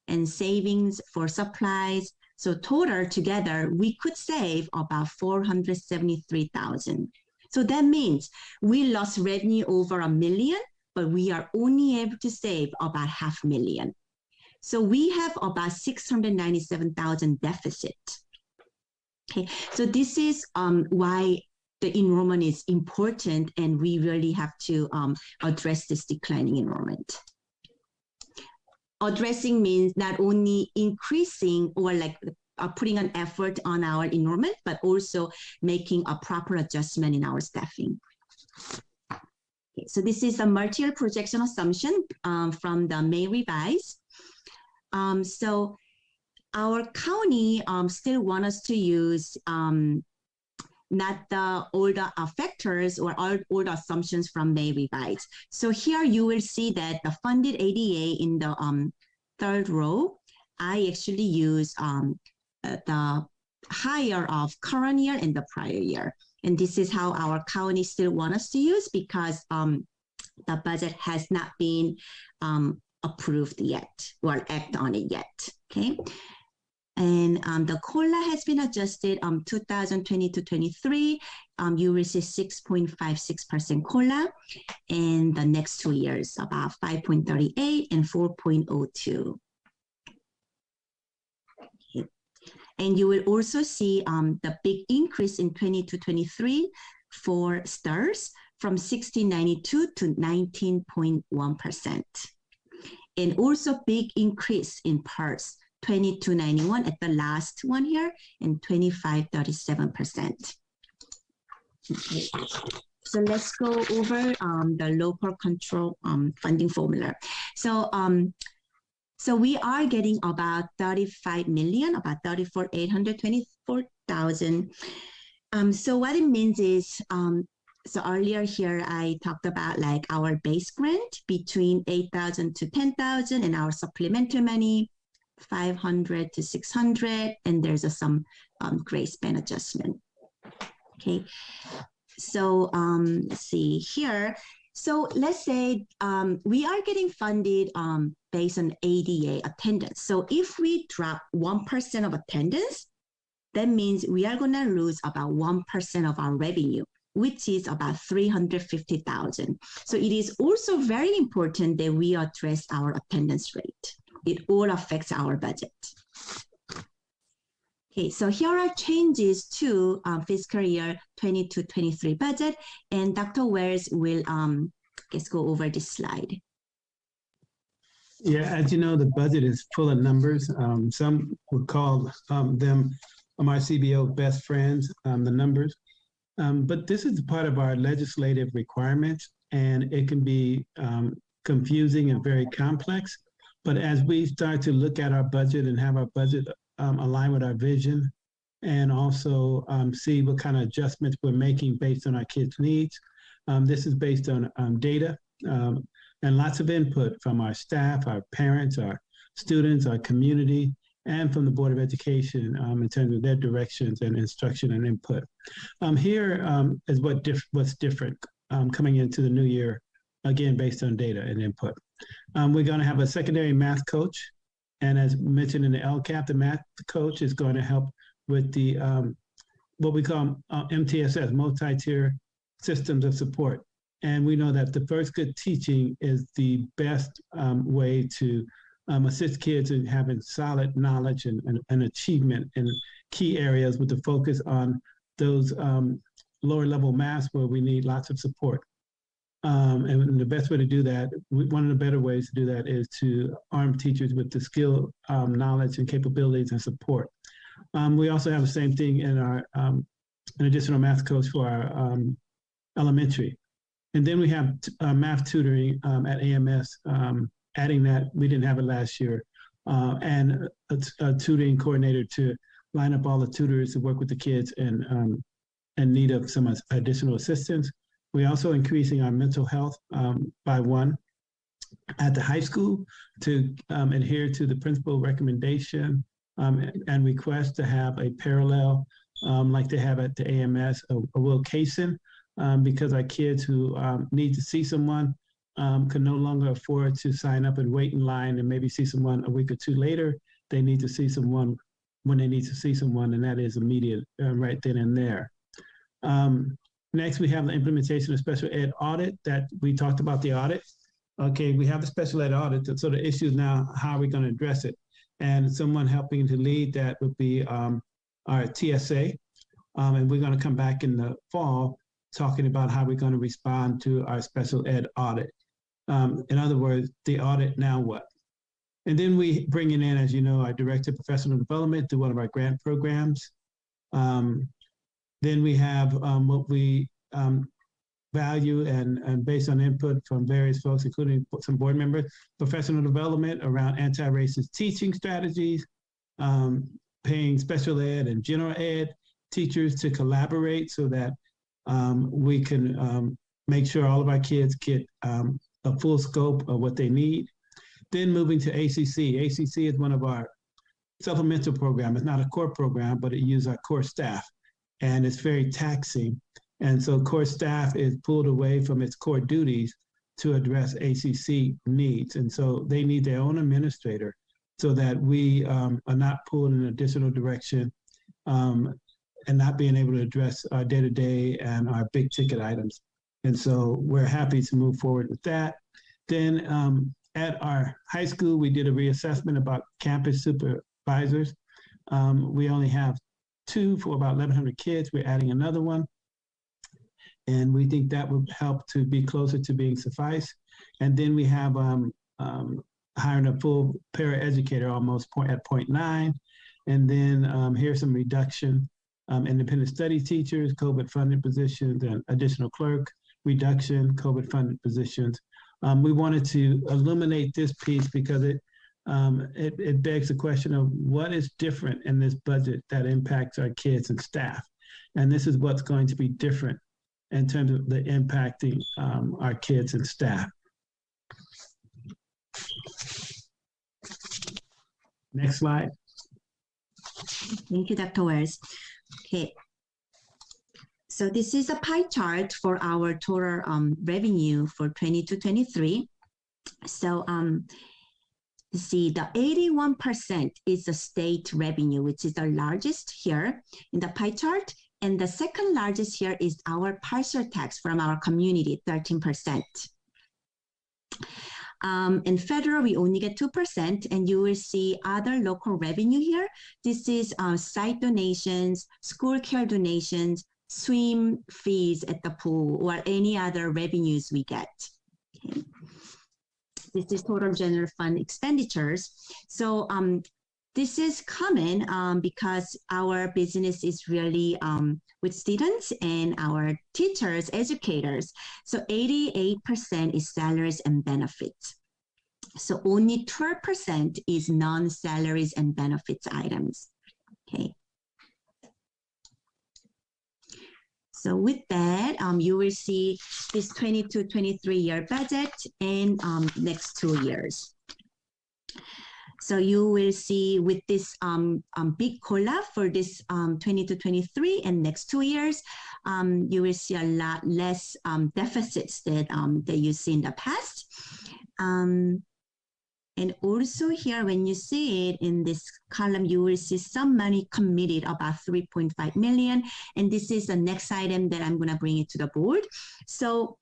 and savings for supplies. So total together, we could save about 473,000. So that means we lost revenue over $1 million, but we are only able to save about $500,000. So we have about 697,000 deficit. Okay, so this is why the enrollment is important, and we really have to address this declining enrollment. Addressing means not only increasing or like putting an effort on our enrollment, but also making a proper adjustment in our staffing. Okay, so this is the multi-year projection assumption from the May revise. So our county still want us to use not all the factors or all the assumptions from May revise. So here you will see that the funded ADA in the third row, I actually use the higher of current year and the prior year. And this is how our county still want us to use, because the budget has not been approved yet or act on it yet, okay? And the COLA has been adjusted 2020-23. You will see 6.56% COLA, and the next 2 years about 5.38 and 4.02. Okay. And you will also see the big increase in 2022-23 for STARS from 16.92 to 19.1%. And also big increase in PARS, 22.91 at the last one here, and 25.37%. Okay. So let's go over the local control funding formula. So we are getting about 35 million, about 34,824,000. So what it means is, so earlier here, I talked about like our base grant between 8,000 to 10,000 and our supplementary money, 500 to 600, and there's some grace band adjustment. Okay, so let's see here. So let's say we are getting funded based on ADA attendance. So if we drop 1% of attendance, that means we are gonna lose about 1% of our revenue, which is about 350,000. So it is also very important that we address our attendance rate. It all affects our budget. Okay, so here are changes to fiscal year 22-23 budget, and Dr. Wells will just go over this slide. Yeah, as you know, the budget is full of numbers. Some would call them my CBO best friends, the numbers. But this is part of our legislative requirements, and it can be confusing and very complex. But as we start to look at our budget and have our budget align with our vision, and also see what kind of adjustments we're making based on our kids' needs. This is based on data and lots of input from our staff, our parents, our students, our community, and from the Board of Education in terms of their directions and instruction and input. Here is what's different coming into the new year, again, based on data and input. We're going to have a secondary math coach. And as mentioned in the LCAP, the math coach is going to help with the what we call MTSS, multi-tier systems of support. And we know that the first good teaching is the best way to assist kids in having solid knowledge and achievement in key areas, with the focus on those lower level maths where we need lots of support. And the best way to do that, one of the better ways to do that, is to arm teachers with the skill, knowledge, and capabilities and support. We also have the same thing in our an additional math coach for our elementary. And then we have math tutoring at AMS, adding that. We didn't have it last year. And a tutoring coordinator to line up all the tutors to work with the kids in need of some additional assistance. We're also increasing our mental health by 1 at the high school to adhere to the principal recommendation and request to have a parallel, like they have at the AMS, a Will Cason, because our kids who need to see someone can no longer afford to sign up and wait in line and maybe see someone a week or 2 later. They need to see someone when they need to see someone, and that is immediate, right then and there. Next, we have the implementation of special ed audit that we talked about the audit. Okay, we have the special ed audit, so the issue is now, how are we going to address it? And someone helping to lead that would be our TSA. And we're going to come back in the fall talking about how we're going to respond to our special ed audit. In other words, the audit, now what? And then we bring in, as you know, our Director of Professional Development through one of our grant programs. Then we have what we value and based on input from various folks, including some board members, professional development around anti-racist teaching strategies, paying special ed and general ed teachers to collaborate so that we can make sure all of our kids get a full scope of what they need. Then moving to ACC. ACC is one of our supplemental programs. It's not a core program, but it uses our core staff, and it's very taxing. And so core staff is pulled away from its core duties to address ACC needs. And so they need their own administrator so that we are not pulled in an additional direction and not being able to address our day-to-day and our big ticket items. And so we're happy to move forward with that. Then at our high school, we did a reassessment about campus supervisors. We only have 2 for about 1,100 kids. We're adding another one. And we think that will help to be closer to being suffice. And then we have hiring a full paraeducator almost at 0.9. And then here's some reduction, independent study teachers, COVID funded positions, and additional clerk reduction, COVID funded positions. We wanted to illuminate this piece because it begs the question of what is different in this budget that impacts our kids and staff. And this is what's going to be different in terms of the impacting our kids and staff. Next slide. Thank you, Dr. Wells. Okay. So this is a pie chart for our total revenue for 22-23. So see, the 81% is the state revenue, which is the largest here in the pie chart. And the second largest here is our partial tax from our community, 13%. And federal, we only get 2%, and you will see other local revenue here. This is site donations, school care donations, swim fees at the pool, or any other revenues we get. Okay. This is total general fund expenditures. So this is common because our business is really with students and our teachers, educators. So 88% is salaries and benefits. So only 12% is non-salaries and benefits items. Okay. So with that, you will see this 22-23 year budget and next 2 years. So you will see with this big COLA for this 22-23 and next 2 years, you will see a lot less deficits that you see in the past. And also here, when you see it in this column, you will see some money committed, about 3.5 million. And this is the next item that I'm gonna bring it to the board. So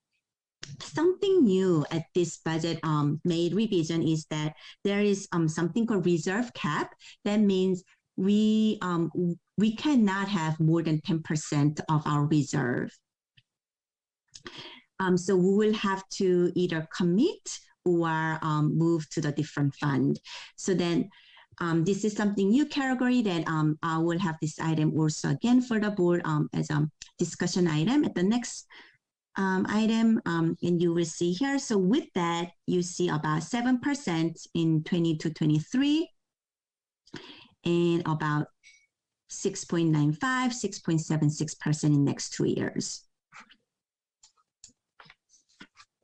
something new at this budget made revision is that there is something called reserve cap. That means we cannot have more than 10% of our reserve. So we will have to either commit or move to the different fund. So then this is something new category that I will have this item also again for the board as a discussion item at the next item, and you will see here. So with that, you see about 7% in 22-23 and about 6.95, 6.76% in next 2 years.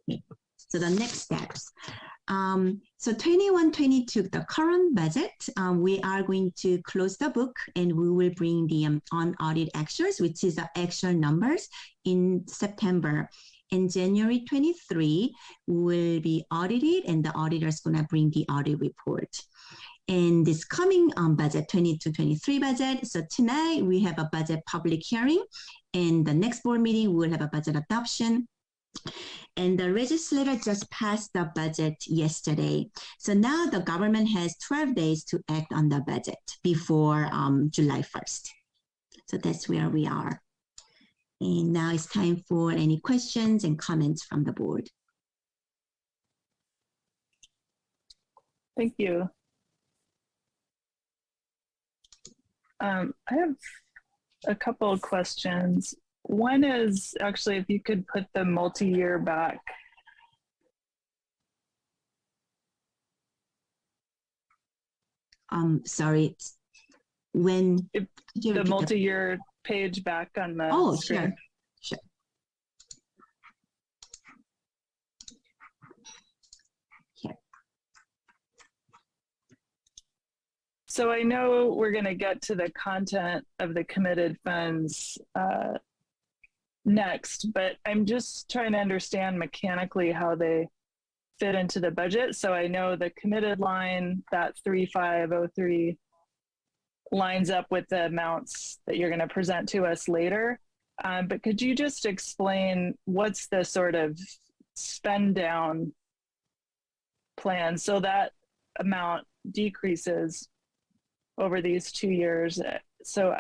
Okay. So the next steps. So 21-22, the current budget, we are going to close the book and we will bring the unaudited actuals, which is the actual numbers in September. In January 23, will be audited and the auditor is going to bring the audit report. And this coming budget, 22-23 budget, so tonight we have a budget public hearing and the next board meeting we will have a budget adoption. And the legislature just passed the budget yesterday. So now the government has 12 days to act on the budget before July 1st. So that's where we are. And now it's time for any questions and comments from the board. Thank you. I have a couple of questions. One is actually if you could put the multi-year back. Sorry, when the multi-year page back on the screen. Sure. Here. So I know we're going to get to the content of the committed funds next, but I'm just trying to understand mechanically how they fit into the budget. So I know the committed line, that 3503, lines up with the amounts that you're going to present to us later. But could you just explain what's the sort of spend down plan so that amount decreases over these 2 years? So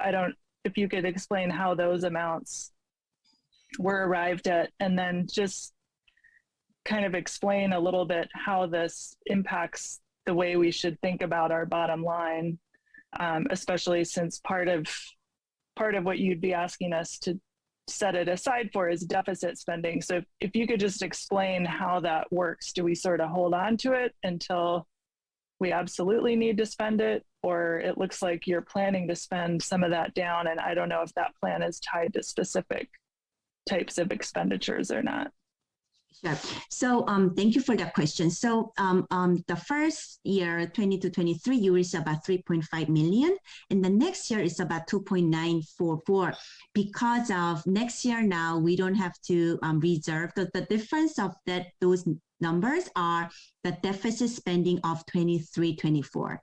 if you could explain how those amounts were arrived at, and then just kind of explain a little bit how this impacts the way we should think about our bottom line, especially since part of what you'd be asking us to set it aside for is deficit spending. So if you could just explain how that works. Do we sort of hold on to it until we absolutely need to spend it, or it looks like you're planning to spend some of that down, and I don't know if that plan is tied to specific types of expenditures or not? Sure. So thank you for that question. So the first year, 22-23, you will see about 3.5 million. And the next year is about 2.944. Because of next year now, we don't have to reserve. The difference of those numbers are the deficit spending of 23-24,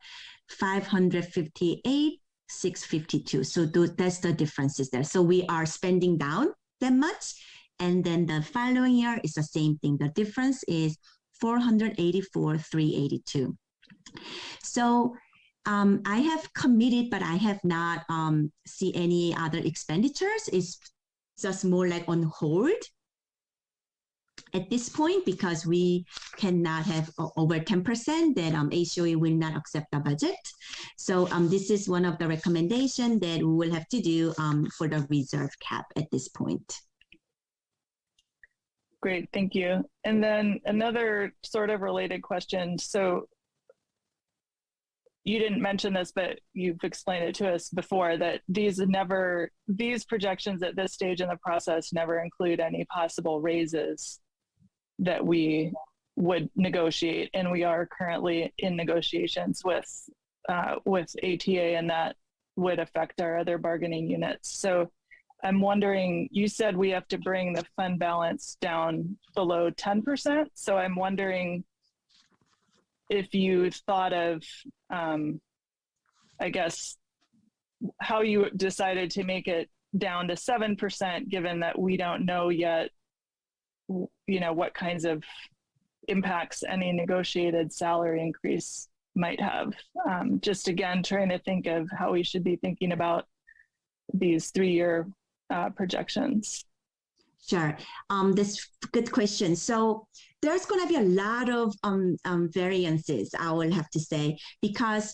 558, 652. So that's the differences there. So we are spending down that much. And then the following year is the same thing. The difference is 484, 382. So I have committed, but I have not see any other expenditures. It's just more like on hold. at this point, because we cannot have over 10%, then HOA will not accept the budget. So this is one of the recommendations that we will have to do for the reserve cap at this point. Great, thank you. And then another sort of related question. So you didn't mention this, but you've explained it to us before that these projections at this stage in the process never include any possible raises that we would negotiate. And we are currently in negotiations with ATA, and that would affect our other bargaining units. So I'm wondering, you said we have to bring the fund balance down below 10%. So I'm wondering if you thought of, I guess, how you decided to make it down to 7%, given that we don't know yet, what kinds of impacts any negotiated salary increase might have. Just again, trying to think of how we should be thinking about these 3-year projections. Sure. That's a good question. So there's going to be a lot of variances, I will have to say, because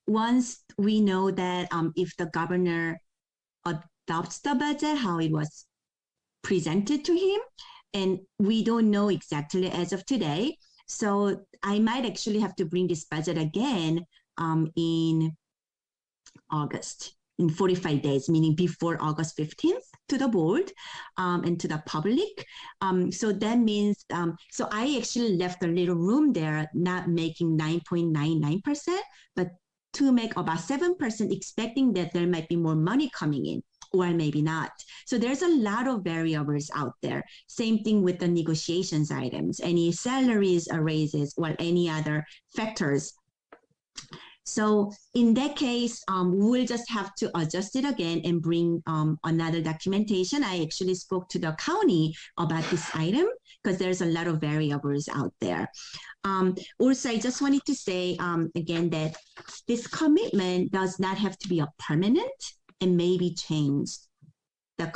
once we know that if the governor adopts the budget, how it was presented to him, and we don't know exactly as of today. So I might actually have to bring this budget again in August, in 45 days, meaning before August 15th, to the board and to the public. So that means, so I actually left a little room there, not making 9.99%, but to make about 7%, expecting that there might be more money coming in, or maybe not. So there's a lot of variables out there. Same thing with the negotiations items, any salaries or raises, or any other factors. So in that case, we'll just have to adjust it again and bring another documentation. I actually spoke to the county about this item because there's a lot of variables out there. Also, I just wanted to say again that this commitment does not have to be a permanent and may be changed. The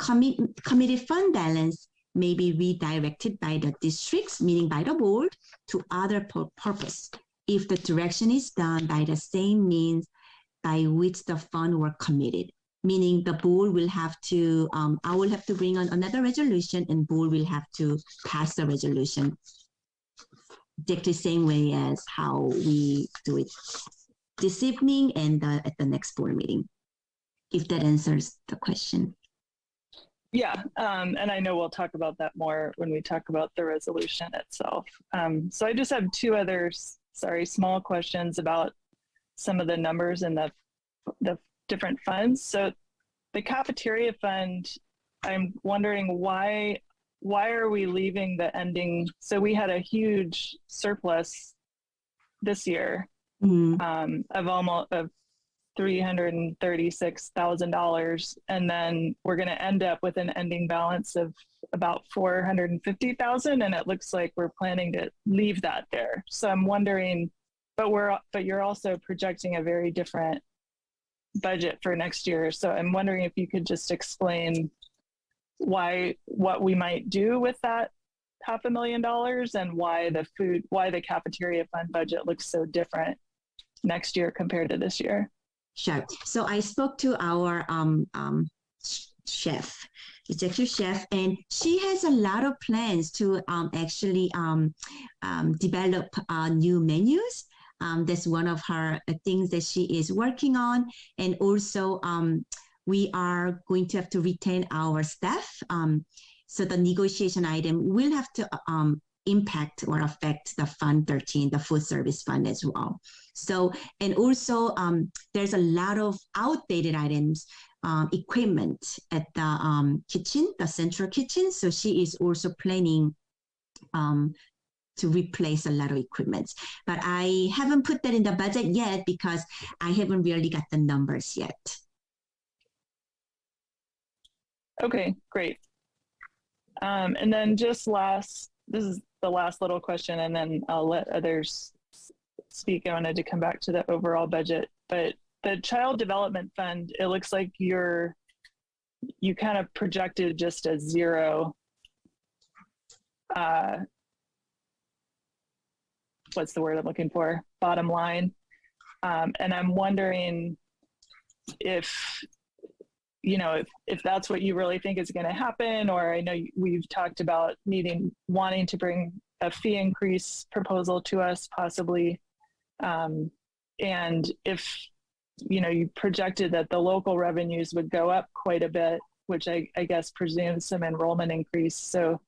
committed fund balance may be redirected by the districts, meaning by the board, to other purpose, if the direction is done by the same means by which the fund were committed, meaning the board will have to, I will have to bring on another resolution and board will have to pass the resolution exactly the same way as how we do it this evening and at the next board meeting, if that answers the question. Yeah, and I know we'll talk about that more when we talk about the resolution itself. So I just have two others, small questions about some of the numbers in the different funds. So the cafeteria fund, I'm wondering why are we leaving the ending? So we had a huge surplus this year of almost $336,000, and then we're going to end up with an ending balance of about $450,000, and it looks like we're planning to leave that there. So I'm wondering, but you're also projecting a very different budget for next year. So I'm wondering if you could just explain what we might do with that $500,000 and why the cafeteria fund budget looks so different next year compared to this year. Sure. So I spoke to our chef, executive chef, and she has a lot of plans to actually develop new menus. That's one of her things that she is working on. And also, we are going to have to retain our staff. So the negotiation item will have to impact or affect the Fund 13, the food service fund as well. So, and also there's a lot of outdated items, equipment at the kitchen, the central kitchen. So she is also planning to replace a lot of equipment. But I haven't put that in the budget yet because I haven't really got the numbers yet. Okay, great. And then just this is the last little question, and then I'll let others speak. I wanted to come back to the overall budget, but the Child Development Fund, it looks like you kind of projected just a zero what's the word I'm looking for? Bottom line. And I'm wondering if, you know, if that's what you really think is going to happen, or I know we've talked about wanting to bring a fee increase proposal to us possibly. And if, you know, you projected that the local revenues would go up quite a bit, which I guess presumes some enrollment increase. So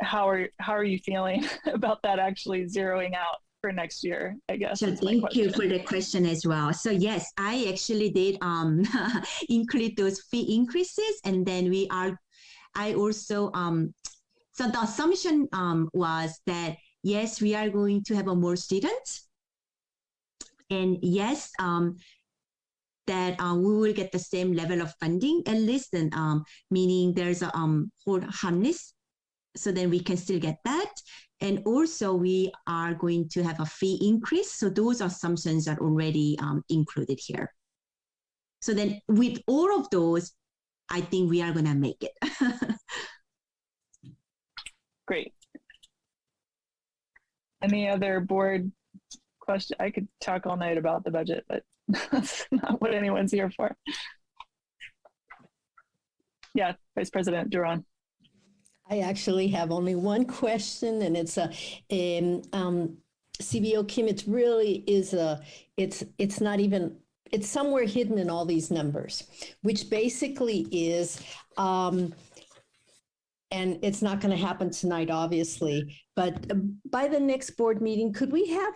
how are you feeling about that actually zeroing out for next year, I guess? So thank you for the question as well. So yes, I actually did include those fee increases, and then I also so the assumption was that yes, we are going to have more students, and yes, that we will get the same level of funding at least, and meaning there's a whole harness, so then we can still get that. And also we are going to have a fee increase. So those assumptions are already included here. So then with all of those, I think we are gonna make it. Great. Any other board question? I could talk all night about the budget, but that's not what anyone's here for. Yeah, Vice President Duran. I actually have only one question, and it's CBO Kim. It really is it's not even, it's somewhere hidden in all these numbers, which basically is, and it's not going to happen tonight, obviously, but by the next board meeting, could we have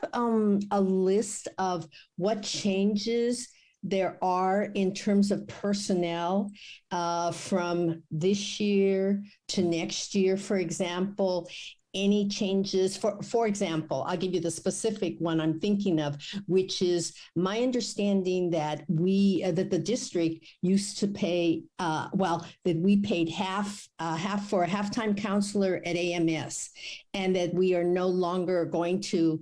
a list of what changes there are in terms of personnel from this year to next year? For example, any changes, for example, I'll give you the specific one I'm thinking of, which is my understanding that that the district used to pay, that we paid half for a halftime counselor at AMS, and that we are no longer going to,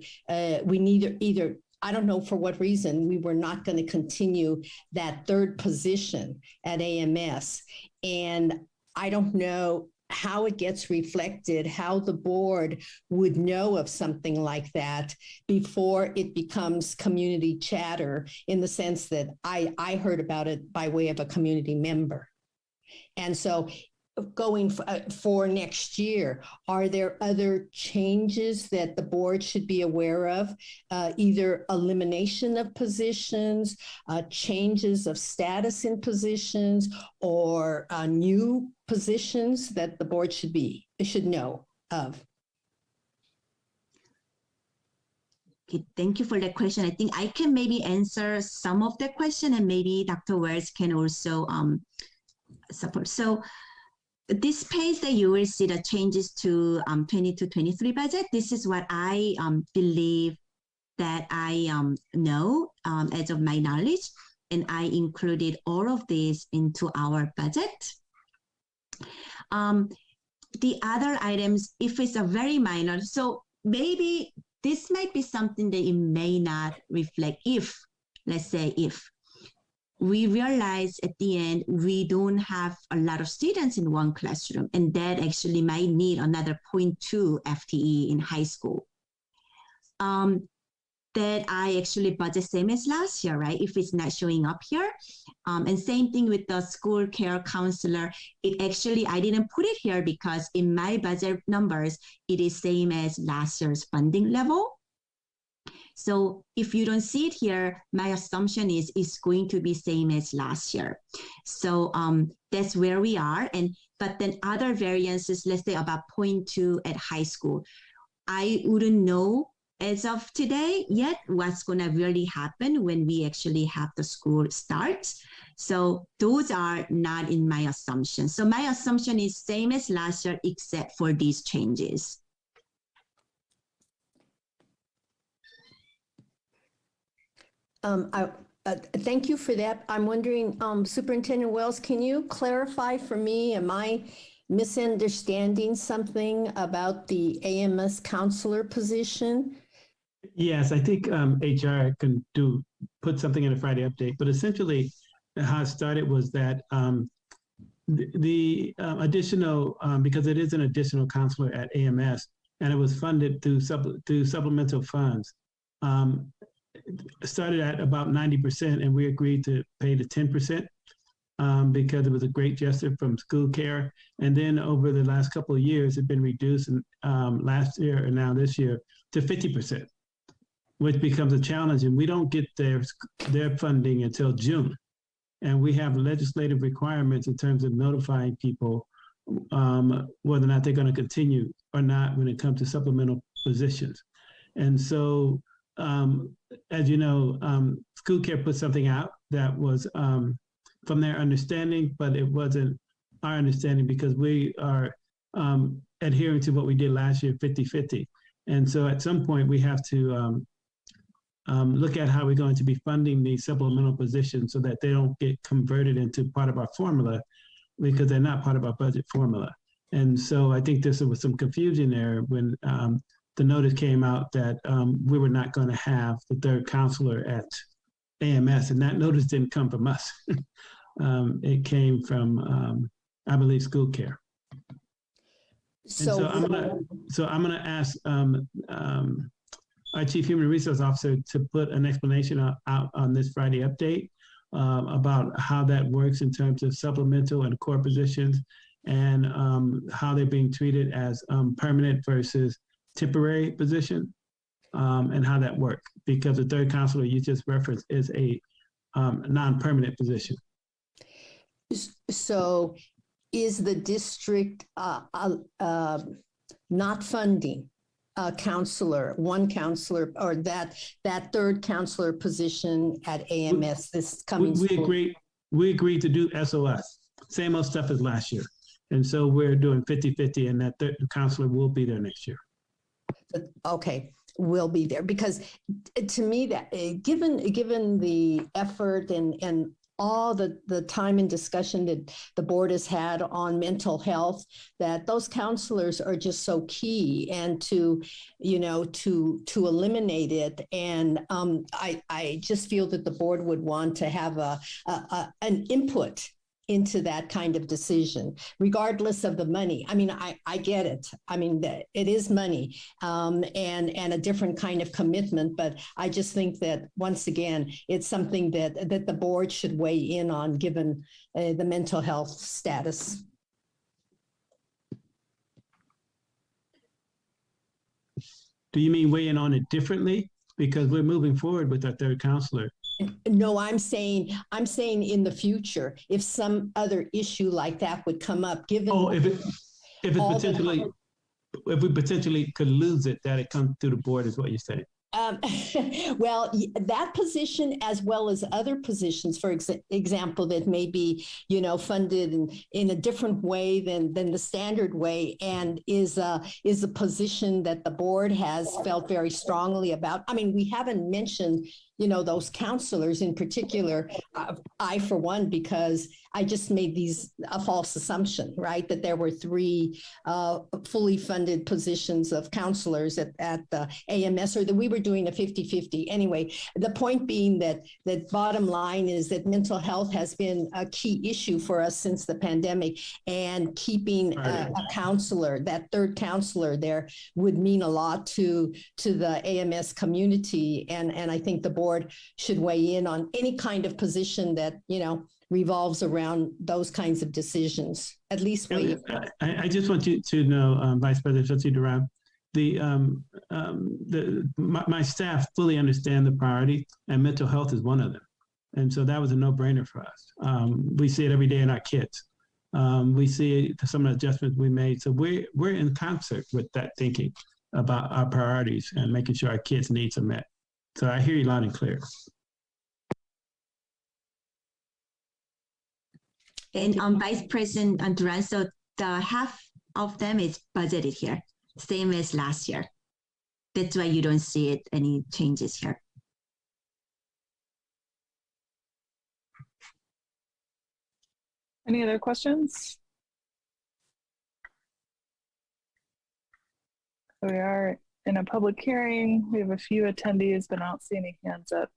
we need either, I don't know for what reason, we were not going to continue that third position at AMS. And I don't know how it gets reflected, how the board would know of something like that before it becomes community chatter, in the sense that I heard about it by way of a community member. And so going for next year, are there other changes that the board should be aware of, either elimination of positions, changes of status in positions, or new positions that the board should know of? Okay, thank you for the question. I think I can maybe answer some of the question, and maybe Dr. Wells can also support. So this page that you will see the changes to 22-23 budget. This is what I believe that I know as of my knowledge, and I included all of this into our budget. The other items, if it's a very minor, so maybe this might be something that it may not reflect if, let's say if we realize at the end we don't have a lot of students in one classroom, and that actually might need another 0.2 FTE in high school. That I actually budget same as last year, right? If it's not showing up here. And same thing with the school care counselor. It actually, I didn't put it here because in my budget numbers, it is same as last year's funding level. So if you don't see it here, my assumption is it's going to be same as last year. So that's where we are. But then other variances, let's say about 0.2 at high school. I wouldn't know as of today yet what's going to really happen when we actually have the school start. So those are not in my assumption. So my assumption is same as last year, except for these changes. Thank you for that. I'm wondering, Superintendent Wells, can you clarify for me, am I misunderstanding something about the AMS counselor position? Yes, I think HR can put something in a Friday update, but essentially how it started was that the additional, because it is an additional counselor at AMS, and it was funded through supplemental funds, started at about 90%, and we agreed to pay the 10%. Because it was a great gesture from school care. And then over the last couple of years, it's been reduced, and last year and now this year to 50%, which becomes a challenge. And we don't get their funding until June. And we have legislative requirements in terms of notifying people whether or not they're going to continue or not when it comes to supplemental positions. And so, as you know, school care put something out that was from their understanding, but it wasn't our understanding because we are adhering to what we did last year, 50-50. And so at some point we have to look at how we're going to be funding these supplemental positions so that they don't get converted into part of our formula, because they're not part of our budget formula. And so I think there was some confusion there when the notice came out that we were not going to have the third counselor at AMS, and that notice didn't come from us. It came from, I believe, school care. So I'm gonna ask our Chief Human Resource Officer to put an explanation out on this Friday update about how that works in terms of supplemental and core positions, and how they're being treated as permanent versus temporary position. And how that works, because the third counselor you just referenced is a non-permanent position. So is the district not funding a counselor, one counselor, or that third counselor position at AMS this coming school? We agreed to do SOS, same old stuff as last year. And so we're doing 50-50, and that third counselor will be there next year. Okay. Will be there, because to me that given the effort and all the time and discussion that the board has had on mental health, that those counselors are just so key, and to eliminate it. And I just feel that the board would want to have an input into that kind of decision, regardless of the money. I mean, I get it. I mean, it is money and a different kind of commitment, but I just think that, once again, it's something that the board should weigh in on, given the mental health status. Do you mean weigh in on it differently? Because we're moving forward with our third counselor. No, I'm saying in the future, if some other issue like that would come up, given if we potentially could lose it, that it comes through the board, is what you're saying. Well, that position, as well as other positions, for example, that may be, funded in a different way than the standard way, and is a position that the board has felt very strongly about. I mean, we haven't mentioned, those counselors in particular. I, for one, because I just made a false assumption, right? That there were 3 fully funded positions of counselors at the AMS, or that we were doing a 50-50. Anyway, the point being that bottom line is that mental health has been a key issue for us since the pandemic, and keeping a counselor, that third counselor there, would mean a lot to the AMS community. And I think the board should weigh in on any kind of position that, revolves around those kinds of decisions. At least I just want you to know, Vice President Trustee Duran, my staff fully understand the priority, and mental health is one of them. And so that was a no-brainer for us. We see it every day in our kids. We see some of the adjustments we made. So we're in concert with that thinking about our priorities and making sure our kids' needs are met. So I hear you loud and clear. And Vice President Duran, so the half of them is budgeted here, same as last year. That's why you don't see any changes here. Any other questions? We are in a public hearing. We have a few attendees, but I don't see any hands up.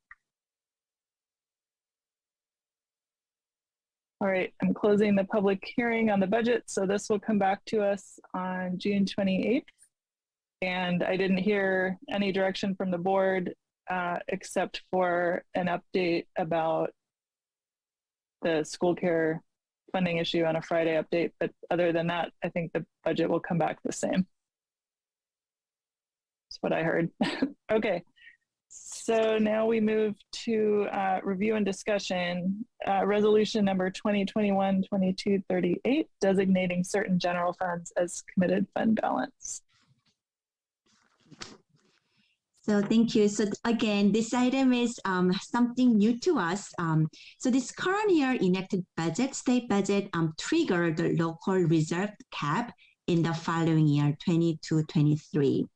All right, I'm closing the public hearing on the budget. So this will come back to us on June 28th. And I didn't hear any direction from the board except for an update about the school care funding issue on a Friday update. But other than that, I think the budget will come back the same. That's what I heard. Okay. So now we move to review and discussion. Resolution number 2021-2238, designating certain general funds as committed fund balance. So thank you. So again, this item is something new to us. So this current year enacted budget, state budget, triggered the local reserve cap in the following year, 22-23.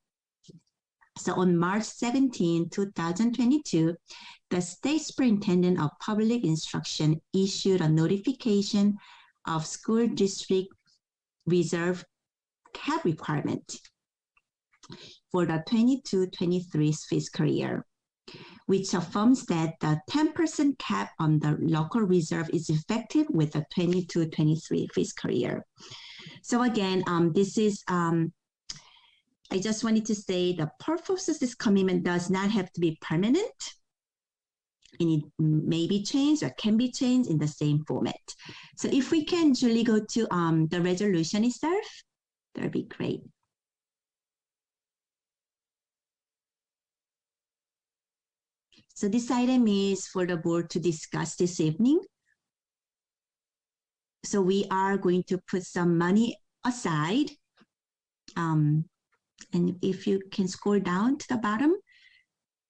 So on March 17, 2022, the State Superintendent of Public Instruction issued a notification of school district reserve cap requirement for the 22-23 fiscal year, which affirms that the 10% cap on the local reserve is effective with the 22-23 fiscal year. So again, this is I just wanted to say the purpose of this commitment does not have to be permanent, and it may be changed or can be changed in the same format. So if we can, Julie, go to the resolution itself, that would be great. So this item is for the board to discuss this evening. So we are going to put some money aside. And if you can scroll down to the bottom,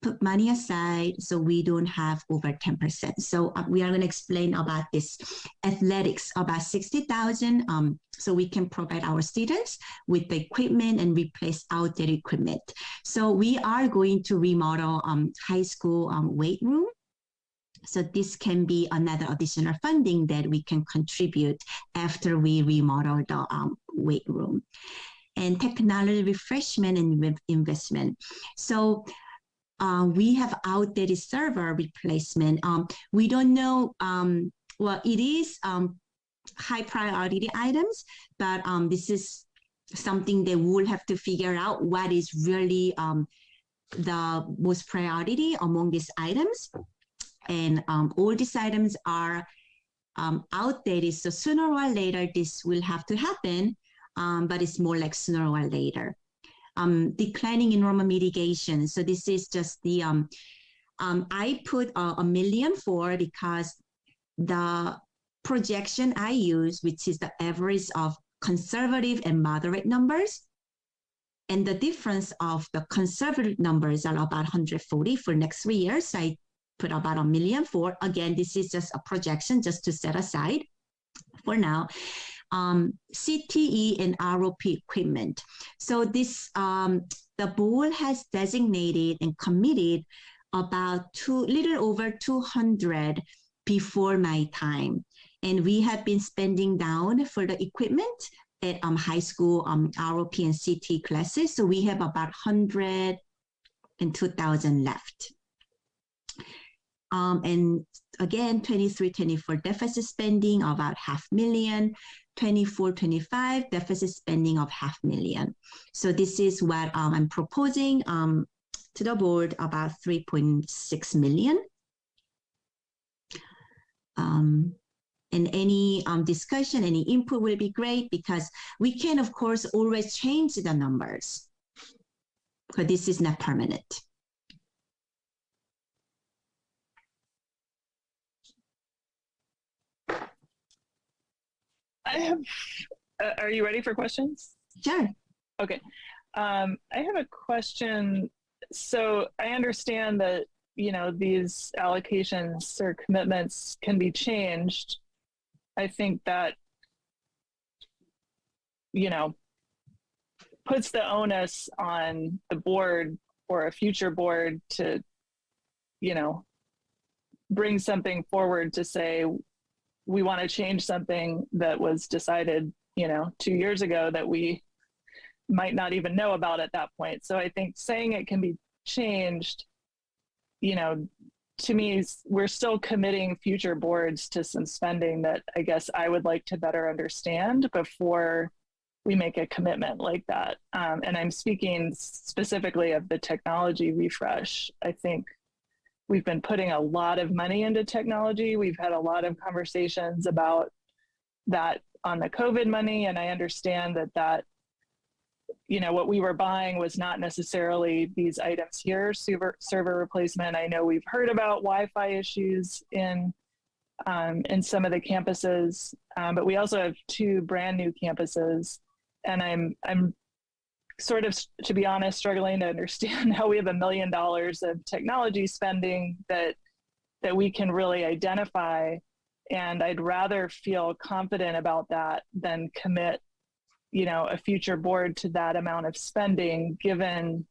put money aside so we don't have over 10%. So we are going to explain about this athletics, about 60,000, so we can provide our students with the equipment and replace outdated equipment. So we are going to remodel high school weight room. So this can be another additional funding that we can contribute after we remodel the weight room. And technology refreshment and investment. So we have outdated server replacement. We don't know, well, it is high priority items, but this is something that we'll have to figure out what is really the most priority among these items. And all these items are outdated. So sooner or later, this will have to happen. But it's more like sooner or later. Declining enrollment mitigation. So this is just the, I put $1 million for because the projection I use, which is the average of conservative and moderate numbers, and the difference of the conservative numbers are about 140 for next 3 years. So I put about $1 million for. Again, this is just a projection just to set aside for now. CTE and ROP equipment. So this, the board has designated and committed about little over 200 before my time. And we have been spending down for the equipment at high school ROP and CT classes. So we have about 102,000 left. And again, 23-24 deficit spending of about $500,000. 24-25 deficit spending of $500,000. So this is what I'm proposing to the board, about $3.6 million. And any discussion, any input will be great because we can, of course, always change the numbers, but this is not permanent. I have, are you ready for questions? Sure. Okay. I have a question. So I understand that, you know, these allocations or commitments can be changed. I think that, you know, puts the onus on the board or a future board to, you know, bring something forward to say, we want to change something that was decided, you know, 2 years ago that we might not even know about at that point. So I think saying it can be changed, you know, to me, we're still committing future boards to some spending that I guess I would like to better understand before we make a commitment like that. And I'm speaking specifically of the technology refresh. I think we've been putting a lot of money into technology. We've had a lot of conversations about that on the COVID money. And I understand that, you know, what we were buying was not necessarily these items here, server replacement. I know we've heard about Wi-Fi issues in some of the campuses, but we also have 2 brand new campuses. And I'm sort of, to be honest, struggling to understand how we have $1 million of technology spending that we can really identify. And I'd rather feel confident about that than commit, you know, a future board to that amount of spending, given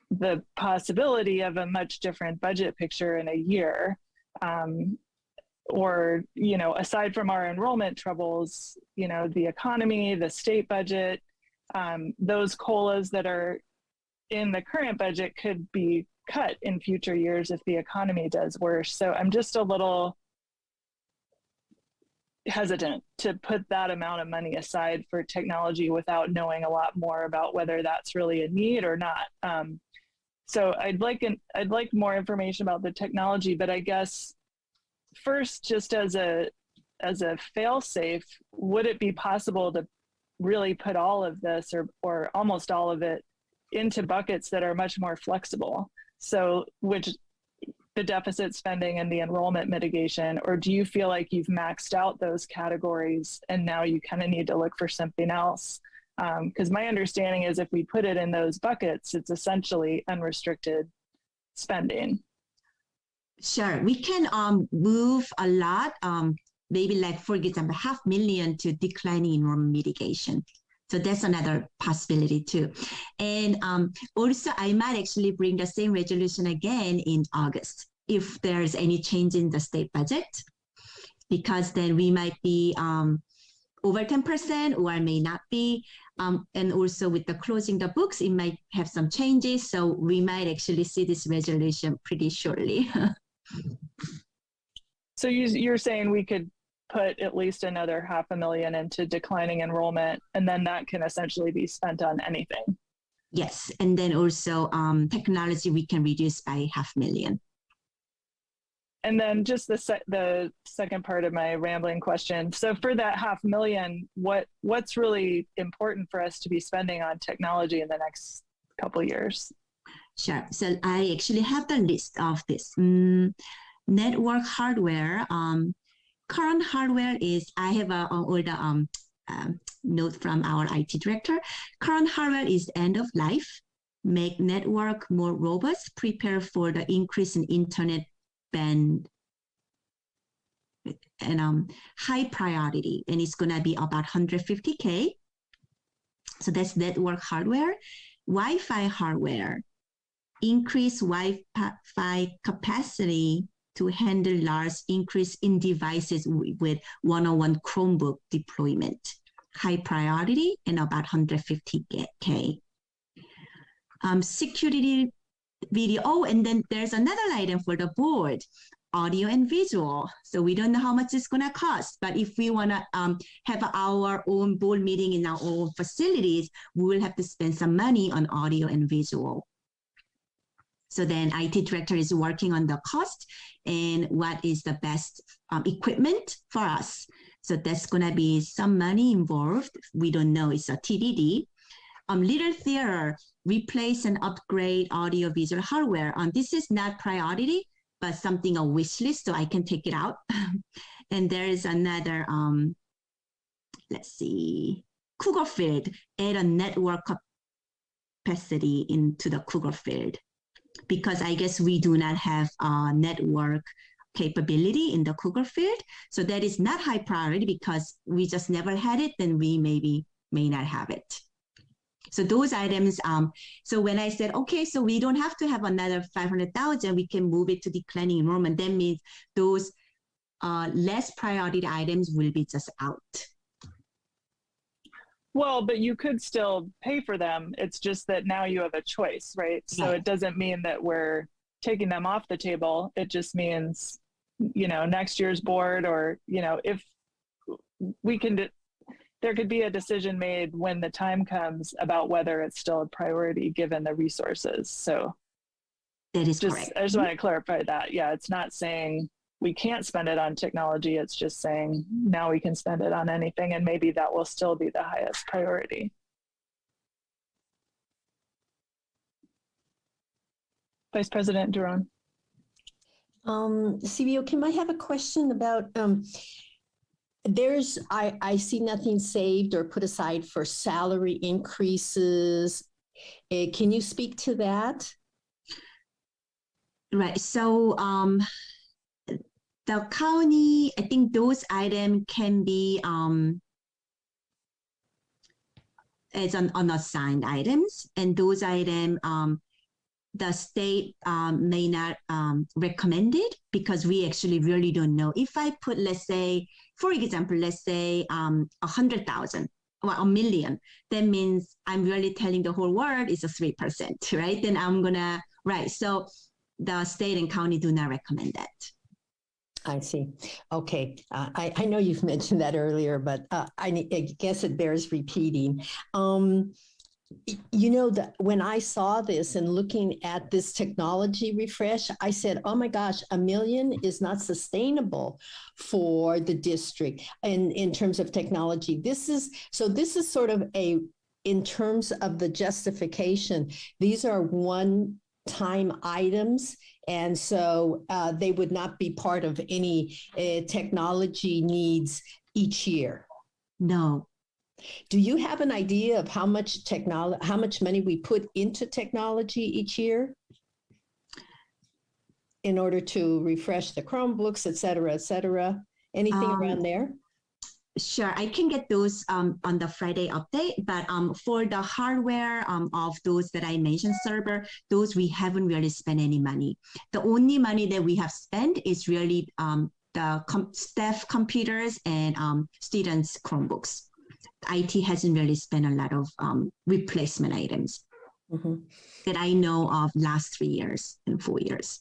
the possibility of a much different budget picture in a year. Or, you know, aside from our enrollment troubles, you know, the economy, the state budget, those COLAs that are in the current budget could be cut in future years if the economy does worse. So I'm just a little hesitant to put that amount of money aside for technology without knowing a lot more about whether that's really a need or not. So I'd like more information about the technology, but I guess first, just as a fail-safe, would it be possible to really put all of this or almost all of it into buckets that are much more flexible? So which the deficit spending and the enrollment mitigation, or do you feel like you've maxed out those categories and now you kind of need to look for something else? Because my understanding is if we put it in those buckets, it's essentially unrestricted spending. Sure, we can move a lot, maybe like, for example, $500,000 to declining enrollment mitigation. So that's another possibility too. And also, I might actually bring the same resolution again in August if there's any change in the state budget, because then we might be over 10% or may not be. And also with the closing the books, it might have some changes. So we might actually see this resolution pretty shortly. So you're saying we could put at least another $500,000 into declining enrollment, and then that can essentially be spent on anything. Yes, and then also technology we can reduce by $500,000. And then just the second part of my rambling question. So for that $500,000, what's really important for us to be spending on technology in the next couple of years? Sure. So I actually have the list of this. Network hardware. Current hardware is, I have all the note from our IT director. Current hardware is end of life. Make network more robust. Prepare for the increase in internet band and high priority. And it's going to be about $150K. So that's network hardware. Wi-Fi hardware. Increase Wi-Fi capacity to handle large increase in devices with one-on-one Chromebook deployment. High priority and about $150K. Security video. Oh, and then there's another item for the board, audio and visual. So we don't know how much it's going to cost, but if we want to have our own board meeting in our own facilities, we will have to spend some money on audio and visual. So then IT director is working on the cost and what is the best equipment for us. So that's going to be some money involved. We don't know, it's a TBD. Little theater, replace and upgrade audio visual hardware. This is not priority, but something a wish list, so I can take it out. And there is another, let's see, Cougar Field, add a network capacity into the Cougar Field, because I guess we do not have a network capability in the Cougar Field. So that is not high priority because we just never had it, then we may not have it. So those items, so when I said, okay, so we don't have to have another 500,000, we can move it to declining enrollment. That means those less priority items will be just out. Well, but you could still pay for them. It's just that now you have a choice, right? So it doesn't mean that we're taking them off the table. It just means, next year's board, or, if we can, there could be a decision made when the time comes about whether it's still a priority given the resources. So that is correct. I just want to clarify that. Yeah, it's not saying we can't spend it on technology. It's just saying now we can spend it on anything, and maybe that will still be the highest priority. Vice President Duran. CBO, Kim, I have a question about, I see nothing saved or put aside for salary increases. Can you speak to that? Right. So the county, I think those items can be as unassigned items, and those items the state may not recommend it because we actually really don't know. If I put, let's say, for example, let's say 100,000 or $1 million, that means I'm really telling the whole world it's a 3%, right? Then I'm gonna, right. So the state and county do not recommend that. I see. Okay. I know you've mentioned that earlier, but I guess it bears repeating. When I saw this and looking at this technology refresh, I said, oh my gosh, $1 million is not sustainable for the district in terms of technology. This is sort of in terms of the justification, these are one-time items. And so they would not be part of any technology needs each year. No. Do you have an idea of how much money we put into technology each year in order to refresh the Chromebooks, et cetera, et cetera? Anything around there? Sure, I can get those on the Friday update, but for the hardware of those that I mentioned, server, those we haven't really spent any money. The only money that we have spent is really the staff computers and students' Chromebooks. IT hasn't really spent a lot of replacement items that I know of last 3 years and 4 years.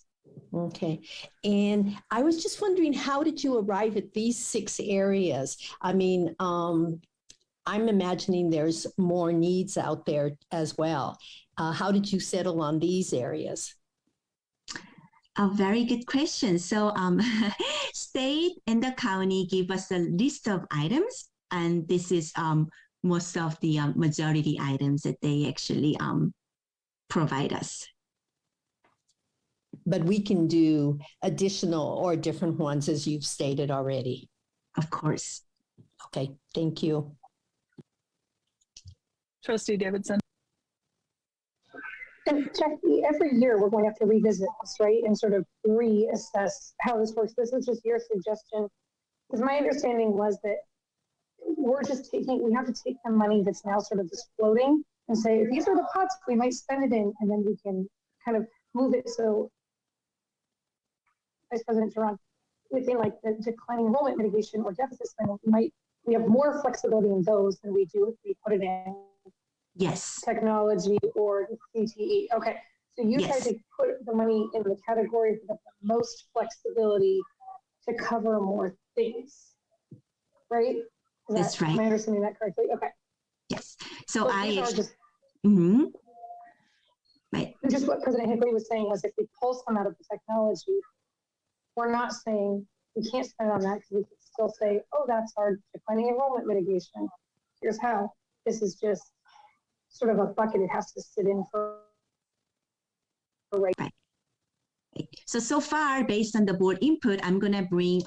Okay. And I was just wondering, how did you arrive at these 6 areas? I mean, I'm imagining there's more needs out there as well. How did you settle on these areas? A very good question. So state and the county give us a list of items, and this is most of the majority items that they actually provide us. But we can do additional or different ones, as you've stated already. Of course. Okay, thank you. Trustee Davidson. And Jackie, every year we're going to have to revisit this, right? And sort of reassess how this works. This is just your suggestion. Because my understanding was that we have to take the money that's now sort of just floating and say, these are the pots we might spend it in, and then we can kind of move it. So Vice President Duran, within like the declining enrollment mitigation or deficit spending, we have more flexibility in those than we do if we put it in technology or CTE. Okay, so you try to put the money in the category with the most flexibility to cover more things, right? That's right. Am I understanding that correctly? Okay. Yes. So I just, right. Just what President Hinckley was saying was, if we pull some out of the technology, we're not saying we can't spend on that, because we can still say, oh, that's our declining enrollment mitigation. Here's how. This is just sort of a bucket it has to sit in for right. So far, based on the board input, I'm going to bring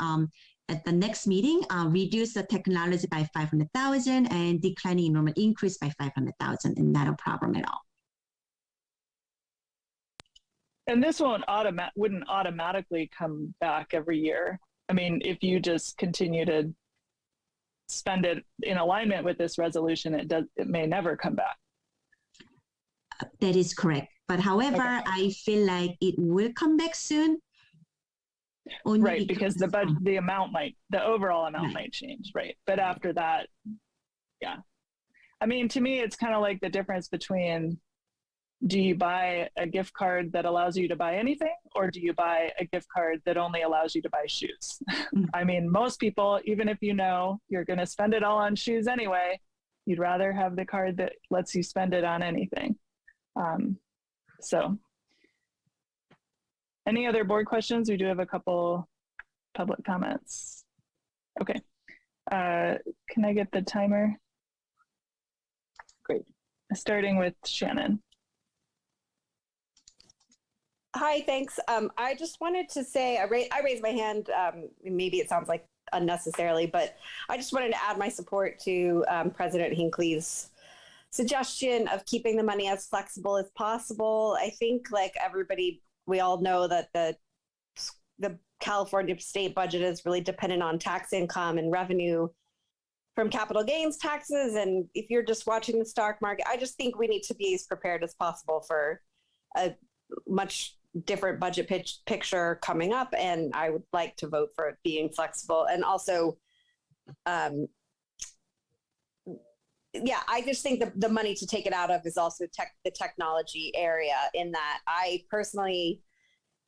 at the next meeting, reduce the technology by 500,000 and declining enrollment increase by 500,000, and not a problem at all. And this wouldn't automatically come back every year. I mean, if you just continue to spend it in alignment with this resolution, it may never come back. That is correct. But however, I feel like it will come back soon. Right, because the overall amount might change, right? But after that, yeah. I mean, to me, it's kind of like the difference between do you buy a gift card that allows you to buy anything, or do you buy a gift card that only allows you to buy shoes? I mean, most people, even if you know you're going to spend it all on shoes anyway, you'd rather have the card that lets you spend it on anything. So any other board questions? We do have a couple public comments. Okay. Can I get the timer? Great. Starting with Shannon. Hi, thanks. I just wanted to say, I raised my hand, maybe it sounds like unnecessarily, but I just wanted to add my support to President Hinckley's suggestion of keeping the money as flexible as possible. I think, like everybody, we all know that the California state budget is really dependent on tax income and revenue from capital gains taxes. And if you're just watching the stock market, I just think we need to be as prepared as possible for a much different budget picture coming up. And I would like to vote for it being flexible. And also, yeah, I just think the money to take it out of is also the technology area, in that I personally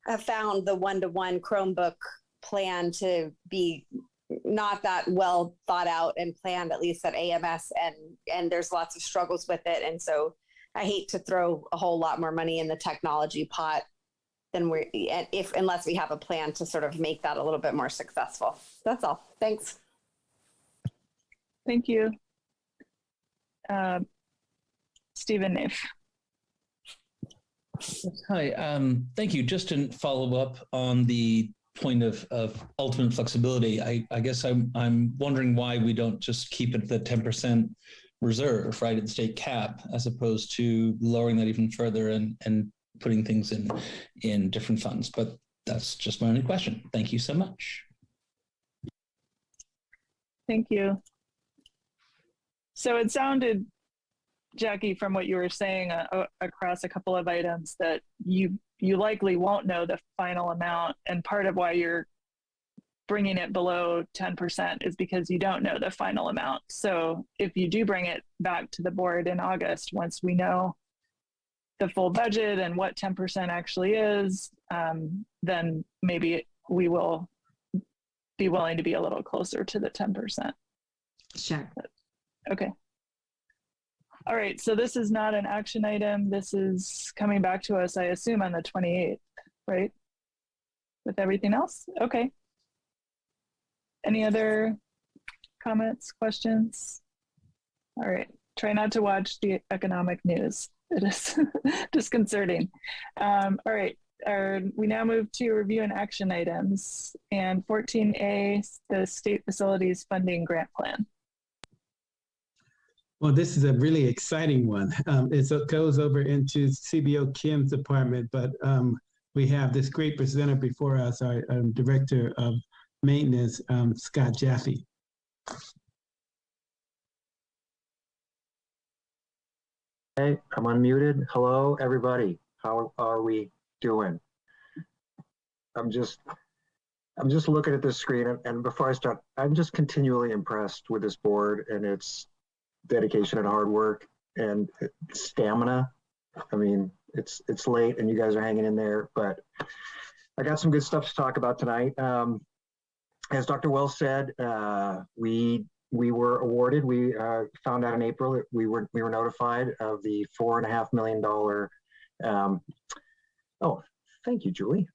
have found the one-to-one Chromebook plan to be not that well thought out and planned, at least at AMS, and there's lots of struggles with it. And so I hate to throw a whole lot more money in the technology pot than unless we have a plan to sort of make that a little bit more successful. That's all. Thanks. Thank you. Stephen Naif. Hi, thank you. Just to follow up on the point of ultimate flexibility, I guess I'm wondering why we don't just keep it the 10% reserve, right, at the state cap, as opposed to lowering that even further and putting things in different funds. But that's just my only question. Thank you so much. Thank you. So it sounded, Jackie, from what you were saying across a couple of items, that you likely won't know the final amount, and part of why you're bringing it below 10% is because you don't know the final amount. So if you do bring it back to the board in August, once we know the full budget and what 10% actually is, then maybe we will be willing to be a little closer to the 10%. Sure. Okay. All right, so this is not an action item. This is coming back to us, I assume, on the 28th, right? With everything else? Okay. Any other comments, questions? All right, try not to watch the economic news. It is disconcerting. All right, we now move to review and action items. And 14A, the state facilities funding grant plan. Well, this is a really exciting one. It goes over into CBO Kim's department, but we have this great presenter before us, our Director of Maintenance, Scott Jaffe. Hey, I'm unmuted. Hello, everybody. How are we doing? I'm just looking at this screen, and before I start, I'm just continually impressed with this board and its dedication and hard work and stamina. I mean, it's late and you guys are hanging in there, but I got some good stuff to talk about tonight. As Dr. Wells said, we were awarded. We found out in April that we were notified of the $4.5 million. Oh, thank you, Julie.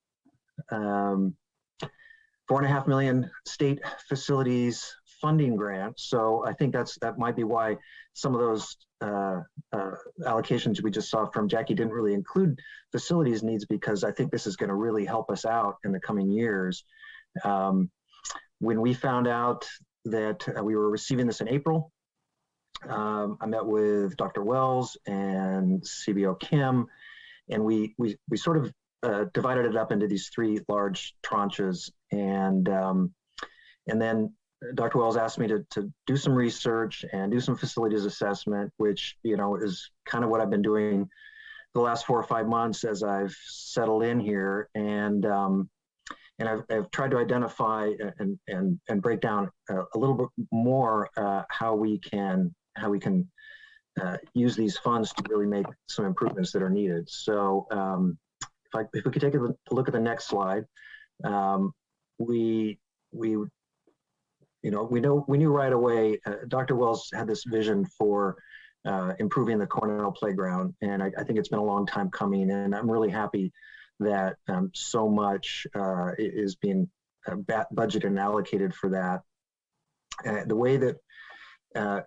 $4.5 million state facilities funding grant. So I think that might be why some of those allocations we just saw from Jackie didn't really include facilities needs, because I think this is going to really help us out in the coming years. When we found out that we were receiving this in April, I met with Dr. Wells and CBO Kim, and we sort of divided it up into these three large tranches, and then Dr. Wells asked me to do some research and do some facilities assessment, which, you know, is kind of what I've been doing the last 4 or 5 months as I've settled in here. And I've tried to identify and break down a little bit more how we can use these funds to really make some improvements that are needed. So if we could take a look at the next slide, we knew right away, Dr. Wells had this vision for improving the Cornell playground, and I think it's been a long time coming, and I'm really happy that so much is being budgeted and allocated for that. The way that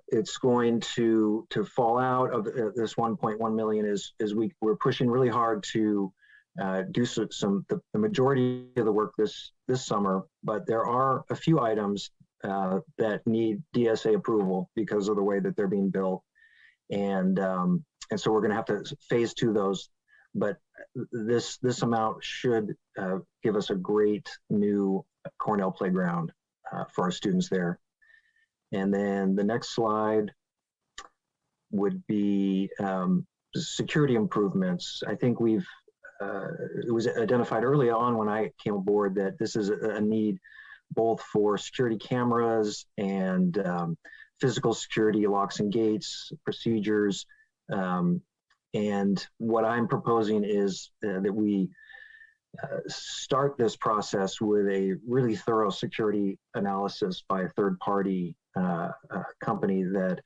it's going to fall out of this 1.1 million is we're pushing really hard to do the majority of the work this summer, but there are a few items that need DSA approval because of the way that they're being built, and so we're going to have to phase 2 those. But this amount should give us a great new Cornell playground for our students there. And then the next slide would be security improvements. I think it was identified early on when I came aboard that this is a need both for security cameras and physical security, locks and gates, procedures. And what I'm proposing is that we start this process with a really thorough security analysis by a third-party company that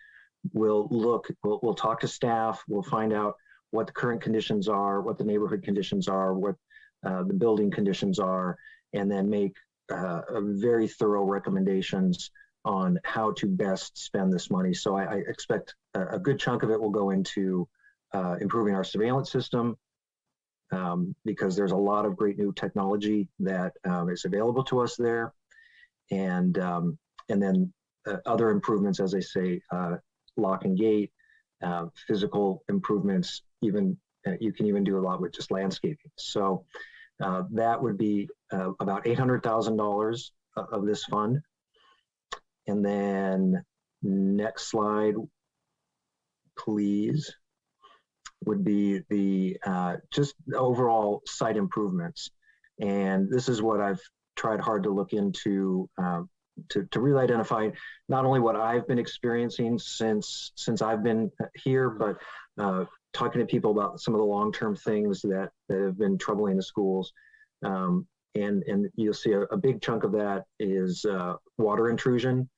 will talk to staff, we'll find out what the current conditions are, what the neighborhood conditions are, what the building conditions are, and then make very thorough recommendations on how to best spend this money. So I expect a good chunk of it will go into improving our surveillance system, because there's a lot of great new technology that is available to us there, and then other improvements, as I say, lock and gate, physical improvements. Even you can even do a lot with just landscaping. So that would be about $800,000 of this fund. And then next slide, please, would be the just overall site improvements. And this is what I've tried hard to look into to really identify not only what I've been experiencing since I've been here, but talking to people about some of the long-term things that have been troubling the schools. And you'll see a big chunk of that is water intrusion.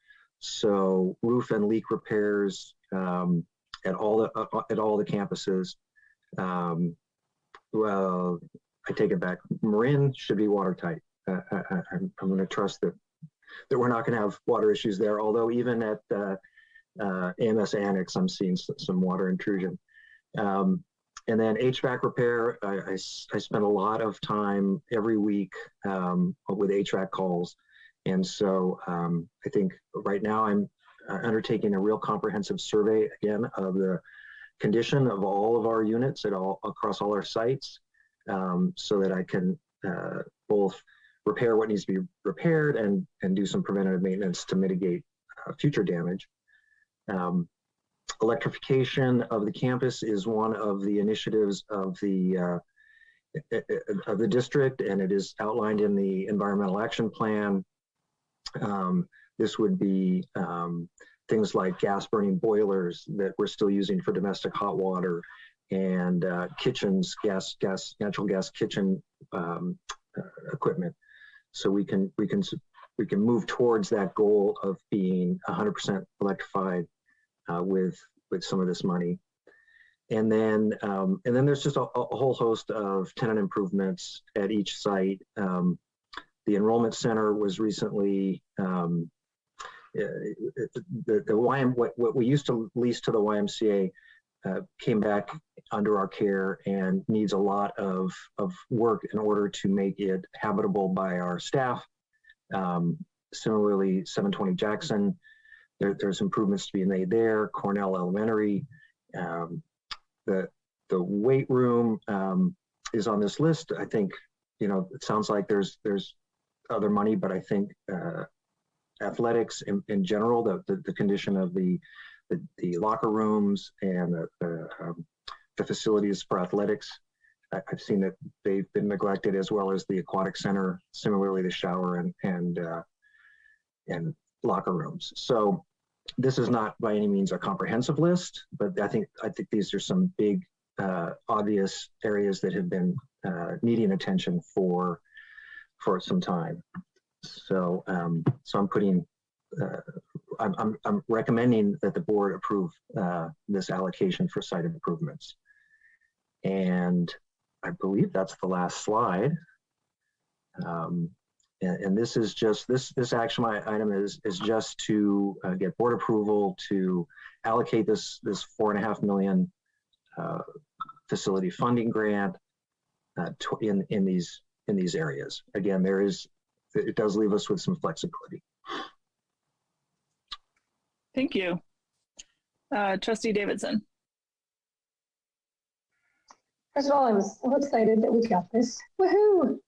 So roof and leak repairs at all the campuses. Well, I take it back. Marin should be watertight. I'm going to trust that we're not going to have water issues there. Although even at AMS Annex, I'm seeing some water intrusion. And then HVAC repair, I spend a lot of time every week with HVAC calls. And so I think right now I'm undertaking a real comprehensive survey again of the condition of all of our units across all our sites, so that I can both repair what needs to be repaired and do some preventative maintenance to mitigate future damage. Electrification of the campus is one of the initiatives of the district, and it is outlined in the environmental action plan. This would be things like gas burning boilers that we're still using for domestic hot water, and kitchens, natural gas kitchen equipment. So we can move towards that goal of being 100% electrified with some of this money. And then there's just a whole host of tenant improvements at each site. The enrollment center was recently what we used to lease to the YMCA came back under our care and needs a lot of work in order to make it habitable by our staff. Similarly, 720 Jackson, there's improvements to be made there. Cornell Elementary, the weight room is on this list. I think, it sounds like there's other money, but I think athletics in general, the condition of the locker rooms and the facilities for athletics, I've seen that they've been neglected, as well as the aquatic center, similarly the shower and locker rooms. So This is not by any means a comprehensive list, but I think these are some big, obvious areas that have been needing attention for some time. So, so I'm putting, I'm recommending that the board approve this allocation for site improvements. And I believe that's the last slide. And this is just, this action item is just to get board approval to allocate this $4.5 million facility funding grant in these areas. Again, it does leave us with some flexibility. Thank you. Trustee Davidson. First of all, I'm so excited that we got this. Woohoo!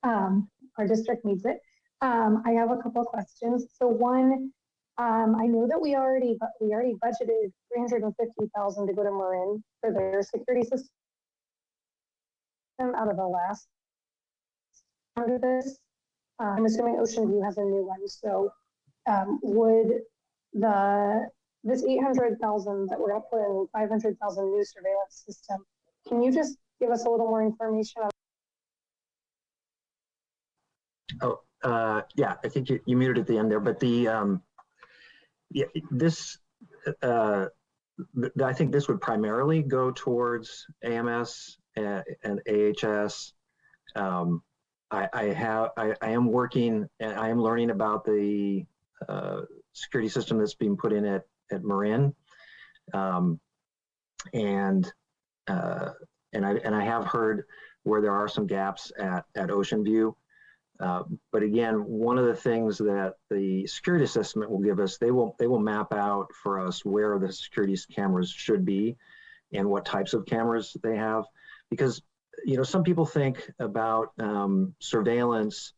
Our district needs it. I have a couple of questions. So one, I know that we already budgeted $350,000 to go to Marin for their security system out of the last under this. I'm assuming Ocean View has a new one. So would this $800,000 that we're going to put in $500,000 new surveillance system, can you just give us a little more information on? Oh, yeah, I think you muted at the end there, but the yeah, this I think this would primarily go towards AMS and AHS. I am working and I am learning about the security system that's being put in at Marin, and I have heard where there are some gaps at Ocean View. But again, one of the things that the security assessment will give us, they will map out for us where the security cameras should be and what types of cameras they have. Because, you know, some people think about surveillance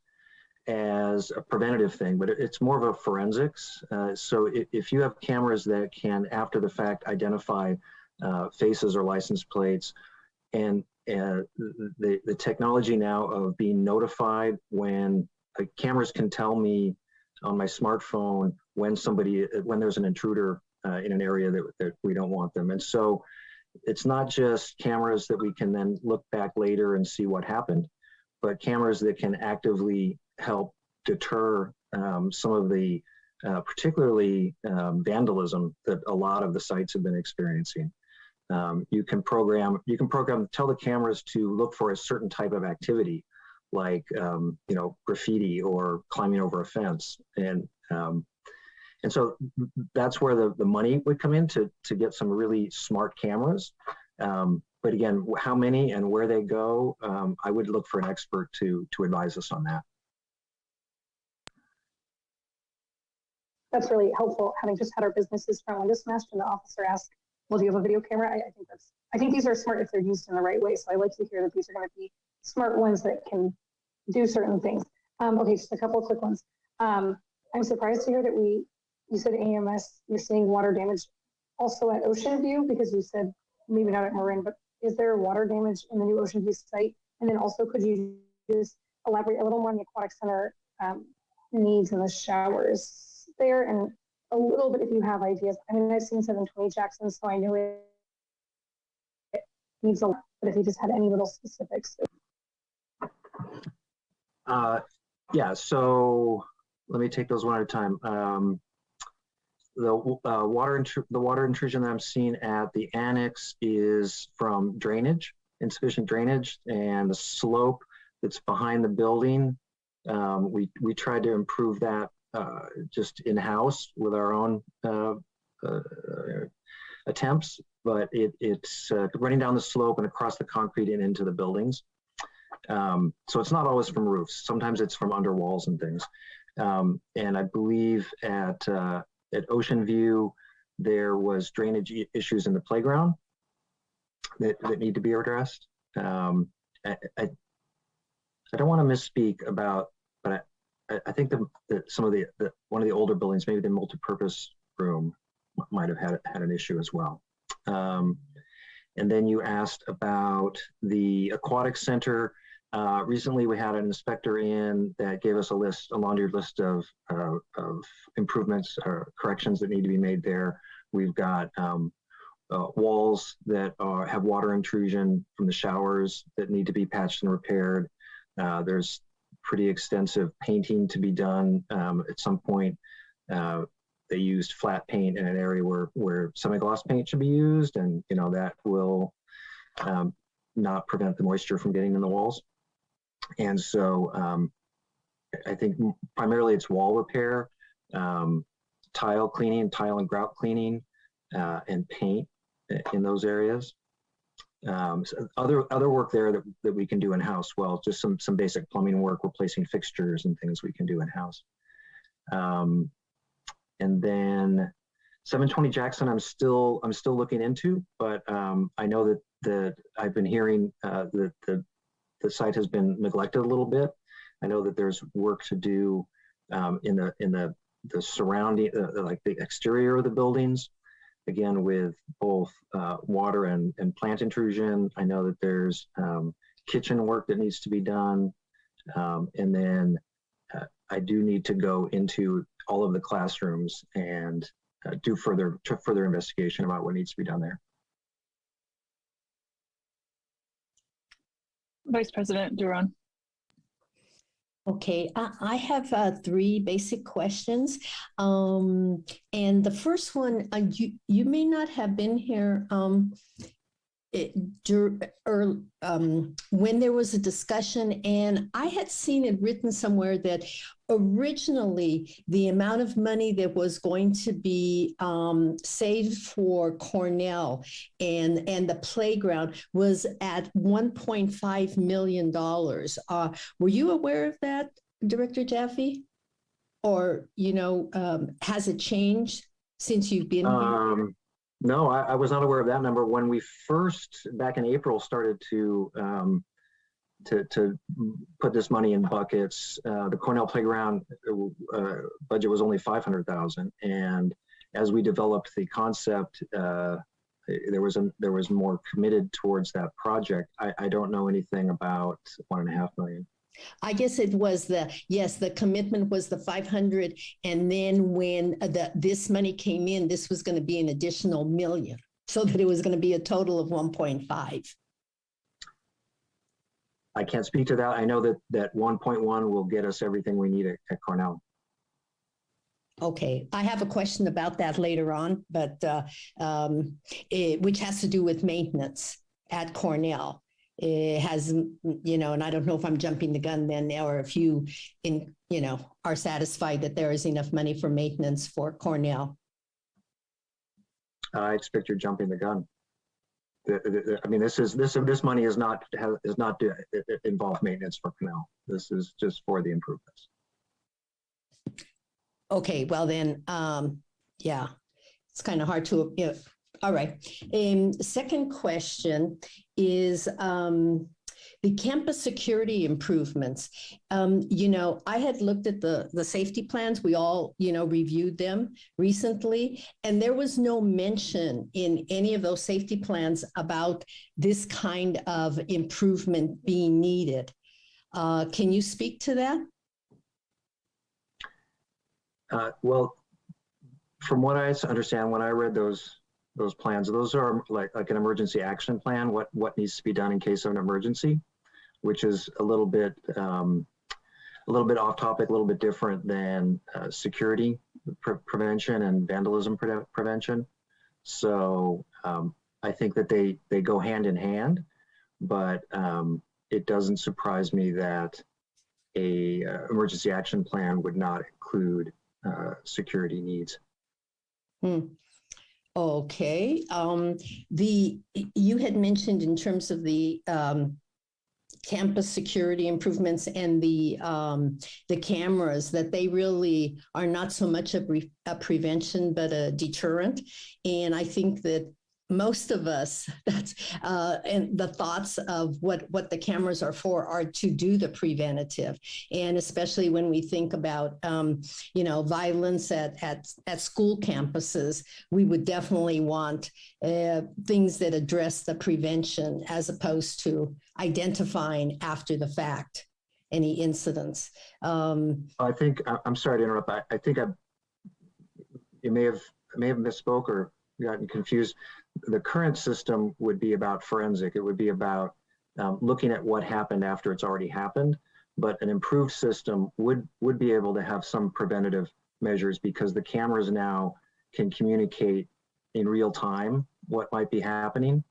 as a preventative thing, but it's more of a forensics. So if you have cameras that can, after the fact, identify faces or license plates, and the technology now of being notified when cameras can tell me on my smartphone when there's an intruder in an area that we don't want them. And so it's not just cameras that we can then look back later and see what happened, but cameras that can actively help deter some of the particularly vandalism that a lot of the sites have been experiencing. You can program, tell the cameras to look for a certain type of activity, like you know, graffiti or climbing over a fence, and so that's where the money would come in to get some really smart cameras. But again, how many and where they go, I would look for an expert to advise us on that. That's really helpful. Having just had our businesses front window smashed and the officer asked, well, do you have a video camera? I think these are smart if they're used in the right way. So I like to hear that these are going to be smart ones that can do certain things. Okay, just a couple of quick ones. I'm surprised to hear that you said AMS, you're seeing water damage also at Ocean View, because you said maybe not at Marin, but is there water damage in the new Ocean View site? And then also, could you just elaborate a little more on the aquatic center needs in the showers there, and a little bit if you have ideas. I mean, I've seen 720 Jackson, so I know it needs a lot, but if you just had any little specifics. Yeah, so let me take those one at a time. The water intrusion that I'm seeing at the annex is from drainage, insufficient drainage, and the slope that's behind the building. We tried to improve that just in-house with our own attempts, but it's running down the slope and across the concrete and into the buildings. So it's not always from roofs. Sometimes it's from under walls and things. And I believe at Ocean View, there was drainage issues in the playground that need to be addressed. I don't want to misspeak about, but I think that some of one of the older buildings, maybe the multipurpose room, might have had an issue as well. And then you asked about the aquatic center. Recently, we had an inspector in that gave us a laundry list of improvements or corrections that need to be made there. We've got walls that have water intrusion from the showers that need to be patched and repaired. There's pretty extensive painting to be done. At some point, they used flat paint in an area where semi-gloss paint should be used, and that will not prevent the moisture from getting in the walls. And so I think primarily it's wall repair, tile cleaning, tile and grout cleaning, and paint in those areas. So other work there that we can do in-house, well, just some basic plumbing work, replacing fixtures and things we can do in-house. And then 720 Jackson, I'm still looking into, but I know that I've been hearing that the site has been neglected a little bit. I know that there's work to do in the surrounding, like the exterior of the buildings, again, with both water and plant intrusion. I know that there's kitchen work that needs to be done. And then I do need to go into all of the classrooms and do further investigation about what needs to be done there. Vice President Duran. Okay, I have three basic questions. And the first one, you may not have been here when there was a discussion, and I had seen it written somewhere that originally the amount of money that was going to be saved for Cornell and the playground was at $1.5 million. Were you aware of that, Director Jaffe? Or, has it changed since you've been here? No, I was not aware of that number. When we first, back in April, started to put this money in buckets, the Cornell playground budget was only $500,000, and as we developed the concept, there was more committed towards that project. I don't know anything about $1.5 million. I guess it was the commitment was the 500, and then when this money came in, this was going to be an additional $1 million, so that it was going to be a total of 1.5. I can't speak to that. I know that 1.1 will get us everything we need at Cornell. Okay, I have a question about that later on, but which has to do with maintenance at Cornell. It has, and I don't know if I'm jumping the gun then, or if you, are satisfied that there is enough money for maintenance for Cornell. I expect you're jumping the gun. I mean, this money is not involve maintenance for Cornell. This is just for the improvements. Okay, well then, yeah, it's kind of hard to, all right. Second question is the campus security improvements. I had looked at the safety plans. We all, reviewed them recently, and there was no mention in any of those safety plans about this kind of improvement being needed. Can you speak to that? Well, from what I understand, when I read those plans, those are like an emergency action plan, what needs to be done in case of an emergency, which is a little bit off topic, a little bit different than security prevention and vandalism prevention. So I think that they go hand in hand, but it doesn't surprise me that a emergency action plan would not include security needs. Okay. You had mentioned in terms of the campus security improvements and the cameras that they really are not so much a prevention but a deterrent. And I think that most of us, that's and the thoughts of what the cameras are for are to do the preventative, and especially when we think about violence at school campuses, we would definitely want things that address the prevention as opposed to identifying after the fact any incidents. I think I'm sorry to interrupt. I think you may have misspoke or gotten confused. The current system would be about forensic. It would be about looking at what happened after it's already happened. But an improved system would be able to have some preventative measures because the cameras now can communicate in real time what might be happening.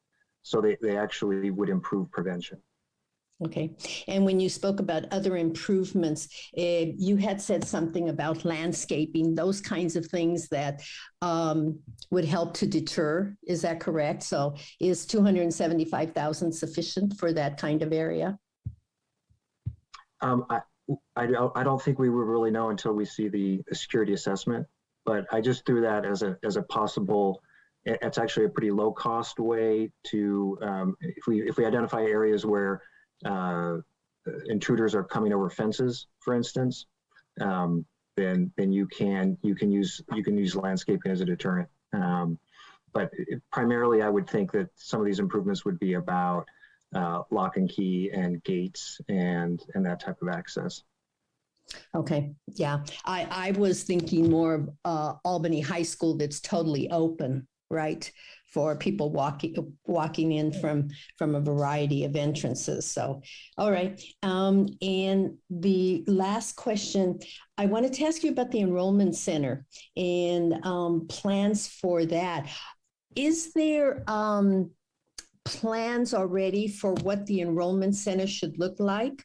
So they actually would improve prevention. Okay. And when you spoke about other improvements, you had said something about landscaping, those kinds of things that would help to deter. Is that correct? So is $275,000 sufficient for that kind of area? I don't think we would really know until we see the security assessment, but I just threw that as a possible. It's actually a pretty low cost way to if we identify areas where intruders are coming over fences, for instance, then you can use landscaping as a deterrent. But primarily, I would think that some of these improvements would be about lock and key and gates and that type of access. Okay, yeah, I was thinking more of Albany High School that's totally open, right? For people walking in from a variety of entrances. So, all right. And the last question, I wanted to ask you about the Enrollment Center and plans for that. Is there plans already for what the Enrollment Center should look like?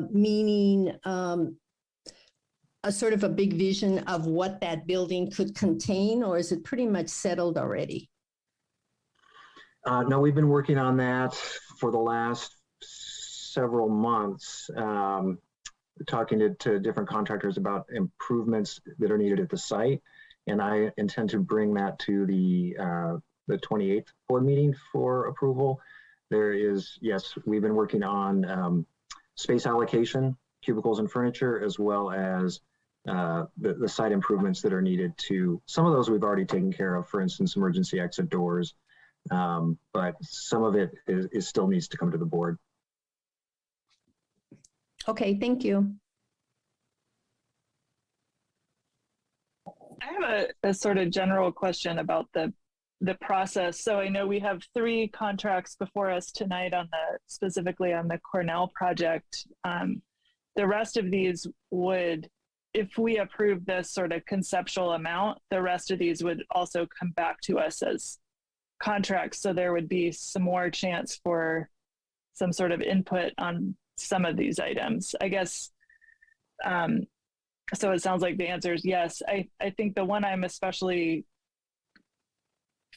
Meaning a sort of a big vision of what that building could contain, or is it pretty much settled already? No, we've been working on that for the last several months, talking to different contractors about improvements that are needed at the site. And I intend to bring that to the 28th board meeting for approval. Yes, we've been working on space allocation, cubicles and furniture, as well as the site improvements that are needed to, some of those we've already taken care of, for instance, emergency exit doors. But some of it is still needs to come to the board. Okay, thank you. I have a sort of general question about the process. So I know we have 3 contracts before us tonight specifically on the Cornell project. The rest of these would, if we approve this sort of conceptual amount, the rest of these would also come back to us as contracts. So there would be some more chance for some sort of input on some of these items, I guess. So it sounds like the answer is yes. I think the one I'm especially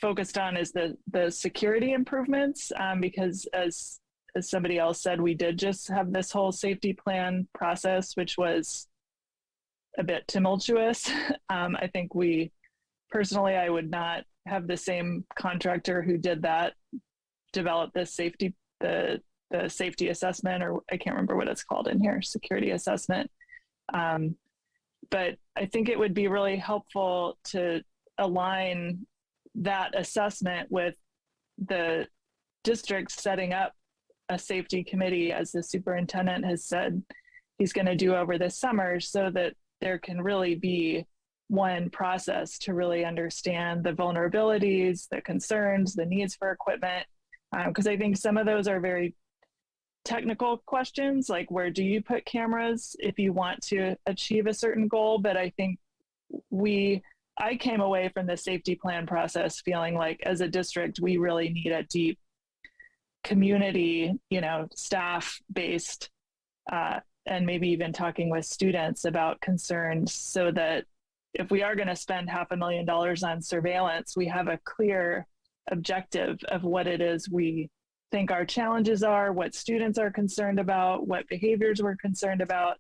focused on is the security improvements, because as somebody else said, we did just have this whole safety plan process, which was a bit tumultuous. I think I would not have the same contractor who did that develop the safety assessment, or I can't remember what it's called in here, security assessment. But I think it would be really helpful to align that assessment with the district setting up a safety committee, as the superintendent has said he's going to do over the summer, so that there can really be one process to really understand the vulnerabilities, the concerns, the needs for equipment. Because I think some of those are very technical questions, like where do you put cameras if you want to achieve a certain goal? But I think I came away from the safety plan process feeling like as a district, we really need a deep community, staff-based, and maybe even talking with students about concerns, so that if we are going to spend $500,000 on surveillance, we have a clear objective of what it is we think our challenges are, what students are concerned about, what behaviors we're concerned about,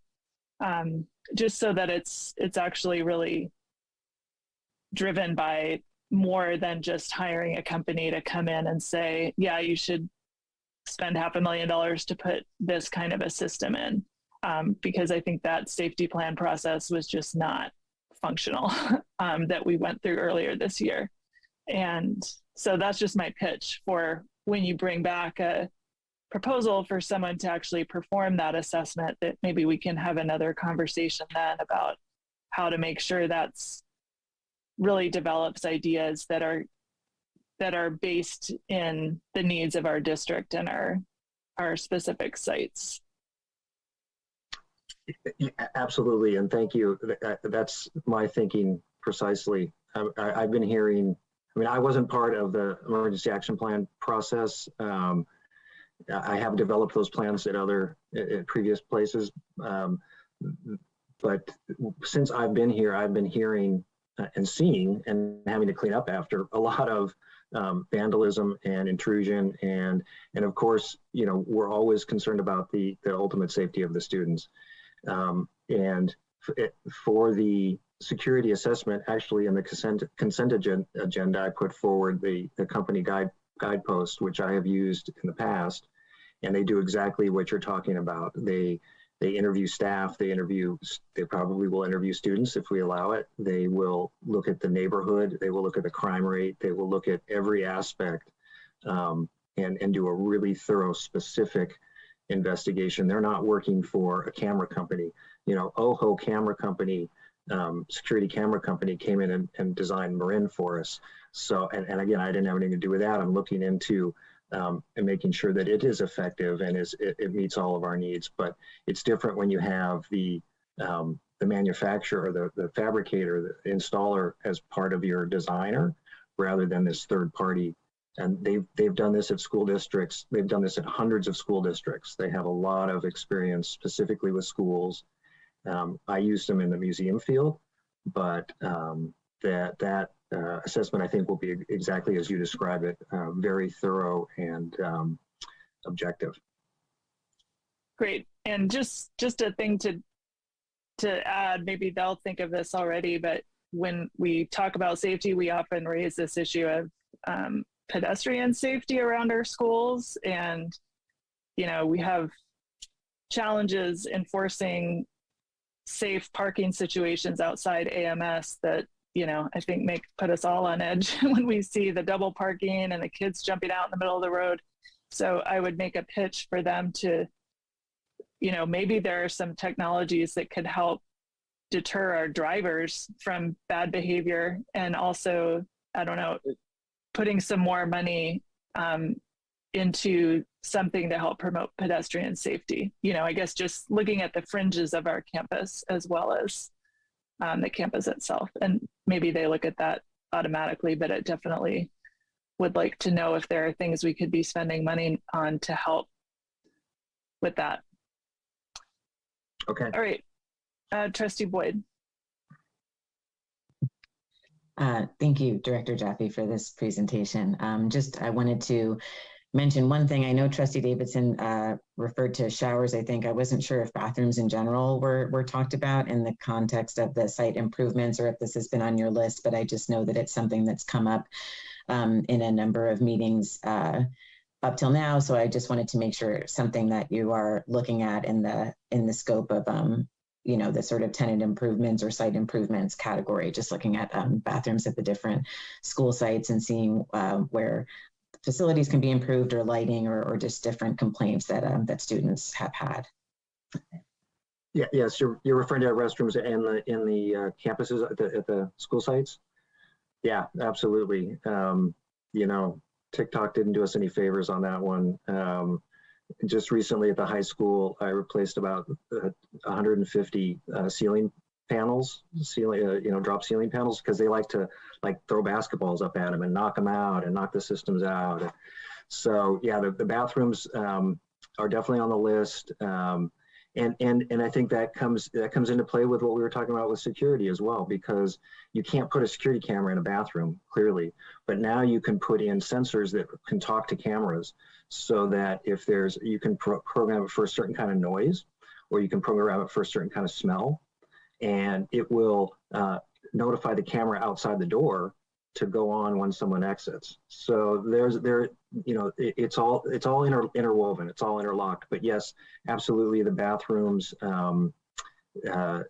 just so that it's actually really driven by more than just hiring a company to come in and say, yeah, you should spend $500,000 to put this kind of a system in, because I think that safety plan process was just not functional that we went through earlier this year. And so that's just my pitch for when you bring back a proposal for someone to actually perform that assessment, that maybe we can have another conversation then about how to make sure that's really develops ideas that are based in the needs of our district and our specific sites. Absolutely, and thank you. That's my thinking precisely. I've been hearing, I mean, I wasn't part of the emergency action plan process. I have developed those plans at previous places. But since I've been here, I've been hearing and seeing and having to clean up after a lot of vandalism and intrusion. And of course, you know, we're always concerned about the ultimate safety of the students. And for the security assessment, actually in the consent agenda, I put forward the company guidepost, which I have used in the past, and they do exactly what you're talking about. They interview staff, they probably will interview students if we allow it. They will look at the neighborhood, they will look at the crime rate, they will look at every aspect and do a really thorough, specific investigation. They're not working for a camera company. You know, OHO camera company, security camera company came in and designed Marin for us. So, and again, I didn't have anything to do with that. I'm looking into and making sure that it is effective and it meets all of our needs. But it's different when you have the manufacturer, the fabricator, the installer as part of your designer, rather than this third party. And they've done this at school districts. They've done this at hundreds of school districts. They have a lot of experience specifically with schools. I used them in the museum field, but that assessment, I think, will be exactly as you describe it, very thorough and objective. Great. And just a thing to add, maybe they'll think of this already, but when we talk about safety, we often raise this issue of pedestrian safety around our schools. And, you know, we have challenges enforcing safe parking situations outside AMS that, you know, I think put us all on edge when we see the double parking and the kids jumping out in the middle of the road. So I would make a pitch for them to, you know, maybe there are some technologies that could help deter our drivers from bad behavior, and also, I don't know, putting some more money into something to help promote pedestrian safety. You know, I guess just looking at the fringes of our campus as well as the campus itself. And maybe they look at that automatically, but it definitely would like to know if there are things we could be spending money on to help with that. Okay. All right. Trustee Boyd. Thank you, Director Jaffe, for this presentation. I wanted to mention one thing. I know Trustee Davidson referred to showers. I think I wasn't sure if bathrooms in general were talked about in the context of the site improvements, or if this has been on your list, but I just know that it's something that's come up in a number of meetings up till now. So I just wanted to make sure something that you are looking at in the scope of you know, the sort of tenant improvements or site improvements category, just looking at bathrooms at the different school sites and seeing where facilities can be improved, or lighting, or just different complaints that students have had. Yeah, yes, you're referring to restrooms in the campuses at the school sites. Yeah, absolutely. You know, TikTok didn't do us any favors on that one. Just recently at the high school, I replaced about 150 ceiling panels, drop ceiling panels, because they like to throw basketballs up at them and knock them out and knock the systems out. So yeah, the bathrooms are definitely on the list. And I think that comes into play with what we were talking about with security as well, because you can't put a security camera in a bathroom, clearly, but now you can put in sensors that can talk to cameras, so that if you can program it for a certain kind of noise, or you can program it for a certain kind of smell, and it will notify the camera outside the door to go on when someone exits. So it's all interwoven, it's all interlocked. But yes, absolutely, the bathrooms,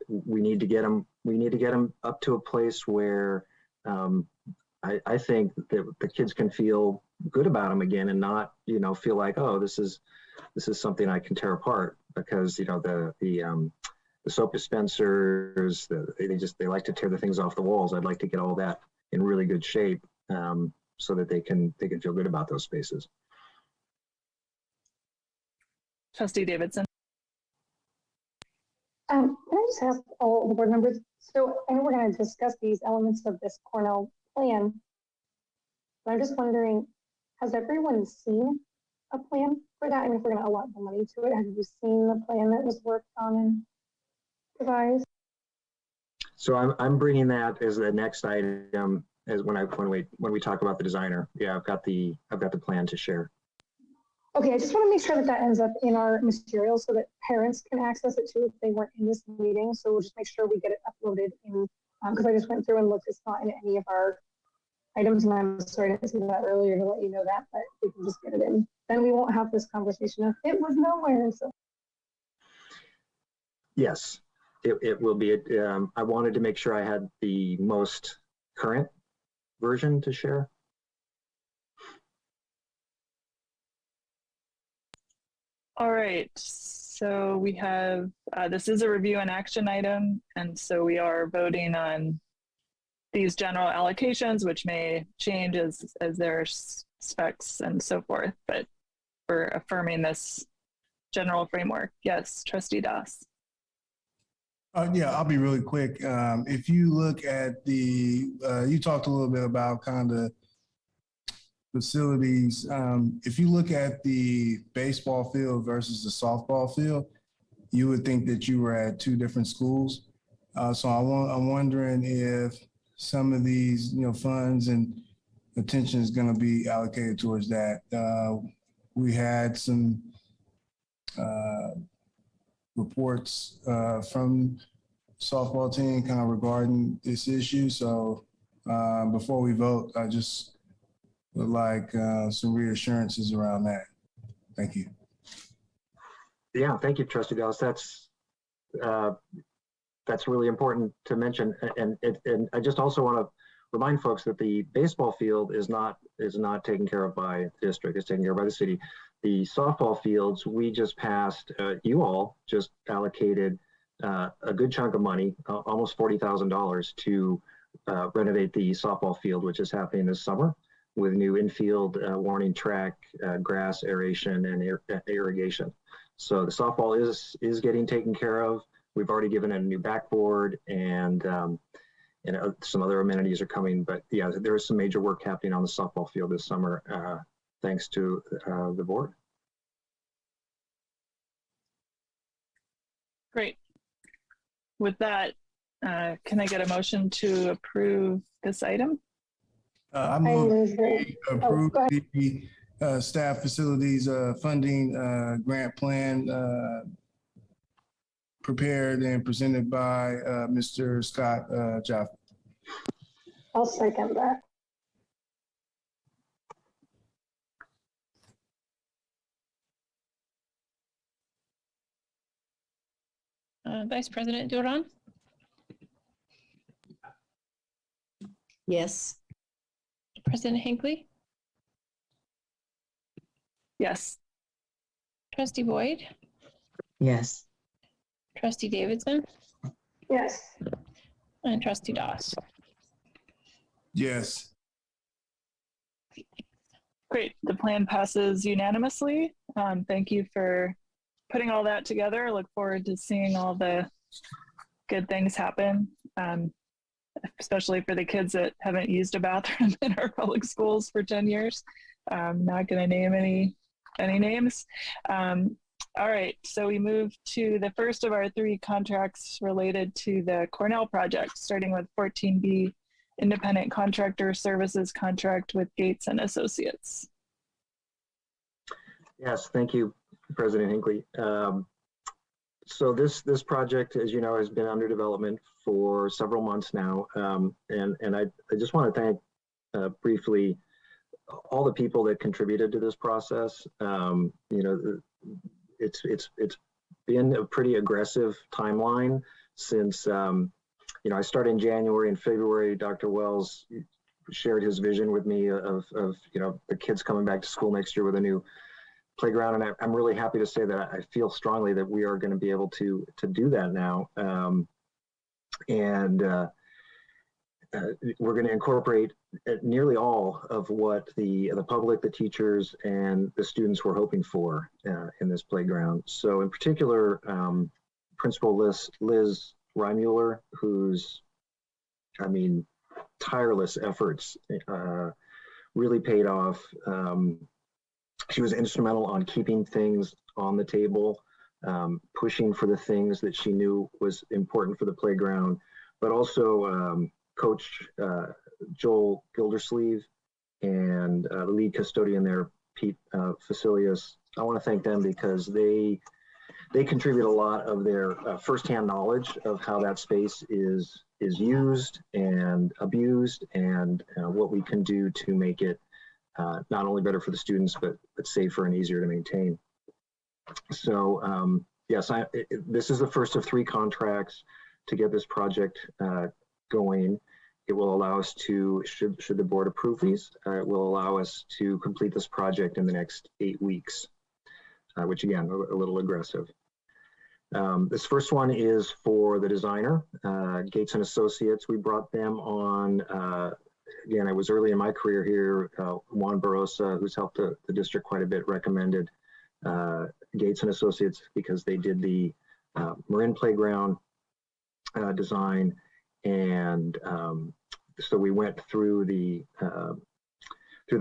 we need to get them up to a place where I think that the kids can feel good about them again, and not feel like, oh, this is something I can tear apart, because the soap dispensers, they like to tear the things off the walls. I'd like to get all that in really good shape, so that they can feel good about those spaces. Trustee Davidson. Can I just ask all the board members? So I know we're going to discuss these elements of this Cornell plan, but I'm just wondering, has everyone seen a plan for that? I mean, if we're going to allot the money to it, have you seen the plan that was worked on and devised? So I'm bringing that as the next item, as when we talk about the designer. Yeah, I've got the plan to share. Okay, I just want to make sure that that ends up in our materials so that parents can access it too if they weren't in this meeting. So we'll just make sure we get it uploaded in, because I just went through and looked, it's not in any of our items, and I'm sorry I didn't see that earlier to let you know that, but we can just get it in. Then we won't have this conversation of it was nowhere. So yes, it will be. I wanted to make sure I had the most current version to share. All right, so we have, this is a review and action item, and so we are voting on these general allocations, which may change as there are specs and so forth, but we're affirming this general framework. Yes, Trustee Das. Yeah, I'll be really quick. If you look at you talked a little bit about kind of facilities. If you look at the baseball field versus the softball field, you would think that you were at two different schools. So I'm wondering if some of these, funds and attention is going to be allocated towards that. We had some reports from softball team kind of regarding this issue. So before we vote, I just would like some reassurances around that. Thank you. Yeah, thank you, Trustee Dallas. That's really important to mention. And I just also want to remind folks that the baseball field is not taken care of by the district, it's taken care of by the city. The softball fields, we just passed, you all just allocated a good chunk of money, almost $40,000 to renovate the softball field, which is happening this summer, with new infield warning track, grass aeration, and irrigation. So the softball is getting taken care of. We've already given it a new backboard, and some other amenities are coming. But yeah, there is some major work happening on the softball field this summer, thanks to the board. Great. With that, can I get a motion to approve this item? I move to approve the staff facilities funding grant plan prepared and presented by Mr. Scott Jaffe. I'll second that. Vice President Duran? Yes. President Hinckley? Yes. Trustee Boyd? Yes. Trustee Davidson? Yes. And Trustee Doss? Yes. Great. The plan passes unanimously. Thank you for putting all that together. I look forward to seeing all the good things happen, especially for the kids that haven't used a bathroom in our public schools for 10 years. I'm not going to name any names. All right, so we move to the first of our three contracts related to the Cornell project, starting with 14B, Independent Contractor Services Contract with Gates and Associates. Yes, thank you, President Hinckley. So this project, as you know, has been under development for several months now, and I just want to thank briefly all the people that contributed to this process. It's been a pretty aggressive timeline since I started in January. In February, Dr. Wells shared his vision with me of the kids coming back to school next year with a new playground, and I'm really happy to say that I feel strongly that we are going to be able to do that now, we're going to incorporate nearly all of what the public, the teachers, and the students were hoping for in this playground. So in particular, Principal Liz Reimuller, whose, tireless efforts really paid off. She was instrumental on keeping things on the table, pushing for the things that she knew was important for the playground, but also Coach Joel Gildersleeve and the lead custodian there, Pete Facilius. I want to thank them because they contribute a lot of their firsthand knowledge of how that space is used and abused, and what we can do to make it not only better for the students, but safer and easier to maintain. So yes, this is the first of 3 contracts to get this project going. It will allow us to, should the board approve these, it will allow us to complete this project in the next 8 weeks, which again, a little aggressive. This first one is for the designer, Gates and Associates. We brought them on, again, it was early in my career here. Juan Barosa, who's helped the district quite a bit, recommended Gates and Associates because they did the Marin Playground design. And so we went through the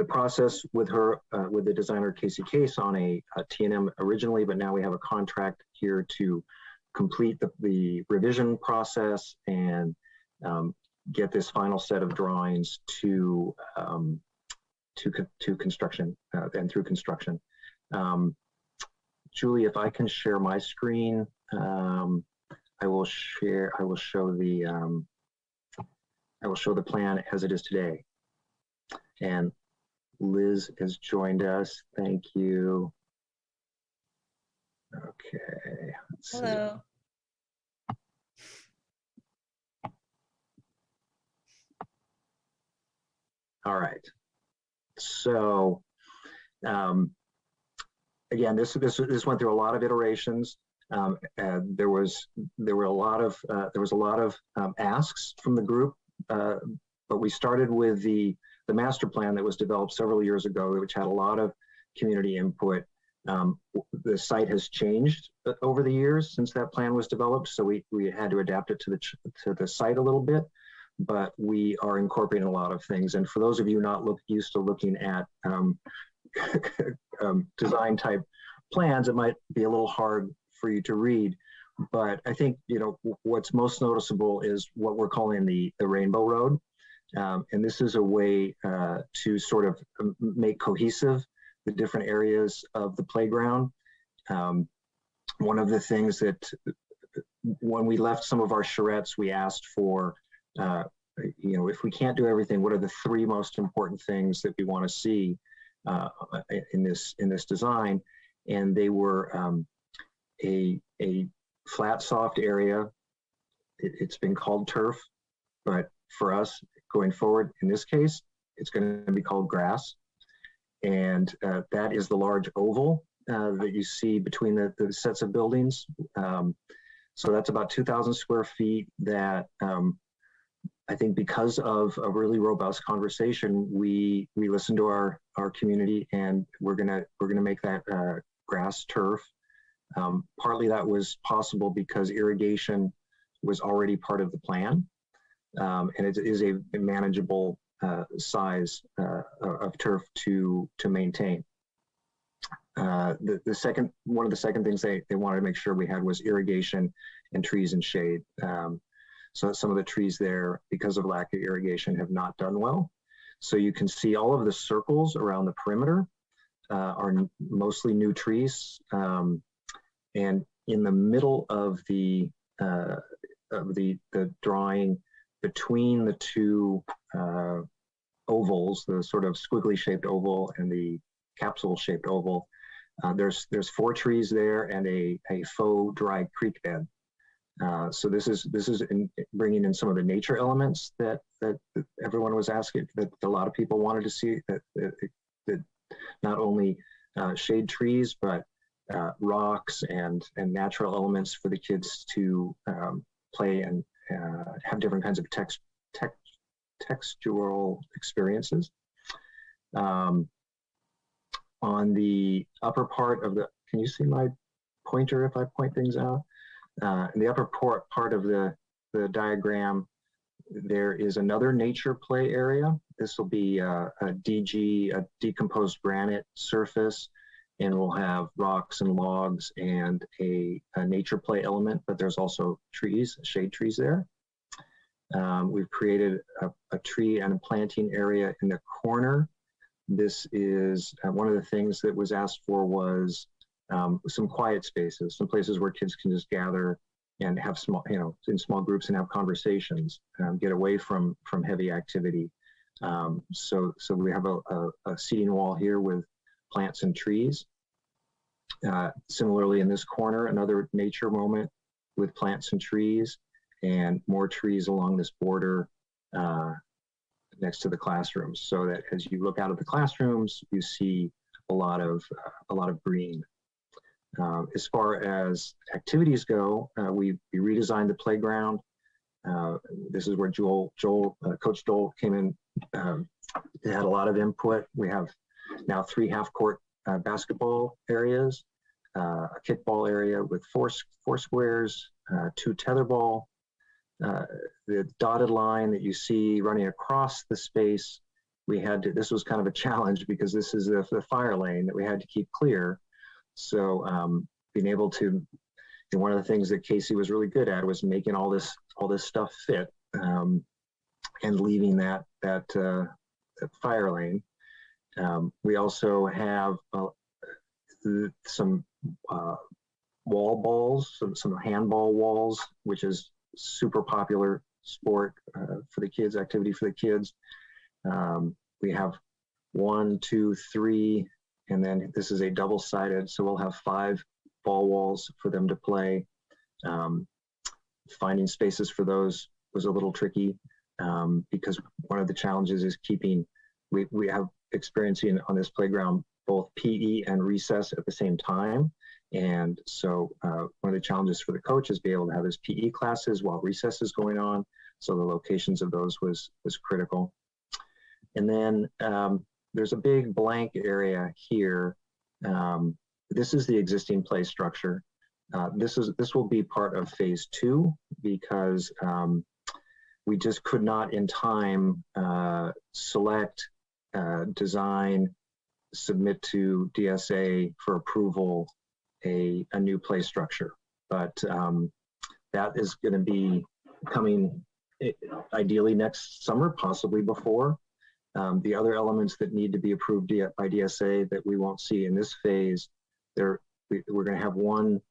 process with her, with the designer Casey Case on a T&M originally, but now we have a contract here to complete the revision process and get this final set of drawings to construction and through construction. Julie, if I can share my screen, I will show the plan as it is today. And Liz has joined us. Thank you. Okay. Hello. All right. So again, this went through a lot of iterations. And there was a lot of asks from the group, but we started with the master plan that was developed several years ago, which had a lot of community input. The site has changed over the years since that plan was developed, so we had to adapt it to the site a little bit, but we are incorporating a lot of things. And for those of you not used to looking at design type plans, it might be a little hard for you to read, but I think what's most noticeable is what we're calling the Rainbow Road, and this is a way to sort of make cohesive the different areas of the playground. One of the things that when we left some of our charrettes, we asked for, if we can't do everything, what are the 3 most important things that we want to see in this design? And they were a flat, soft area. It's been called turf, but for us going forward, in this case, it's going to be called grass. And that is the large oval that you see between the sets of buildings. So that's about 2,000 square feet that I think because of a really robust conversation, we listened to our community, and we're gonna make that grass turf. Partly that was possible because irrigation was already part of the plan, and it is a manageable size of turf to maintain. One of the second things they wanted to make sure we had was irrigation and trees and shade. So some of the trees there, because of lack of irrigation, have not done well. So you can see all of the circles around the perimeter are mostly new trees. And in the middle of the drawing, between the two ovals, the sort of squiggly shaped oval and the capsule shaped oval. There's 4 trees there and a faux dry creek bed. So this is bringing in some of the nature elements that everyone was asking, that a lot of people wanted to see, that not only shade trees, but rocks and natural elements for the kids to play and have different kinds of textural experiences. On the upper part of the, can you see my pointer if I point things out? In the upper part of the diagram, there is another nature play area. This will be a DG, a decomposed granite surface, and we'll have rocks and logs and a nature play element, but there's also trees, shade trees there. We've created a tree and a planting area in the corner. This is one of the things that was asked for was some quiet spaces, some places where kids can just gather and have small, in small groups and have conversations, get away from heavy activity. So we have a seating wall here with plants and trees. Similarly, in this corner, another nature moment with plants and trees, and more trees along this border next to the classrooms, so that as you look out of the classrooms, you see a lot of green. As far as activities go, we redesigned the playground. This is where Coach Joel came in. They had a lot of input. We have now 3 half-court basketball areas, a kickball area with four squares, 2 tetherball. The dotted line that you see running across the space, this was kind of a challenge because this is the fire lane that we had to keep clear. So being able to, one of the things that Casey was really good at was making all this stuff fit and leaving that fire lane. We also have some wall balls, some handball walls, which is super popular sport for the kids, activity for the kids. We have 1, 2, 3, and then this is a double-sided, so we'll have 5 ball walls for them to play. Finding spaces for those was a little tricky because one of the challenges is we have experiencing on this playground both PE and recess at the same time. And so one of the challenges for the coach is be able to have his PE classes while recess is going on. So the locations of those was critical. And then there's a big blank area here. This is the existing play structure. This will be part of phase 2 because we just could not in time select, design, submit to DSA for approval a new play structure. But that is going to be coming ideally next summer, possibly before. The other elements that need to be approved by DSA that we won't see in this phase, we're going to have 1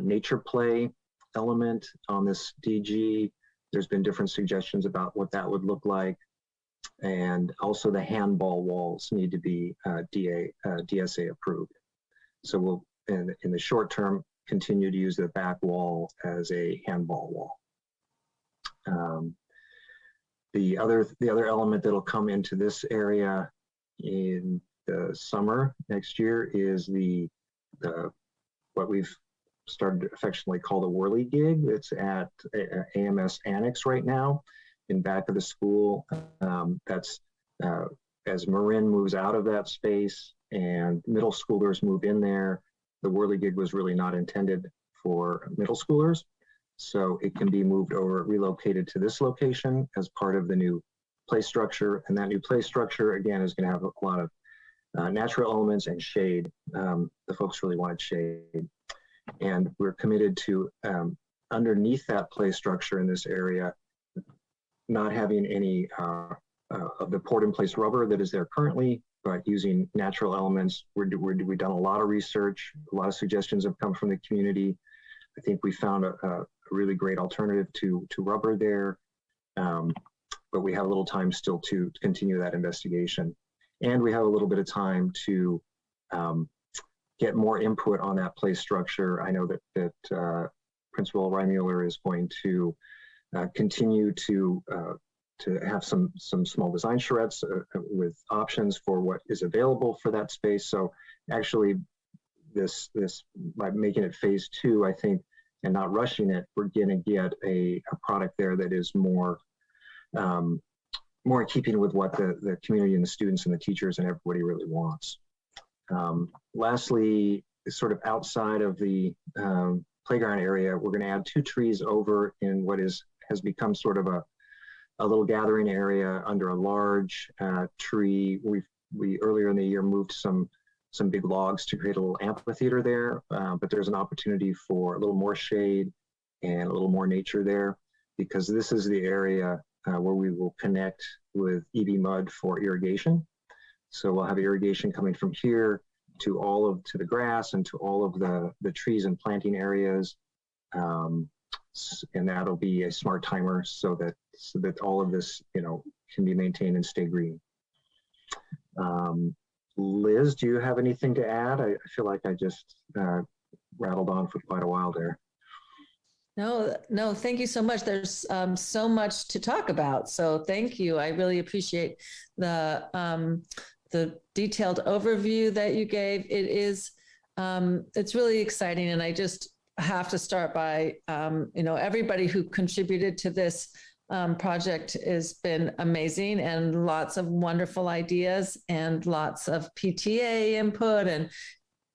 nature play element on this DG. There's been different suggestions about what that would look like. And also the handball walls need to be DSA approved. So we'll, in the short term, continue to use the back wall as a handball wall. The other element that'll come into this area in the summer next year is what we've started to affectionately call the Whirly Gig. It's at AMS Annex right now in back of the school. That's as Marin moves out of that space and middle schoolers move in there, the Whirly Gig was really not intended for middle schoolers. So it can be moved over, relocated to this location as part of the new play structure. And that new play structure, again, is going to have a lot of natural elements and shade. The folks really wanted shade. And we're committed to, underneath that play structure in this area, not having any of the poured-in-place rubber that is there currently, but using natural elements. We've done a lot of research. A lot of suggestions have come from the community. I think we found a really great alternative to rubber there. but we have a little time still to continue that investigation. And we have a little bit of time to get more input on that play structure. I know that Principal Reimuller is going to continue to have some small design charrettes with options for what is available for that space. So actually, this by making it phase 2, I think, and not rushing it, we're going to get a product there that is more in keeping with what the community and the students and the teachers and everybody really wants. Lastly, sort of outside of the playground area, we're going to add 2 trees over in what has become sort of a little gathering area under a large tree. We earlier in the year moved some big logs to create a little amphitheater there, but there's an opportunity for a little more shade and a little more nature there, because this is the area where we will connect with EB mud for irrigation. So we'll have irrigation coming from here to the grass and to all of the trees and planting areas. And that'll be a smart timer so that all of this, can be maintained and stay green. Liz, do you have anything to add? I feel like I just rattled on for quite a while there. No, thank you so much. There's so much to talk about. So thank you. I really appreciate the detailed overview that you gave. It's really exciting. And I just have to start by, everybody who contributed to this project has been amazing, and lots of wonderful ideas and lots of PTA input and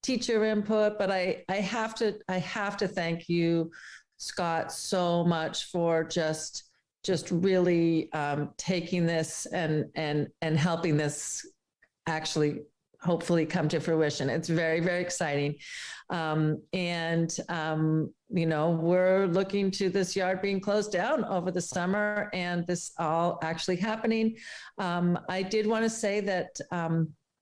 teacher input. But I have to thank you, Scott, so much for just really taking this and helping this actually hopefully come to fruition. It's very, very exciting. We're looking to this yard being closed down over the summer and this all actually happening. I did want to say that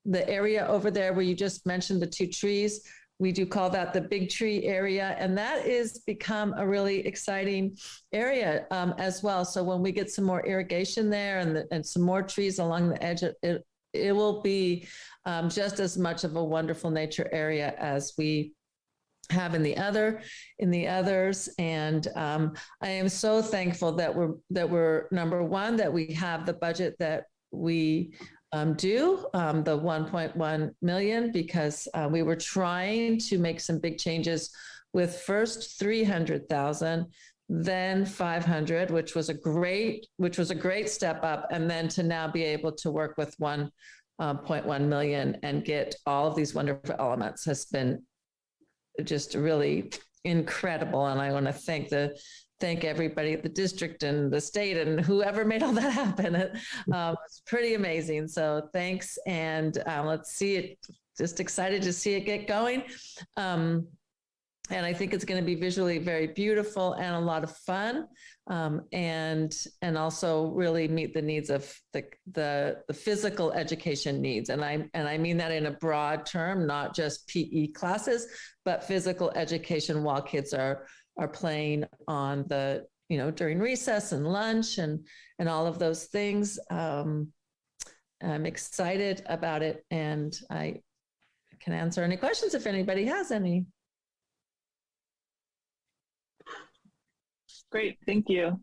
the area over there where you just mentioned the 2 trees, we do call that the big tree area, and that is become a really exciting area as well. So when we get some more irrigation there and some more trees along the edge, it will be just as much of a wonderful nature area as we have in the others. And I am so thankful that we're number one, that we have the budget that we do, the 1.1 million, because we were trying to make some big changes with first 300,000, then 500, which was a great step up, and then to now be able to work with 1.1 million and get all of these wonderful elements has been just really incredible. And I want to thank everybody at the district and the state and whoever made all that happen. It's pretty amazing. So thanks. And let's see it. Just excited to see it get going. And I think it's going to be visually very beautiful and a lot of fun, and also really meet the needs of the physical education needs. And I mean that in a broad term, not just PE classes, but physical education while kids are playing on during recess and lunch and all of those things. I'm excited about it, and I can answer any questions if anybody has any. Great, thank you.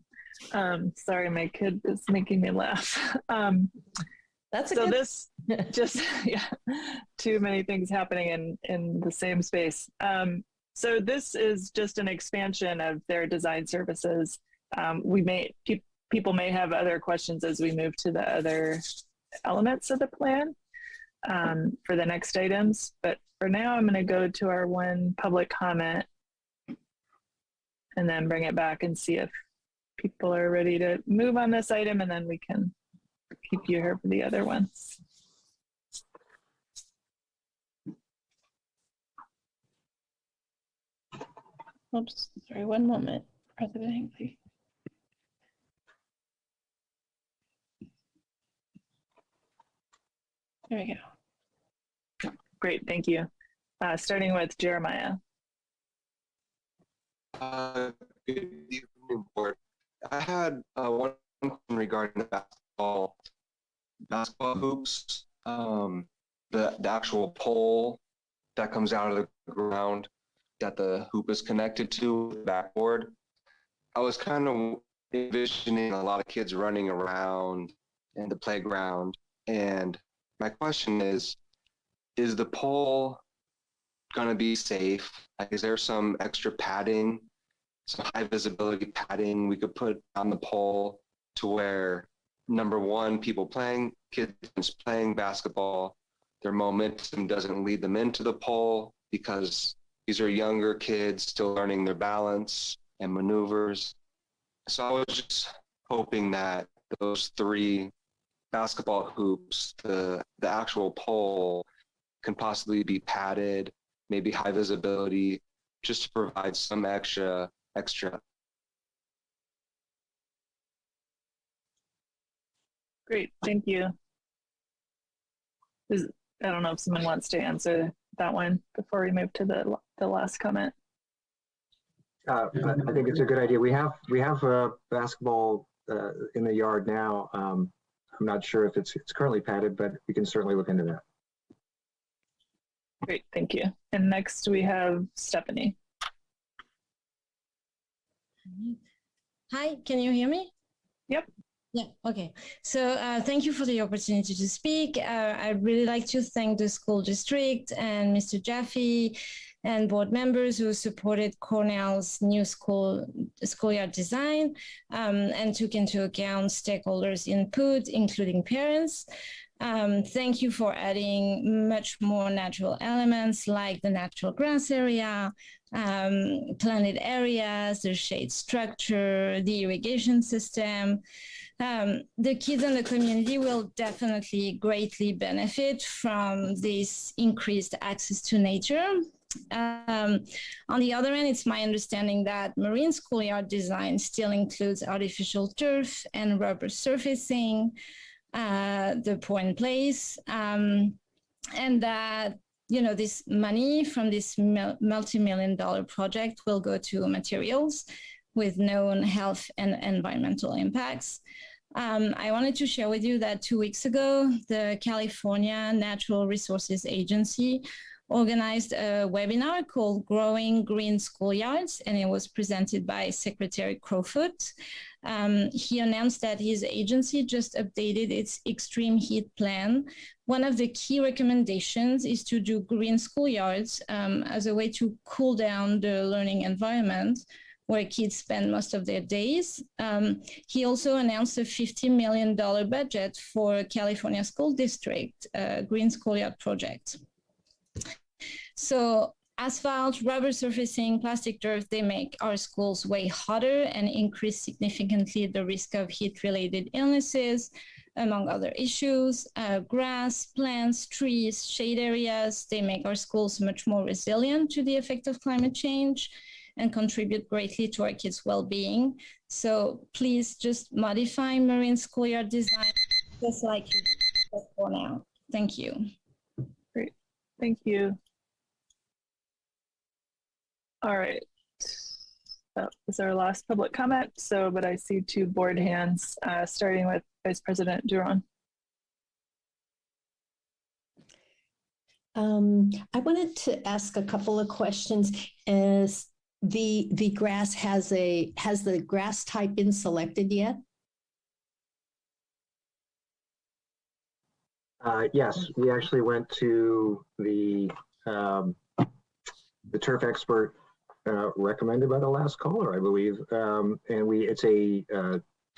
Sorry, my kid is making me laugh. Too many things happening in the same space. So this is just an expansion of their design services. People may have other questions as we move to the other elements of the plan for the next items. But for now, I'm going to go to our one public comment and then bring it back and see if people are ready to move on this item, and then we can keep you here for the other ones. Oops, sorry, one moment, President Hinckley. There we go. Great, thank you. Starting with Jeremiah. Good evening, board. I had one regarding the basketball hoops, the actual pole that comes out of the ground that the hoop is connected to, the backboard. I was kind of envisioning a lot of kids running around in the playground. And my question is the pole going to be safe? Like, is there some extra padding, some high visibility padding we could put on the pole to where, number one, kids playing basketball, their momentum doesn't lead them into the pole, because these are younger kids still learning their balance and maneuvers. So I was just hoping that those 3 basketball hoops, the actual pole, can possibly be padded, maybe high visibility, just to provide some extra. Great, thank you. I don't know if someone wants to answer that one before we move to the last comment. I think it's a good idea. We have basketball in the yard now. I'm not sure if it's currently padded, but we can certainly look into that. Great, thank you. And next we have Stephanie. Hi, can you hear me? Yep. Yeah, okay. So thank you for the opportunity to speak. I'd really like to thank the school district and Mr. Jaffe and board members who supported Cornell's new schoolyard design and took into account stakeholders' input, including parents. Thank you for adding much more natural elements like the natural grass area, planted areas, the shade structure, the irrigation system. The kids in the community will definitely greatly benefit from this increased access to nature. On the other end, it's my understanding that marine schoolyard design still includes artificial turf and rubber surfacing, the pour in place, and that this money from this multi-million-dollar project will go to materials with known health and environmental impacts. I wanted to share with you that 2 weeks ago, the California Natural Resources Agency organized a webinar called Growing Green Schoolyards, and it was presented by Secretary Crowfoot. He announced that his agency just updated its extreme heat plan. One of the key recommendations is to do green schoolyards as a way to cool down the learning environment where kids spend most of their days. He also announced a $50 million budget for California School District Green Schoolyard Project. So asphalt, rubber surfacing, plastic turf, they make our schools way hotter and increase significantly the risk of heat-related illnesses, among other issues. Grass, plants, trees, shade areas, they make our schools much more resilient to the effect of climate change and contribute greatly to our kids' well-being. So please just modify marine schoolyard design just like you did for now. Thank you. Great, thank you. All right, that was our last public comment. But I see 2 board hands, starting with Vice President Duran. I wanted to ask a couple of questions. As the grass has the grass type been selected yet? Yes, we actually went to the turf expert recommended by the last caller, I believe, and it's a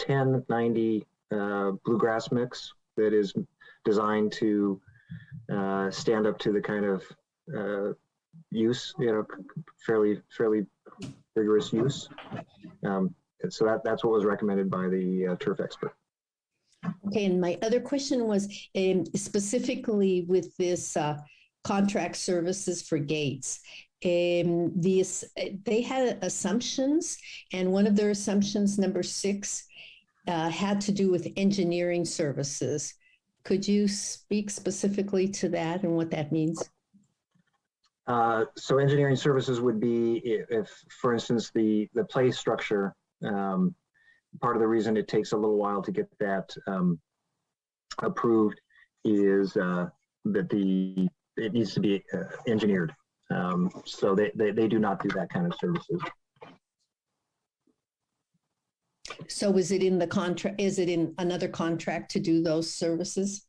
1090 bluegrass mix that is designed to stand up to the kind of use, fairly rigorous use. So that's what was recommended by the turf expert. Okay, and my other question was specifically with this contract services for gates. They had assumptions, and one of their assumptions, number 6, had to do with engineering services. Could you speak specifically to that and what that means? So engineering services would be if for instance, the play structure part of the reason it takes a little while to get that approved is that it needs to be engineered. So they do not do that kind of services. So is it in the contract? Is it in another contract to do those services?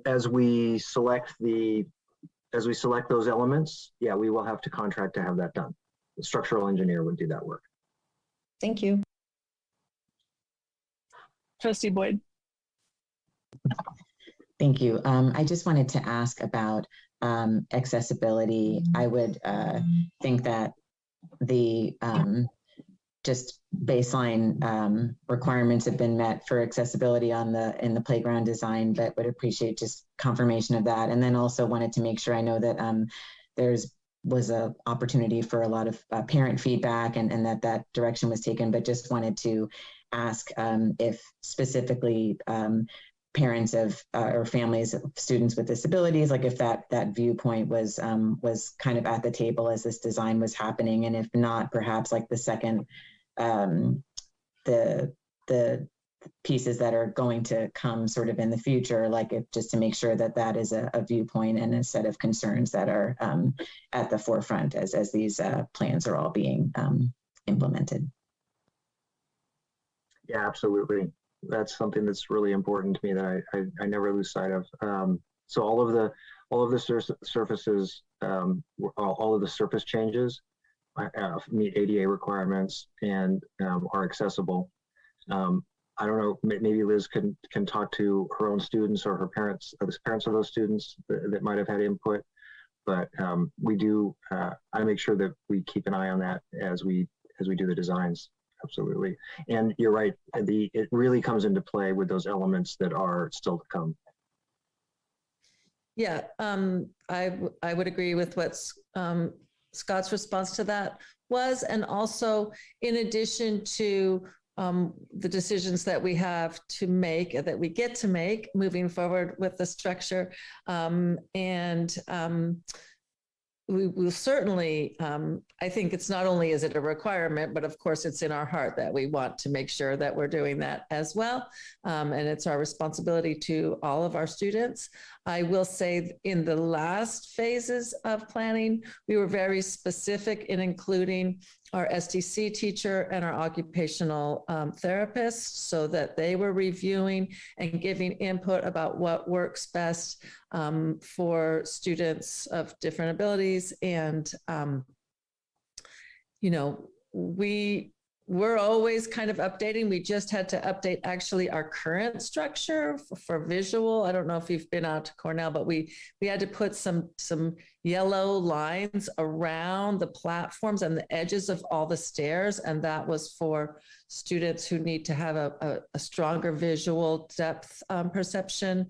As we select those elements, yeah, we will have to contract to have that done. The structural engineer would do that work. Thank you. Trustee Boyd. Thank you. I just wanted to ask about accessibility. I would think that the just baseline requirements have been met for accessibility in the playground design, but would appreciate just confirmation of that. And then also wanted to make sure, I know that was a opportunity for a lot of parent feedback and that direction was taken, but just wanted to ask if specifically parents of or families of students with disabilities, like if that viewpoint was kind of at the table as this design was happening, and if not, perhaps like the second the pieces that are going to come sort of in the future, like if just to make sure that is a viewpoint and a set of concerns that are at the forefront as these plans are all being implemented. Yeah, absolutely. That's something that's really important to me that I never lose sight of. So all of the surfaces, all of the surface changes meet ADA requirements and are accessible. I don't know, maybe Liz can talk to her own students or her parents, or the parents of those students that might have had input, but we do, I make sure that we keep an eye on that as we do the designs. Absolutely. And you're right, it really comes into play with those elements that are still to come. Yeah, I would agree with what Scott's response to that was, and also in addition to the decisions that we have to make, that we get to make moving forward with the structure, we will certainly, I think it's not only is it a requirement, but of course it's in our heart that we want to make sure that we're doing that as well. And it's our responsibility to all of our students. I will say in the last phases of planning, we were very specific in including our STC teacher and our occupational therapists so that they were reviewing and giving input about what works best for students of different abilities. And, you know, we're always kind of updating. We just had to update actually our current structure for visual. I don't know if you've been out to Cornell, but we had to put some yellow lines around the platforms and the edges of all the stairs. And that was for students who need to have a stronger visual depth perception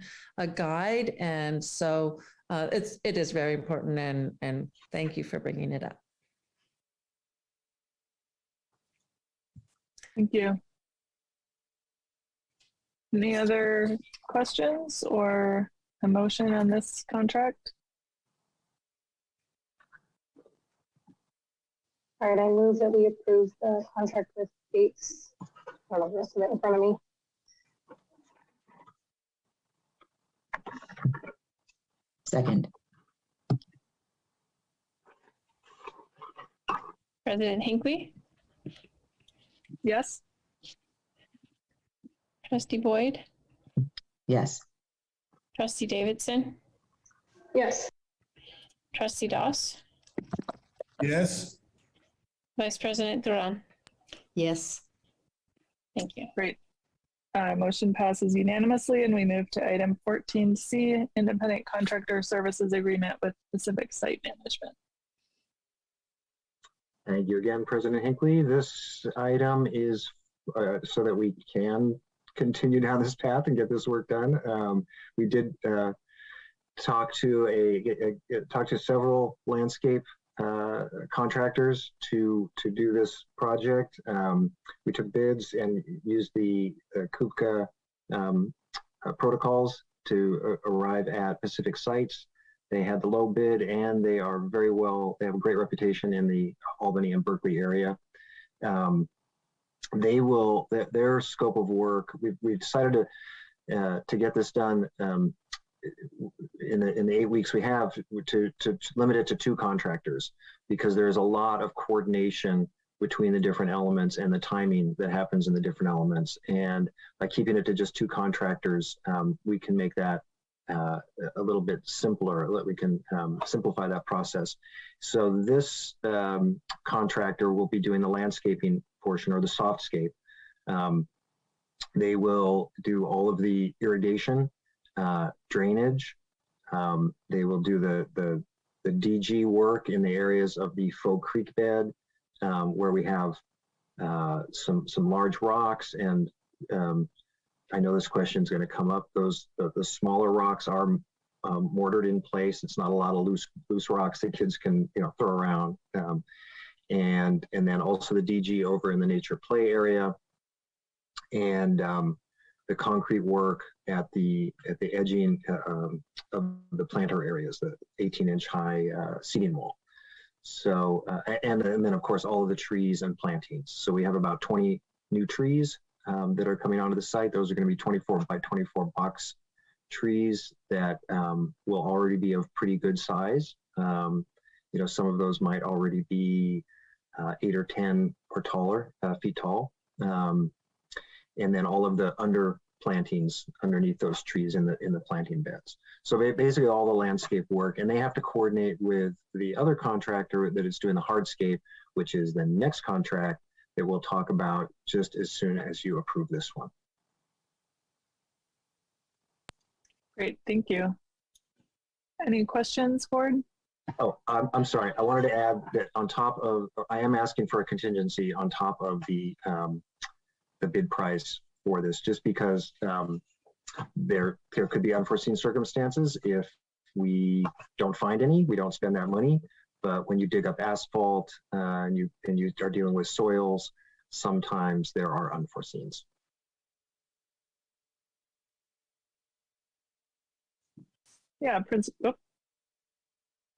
guide. And so it is very important, and thank you for bringing it up. Thank you. Any other questions or a motion on this contract? All right, I move that we approve the contract with Gates. I don't have the rest of it in front of me. Second. President Hinckley? Yes. Trustee Boyd? Yes. Trustee Davidson? Yes. Trustee Doss? Yes. Vice President Duran? Yes. Thank you. Great. Motion passes unanimously, and we move to item 14C, Independent Contractor Services Agreement with Pacific Site Management. Thank you again, President Hinckley. This item is so that we can continue down this path and get this work done. We did talk to several landscape contractors to do this project. We took bids and used the KUPCA protocols to arrive at Pacific sites. They had the low bid, and they are they have a great reputation in the Albany and Berkeley area. they will, their scope of work, we've decided to get this done in the 8 weeks we have, to limit it to 2 contractors, because there's a lot of coordination between the different elements and the timing that happens in the different elements. And by keeping it to just 2 contractors, we can make that a little bit simpler. We can simplify that process. So this contractor will be doing the landscaping portion, or the softscape. They will do all of the irrigation, drainage. They will do the DG work in the areas of the faux creek bed, where we have some large rocks. And I know this question is going to come up. The smaller rocks are mortared in place. It's not a lot of loose rocks that kids can throw around. And then also the DG over in the nature play area, and the concrete work at the edging of the planter areas, the 18-inch high seating wall. So, and then of course, all of the trees and plantings. So we have about 20 new trees that are coming onto the site. Those are going to be 24 by 24 box trees that will already be of pretty good size. Some of those might already be 8 or 10 or taller, feet tall. And then all of the under plantings underneath those trees in the planting beds. So basically all the landscape work, and they have to coordinate with the other contractor that is doing the hardscape, which is the next contract that we'll talk about just as soon as you approve this one. Great, thank you. Any questions, Ward? Oh, I'm sorry. I wanted to add that on top of, I am asking for a contingency on top of the bid price for this, just because there could be unforeseen circumstances. If we don't find any, we don't spend that money. But when you dig up asphalt and you are dealing with soils, sometimes there are unforeseens. Yeah, Principal.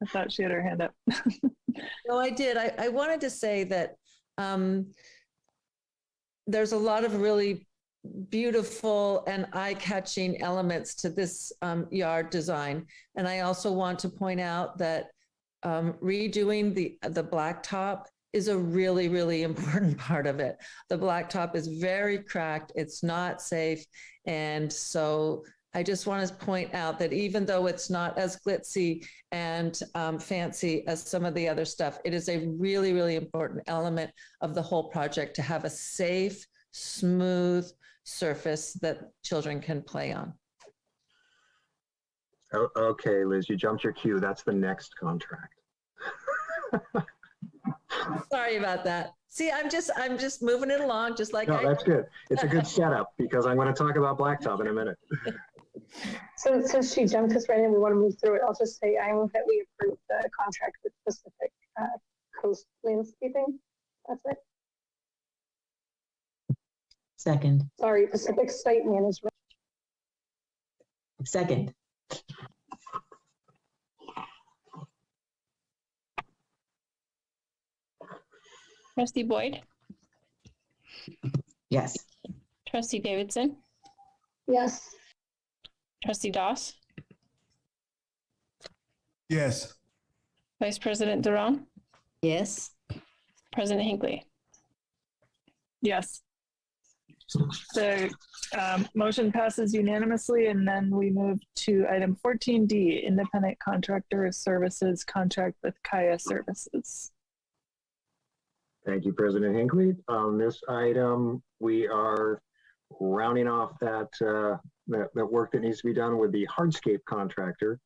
I thought she had her hand up. No, I did. I wanted to say that there's a lot of really beautiful and eye-catching elements to this yard design. And I also want to point out that redoing the blacktop is a really, really important part of it. The blacktop is very cracked. It's not safe. And so I just want to point out that even though it's not as glitzy and fancy as some of the other stuff, it is a really, really important element of the whole project to have a safe, smooth surface that children can play on. Oh, okay, Liz, you jumped your cue. That's the next contract. Sorry about that. See, I'm just moving it along, just like. No, that's good. It's a good setup, because I'm going to talk about blacktop in a minute. So since she jumped us right in, we want to move through it. I'll just say I move that we approve the contract with Pacific Coast Landscaping. That's it. Second. Sorry, Pacific Site Management. Second. Trustee Boyd? Yes. Trustee Davidson? Yes. Trustee Doss? Yes. Vice President Duran? Yes. President Hinckley? Yes. The motion passes unanimously, and then we move to item 14D, Independent Contractor Services Contract with Kaya Services. Thank you, President Hinckley. On this item, we are rounding off that work that needs to be done with the hardscape contractor.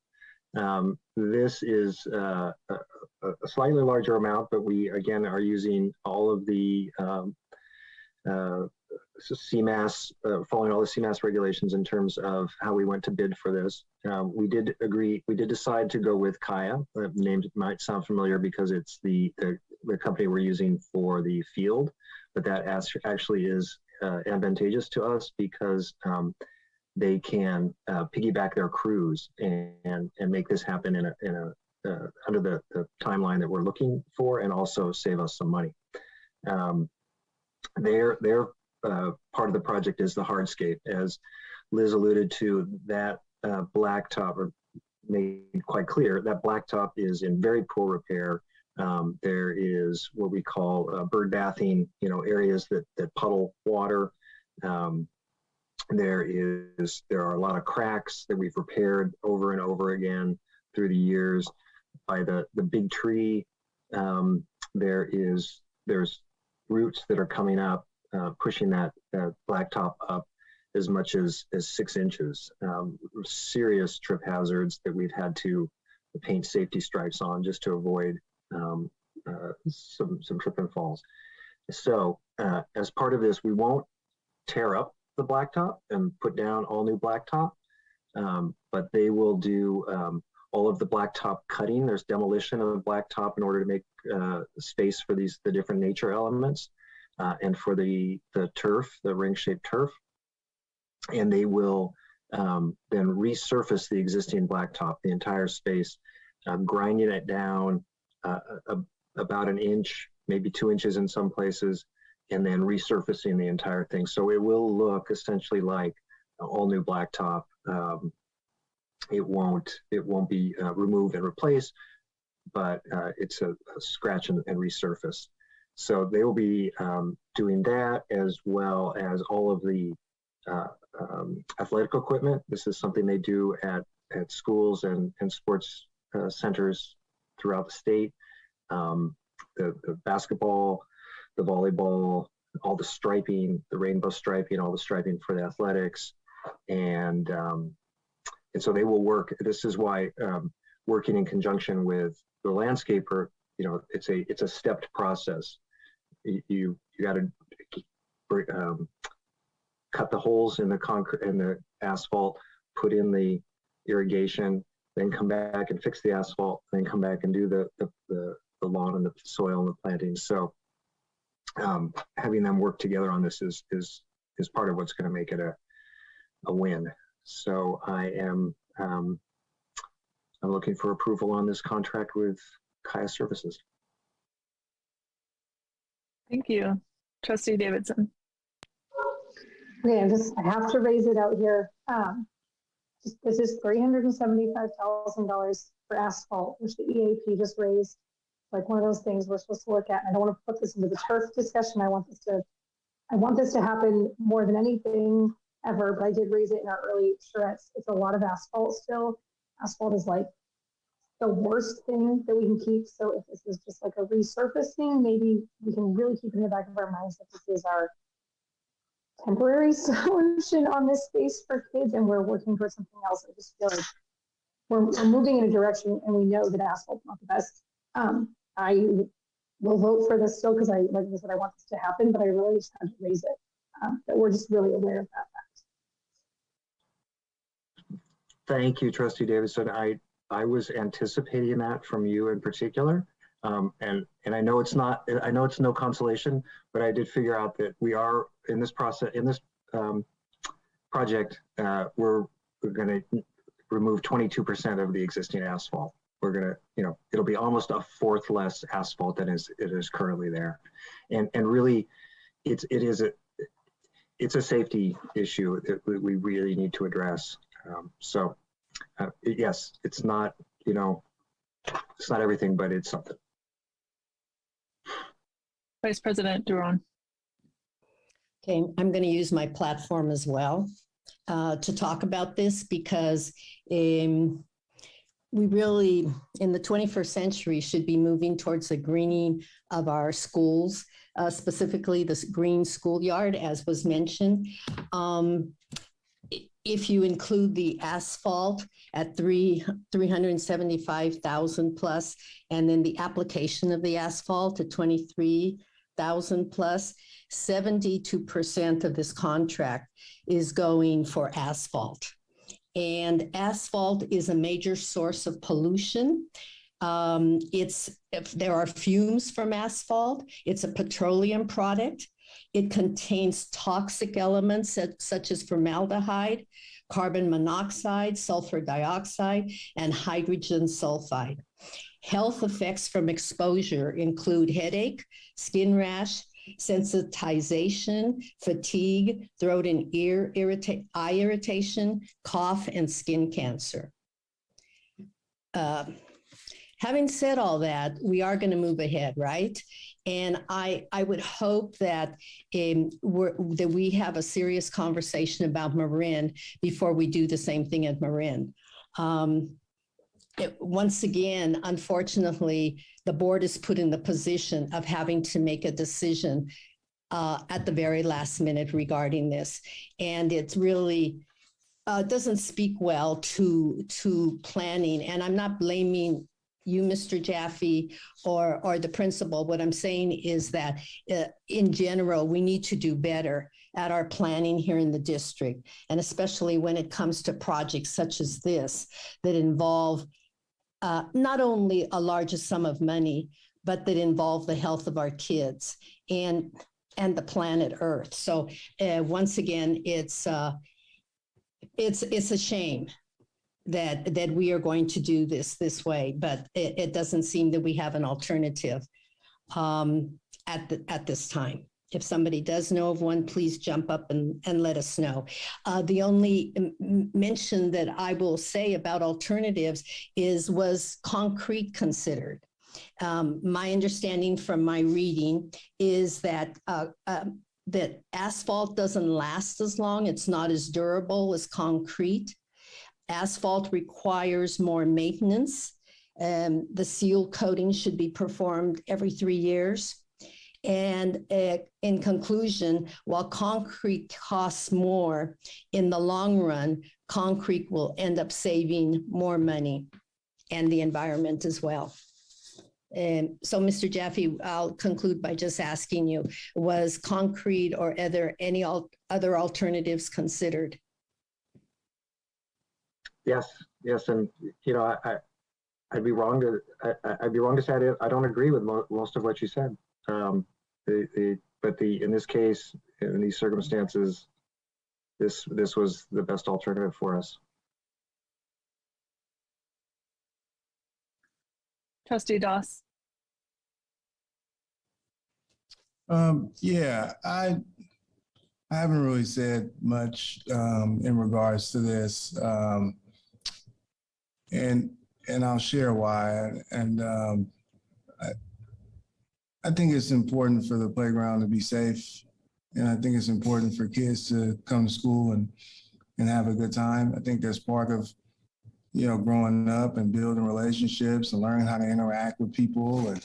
This is a slightly larger amount, but we again are using all of the CMAS, following all the CMAS regulations in terms of how we went to bid for this. We did decide to go with Kaya. The name might sound familiar because it's the company we're using for the field, but that actually is advantageous to us because they can piggyback their crews and make this happen under the timeline that we're looking for, and also save us some money. their part of the project is the hardscape. As Liz alluded to, that blacktop, or made quite clear, that blacktop is in very poor repair. There is what we call bird bathing, areas that puddle water. There are a lot of cracks that we've repaired over and over again through the years. By the big tree, there's roots that are coming up, pushing that blacktop up as much as 6 inches. Serious trip hazards that we've had to paint safety stripes on just to avoid some trip and falls. So as part of this, we won't tear up the blacktop and put down all new blacktop, but they will do all of the blacktop cutting. There's demolition of the blacktop in order to make space for the different nature elements and for the turf, the ring-shaped turf. And they will then resurface the existing blacktop, the entire space, grinding it down about 1 inch, maybe 2 inches in some places, and then resurfacing the entire thing. So it will look essentially like all new blacktop. It won't be removed and replaced, but it's a scratch and resurface. So they will be doing that, as well as all of the athletic equipment. This is something they do at schools and sports centers throughout the state. The basketball, the volleyball, all the striping, the rainbow striping, all the striping for the athletics. And so they will work. This is why working in conjunction with the landscaper, it's a stepped process. You got to cut the holes in the concrete and the asphalt, put in the irrigation, then come back and fix the asphalt, then come back and do the lawn and the soil and the plantings. So having them work together on this is part of what's going to make it a win. So I'm looking for approval on this contract with Kaya Services. Thank you. Trustee Davidson. Okay, I have to raise it out here. This is $375,000 for asphalt, which the EAP just raised. Like one of those things we're supposed to look at. And I don't want to put this into the turf discussion. I want this to happen more than anything ever, but I did raise it in our early charrettes. It's a lot of asphalt still. Asphalt is like the worst thing that we can keep. So if this is just like a resurfacing, maybe we can really keep in the back of our minds that this is our temporary solution on this space for kids, and we're working towards something else. I just feel like we're moving in a direction, and we know that asphalt's not the best. I will vote for this still because I want this to happen, but I really just had to raise it, that we're just really aware of that fact. Thank you, Trustee Davidson. I was anticipating that from you in particular. And I know it's no consolation, but I did figure out that we are in this process, in this project, we're going to remove 22% of the existing asphalt. We're going to, it'll be almost a fourth less asphalt than it is currently there. And really it's a safety issue that we really need to address. Yes, it's not everything, but it's something. Vice President Duran. Okay, I'm going to use my platform as well to talk about this because we really, in the 21st century, should be moving towards the greening of our schools, specifically this green schoolyard, as was mentioned. If you include the asphalt at 375,000 plus, and then the application of the asphalt at 23,000 plus, 72% of this contract is going for asphalt. And asphalt is a major source of pollution. If there are fumes from asphalt, it's a petroleum product. It contains toxic elements such as formaldehyde, carbon monoxide, sulfur dioxide, and hydrogen sulfide. Health effects from exposure include headache, skin rash, sensitization, fatigue, throat and eye irritation, cough, and skin cancer. Having said all that, we are going to move ahead, right? And I would hope that that we have a serious conversation about Marin before we do the same thing at Marin. Once again, unfortunately, the board is put in the position of having to make a decision at the very last minute regarding this. And it's really doesn't speak well to planning. And I'm not blaming you, Mr. Jaffe, or the principal. What I'm saying is that in general, we need to do better at our planning here in the district, and especially when it comes to projects such as this that involve not only a larger sum of money, but that involve the health of our kids and the planet Earth. So once again, it's a shame that we are going to do this way, but it doesn't seem that we have an alternative at this time. If somebody does know of one, please jump up and let us know. The only mention that I will say about alternatives was concrete considered? My understanding from my reading is that that asphalt doesn't last as long. It's not as durable as concrete. Asphalt requires more maintenance. The seal coating should be performed every 3 years. And in conclusion, while concrete costs more, in the long run, concrete will end up saving more money and the environment as well. And so, Mr. Jaffe, I'll conclude by just asking you, was concrete or any other alternatives considered? Yes, and I'd be wrong to say I don't agree with most of what you said. But in this case, in these circumstances, this was the best alternative for us. Trustee Doss. Yeah, I haven't really said much in regards to this, and I'll share why. And I think it's important for the playground to be safe, and I think it's important for kids to come to school and have a good time. I think that's part of, growing up and building relationships and learning how to interact with people, and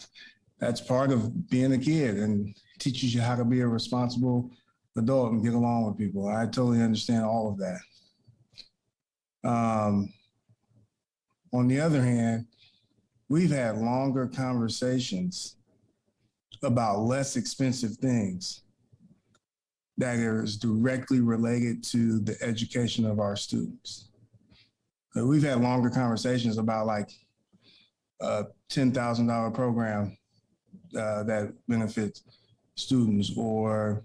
that's part of being a kid and teaches you how to be a responsible adult and get along with people. I totally understand all of that. On the other hand, we've had longer conversations about less expensive things that is directly related to the education of our students. We've had longer conversations about like a $10,000 program that benefits students, or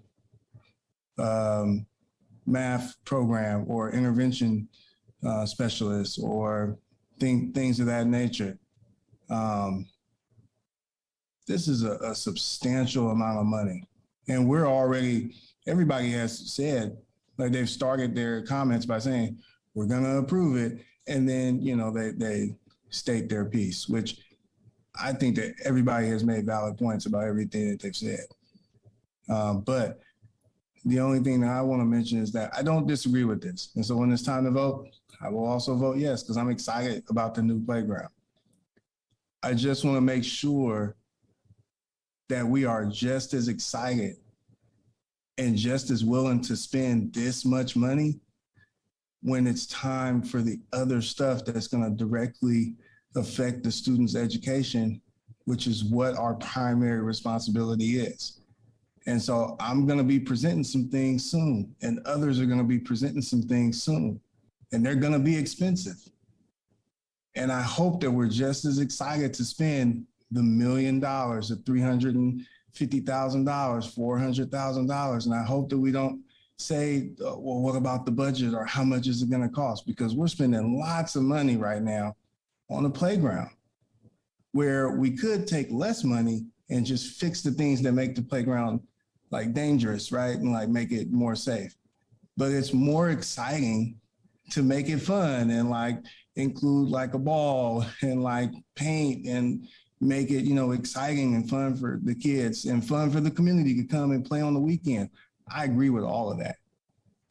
math program, or intervention specialists, or things of that nature. This is a substantial amount of money. And we're already, everybody has said, like they've started their comments by saying, we're gonna approve it. And then, they state their piece, which I think that everybody has made valid points about everything that they've said. But the only thing that I wanna mention is that I don't disagree with this. And so when it's time to vote, I will also vote yes, because I'm excited about the new playground. I just wanna make sure that we are just as excited and just as willing to spend this much money when it's time for the other stuff that's going to directly affect the student's education, which is what our primary responsibility is. And so I'm going to be presenting some things soon, and others are going to be presenting some things soon, and they're going to be expensive. And I hope that we're just as excited to spend the $1 million, the $350,000, $400,000. And I hope that we don't say, well, what about the budget, or how much is it going to cost? Because we're spending lots of money right now on a playground where we could take less money and just fix the things that make the playground like dangerous, right? And like make it more safe. But it's more exciting to make it fun and like include like a ball and like paint and make it, exciting and fun for the kids and fun for the community to come and play on the weekend. I agree with all of that.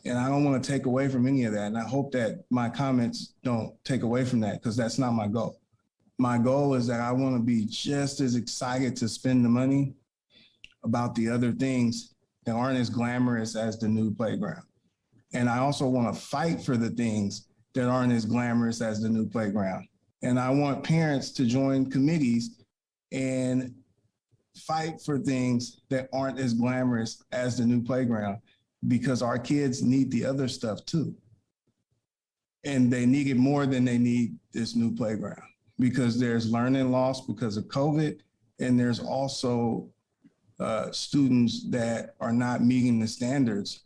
And I don't want to take away from any of that. And I hope that my comments don't take away from that, because that's not my goal. My goal is that I want to be just as excited to spend the money about the other things that aren't as glamorous as the new playground. And I also want to fight for the things that aren't as glamorous as the new playground. And I want parents to join committees and fight for things that aren't as glamorous as the new playground, because our kids need the other stuff too. And they need it more than they need this new playground, because there's learning loss because of COVID. And there's also students that are not meeting the standards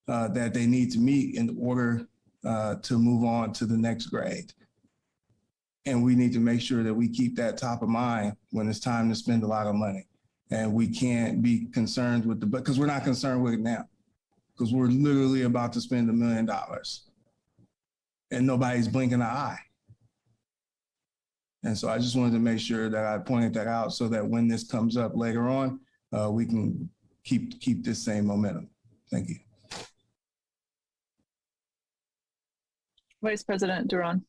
that they need to meet in order to move on to the next grade. And we need to make sure that we keep that top of mind when it's time to spend a lot of money. And we can't be concerned with because we're not concerned with it now, because we're literally about to spend $1 million and nobody's blinking an eye. And so I just wanted to make sure that I pointed that out so that when this comes up later on, we can keep this same momentum. Thank you. Vice President Duran.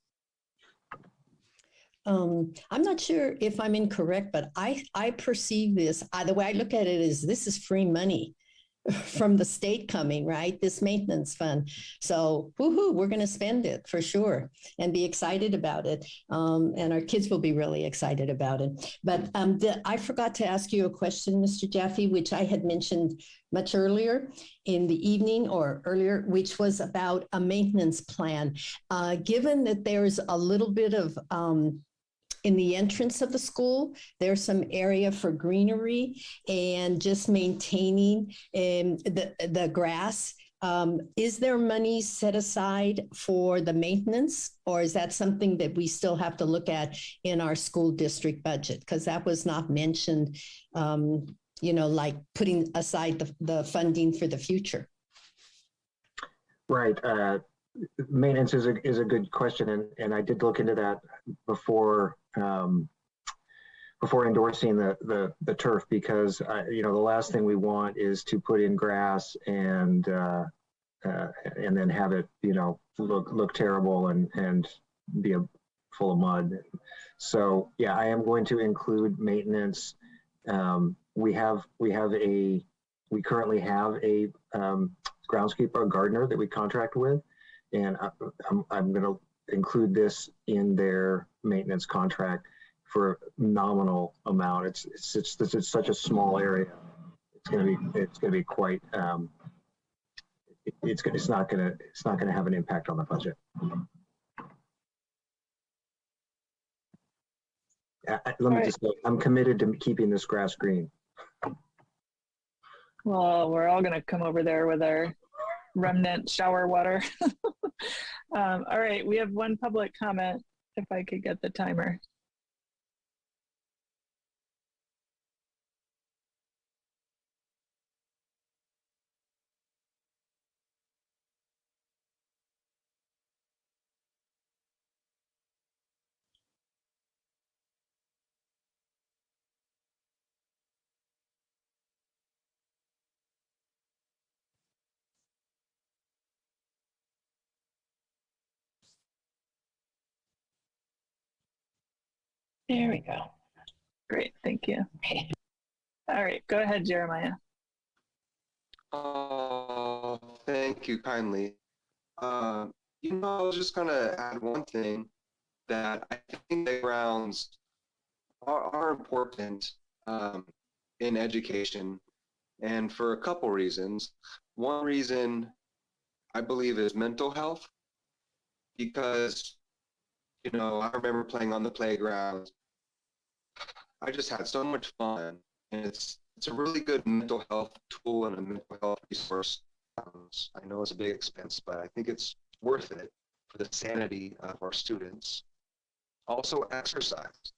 I'm not sure if I'm incorrect, but I perceive this, the way I look at it is this is free money from the state coming, right? This maintenance fund. So woohoo, we're going to spend it for sure and be excited about it. And our kids will be really excited about it. But I forgot to ask you a question, Mr. Jaffe, which I had mentioned much earlier in the evening or earlier, which was about a maintenance plan. Given that there's a little bit of in the entrance of the school, there's some area for greenery and just maintaining the grass. Is there money set aside for the maintenance, or is that something that we still have to look at in our school district budget? Because that was not mentioned, like putting aside the funding for the future. Right. Maintenance is a good question, and I did look into that before endorsing the turf, because the last thing we want is to put in grass and then have it look terrible and be full of mud. So yeah, I am going to include maintenance. We currently have a groundskeeper, a gardener that we contract with. And I'm going to include this in their maintenance contract for a nominal amount. It's such a small area. It's going to be quite. It's not going to have an impact on the budget. Let me just say, I'm committed to keeping this grass green. Well, we're all going to come over there with our remnant shower water. All right, we have one public comment, if I could get the timer. There we go. Great, thank you. All right, go ahead, Jeremiah. Thank you kindly. I was just gonna add one thing, that I think playgrounds are important in education, and for a couple reasons. One reason I believe is mental health, because I remember playing on the playground. I just had so much fun, and it's a really good mental health tool and a mental health resource. I know it's a big expense, but I think it's worth it for the sanity of our students. Also, exercise.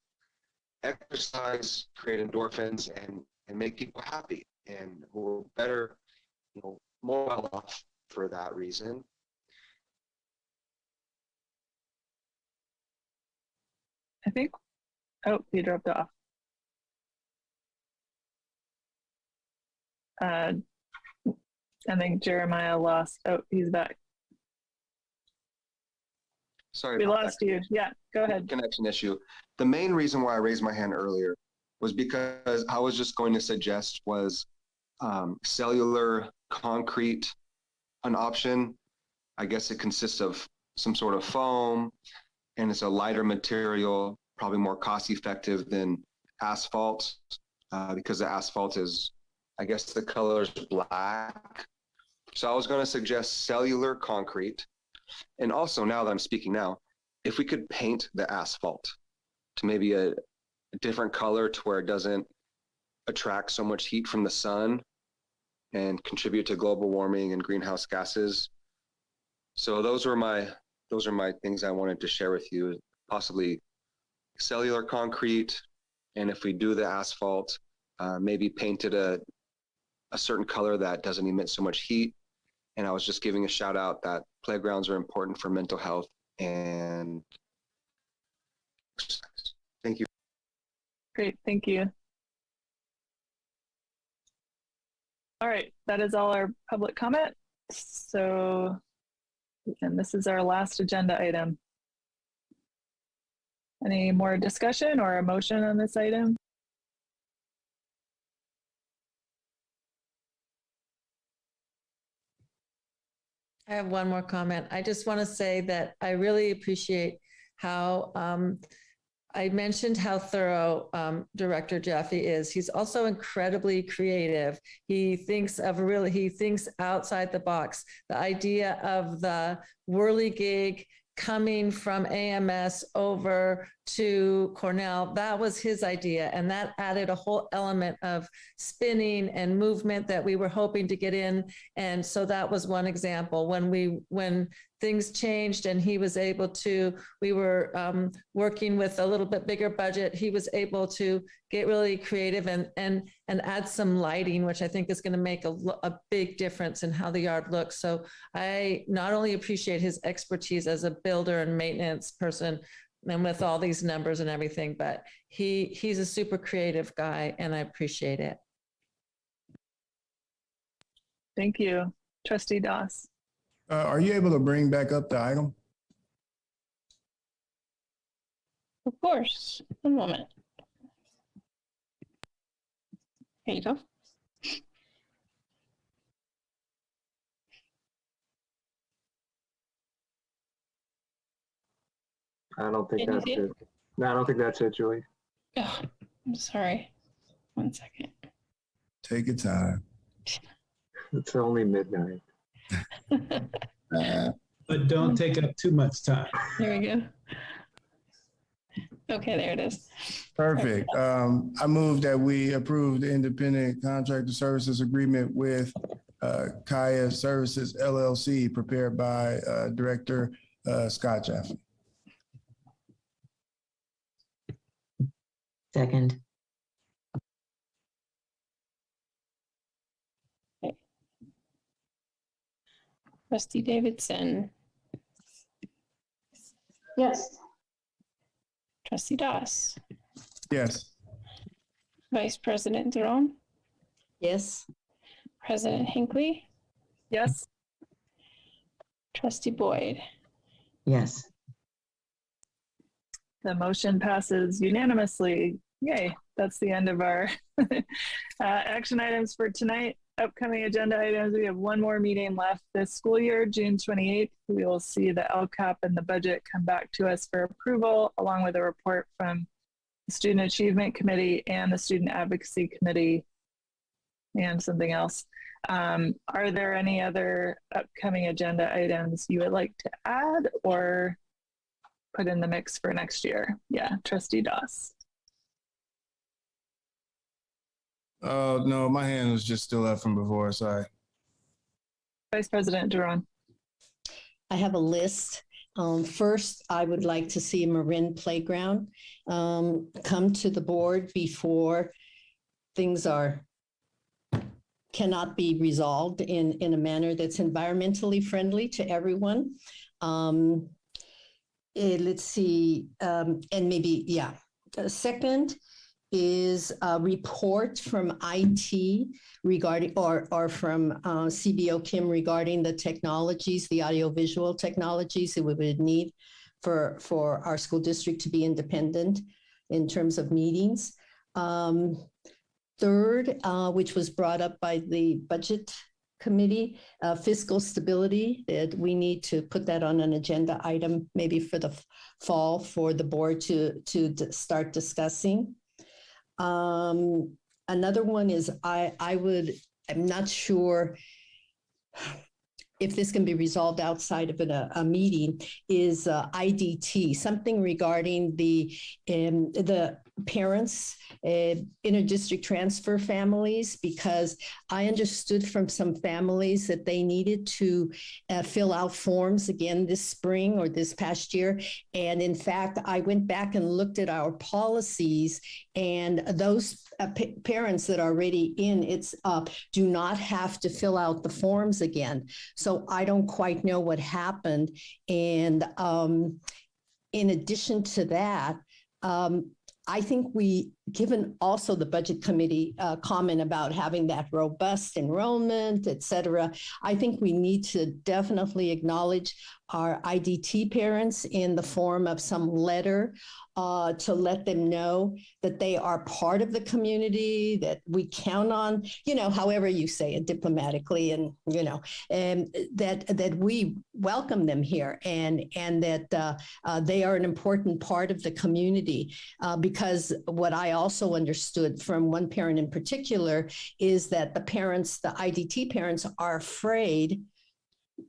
Exercise create endorphins and make people happy. and who are better, more well off for that reason. I think, oh, you dropped off. I think Jeremiah lost, oh, he's back. Sorry, we lost you. Yeah, go ahead. Connection issue. The main reason why I raised my hand earlier was because I was just going to suggest was cellular concrete an option. I guess it consists of some sort of foam, and it's a lighter material, probably more cost effective than asphalt, because the asphalt is, I guess the color is black. So I was going to suggest cellular concrete. And also, now that I'm speaking now, if we could paint the asphalt to maybe a different color to where it doesn't attract so much heat from the sun and contribute to global warming and greenhouse gases. So those are my things I wanted to share with you, possibly cellular concrete, and if we do the asphalt, maybe paint it a certain color that doesn't emit so much heat. And I was just giving a shout out that playgrounds are important for mental health and exercise. Thank you. Great, thank you. All right, that is all our public comment. So, and this is our last agenda item. Any more discussion or a motion on this item? I have one more comment. I just want to say that I really appreciate how I mentioned how thorough Director Jaffe is. He's also incredibly creative. He thinks outside the box. The idea of the whirligig coming from AMS over to Cornell, that was his idea. And that added a whole element of spinning and movement that we were hoping to get in. And so that was one example. When things changed and he was able to, we were working with a little bit bigger budget, he was able to get really creative and add some lighting, which I think is going to make a big difference in how the yard looks. So I not only appreciate his expertise as a builder and maintenance person, and with all these numbers and everything, but he's a super creative guy, and I appreciate it. Thank you. Trustee Doss. Are you able to bring back up the item? Of course. One moment. Here you go. I don't think that's it. No, I don't think that's it, Julie. Oh, I'm sorry. 1 second. Take your time. It's only midnight. But don't take up too much time. There we go. Okay, there it is. Perfect. I move that we approve the independent contractor services agreement with Kaya Services LLC, prepared by Director Scott Jaffe. Second. Okay. Trustee Davidson. Yes. Trustee Doss. Yes. Vice President Jerome. Yes. President Hinckley. Yes. Trustee Boyd. Yes. The motion passes unanimously. Yay, that's the end of our action items for tonight. Upcoming agenda items, we have one more meeting left this school year, June 28th. We will see the LCAP and the budget come back to us for approval, along with a report from the Student Achievement Committee and the Student Advocacy Committee and something else. Are there any other upcoming agenda items you would like to add or put in the mix for next year? Yeah, Trustee Doss. Oh, no, my hand was just still up from before, sorry. Vice President Duran. I have a list. First, I would like to see a Marin playground come to the board before things are cannot be resolved in a manner that's environmentally friendly to everyone. Let's see, and maybe, yeah. Second is a report from IT regarding, or from CBO Kim regarding the technologies, the audiovisual technologies that we would need for our school district to be independent in terms of meetings. Third, which was brought up by the budget committee, fiscal stability, that we need to put that on an agenda item maybe for the fall for the board to start discussing. Another one is I'm not sure if this can be resolved outside of a meeting, is IDT, something regarding the parents, inter-district transfer families, because I understood from some families that they needed to fill out forms again this spring or this past year. And in fact, I went back and looked at our policies, and those parents that are already in it's do not have to fill out the forms again. So I don't quite know what happened. And in addition to that, I think given also the budget committee comment about having that robust enrollment, et cetera, I think we need to definitely acknowledge our IDT parents in the form of some letter to let them know that they are part of the community, that we count on, however you say it diplomatically, and, and that we welcome them here, and that they are an important part of the community. Because what I also understood from one parent in particular is that the IDT parents are afraid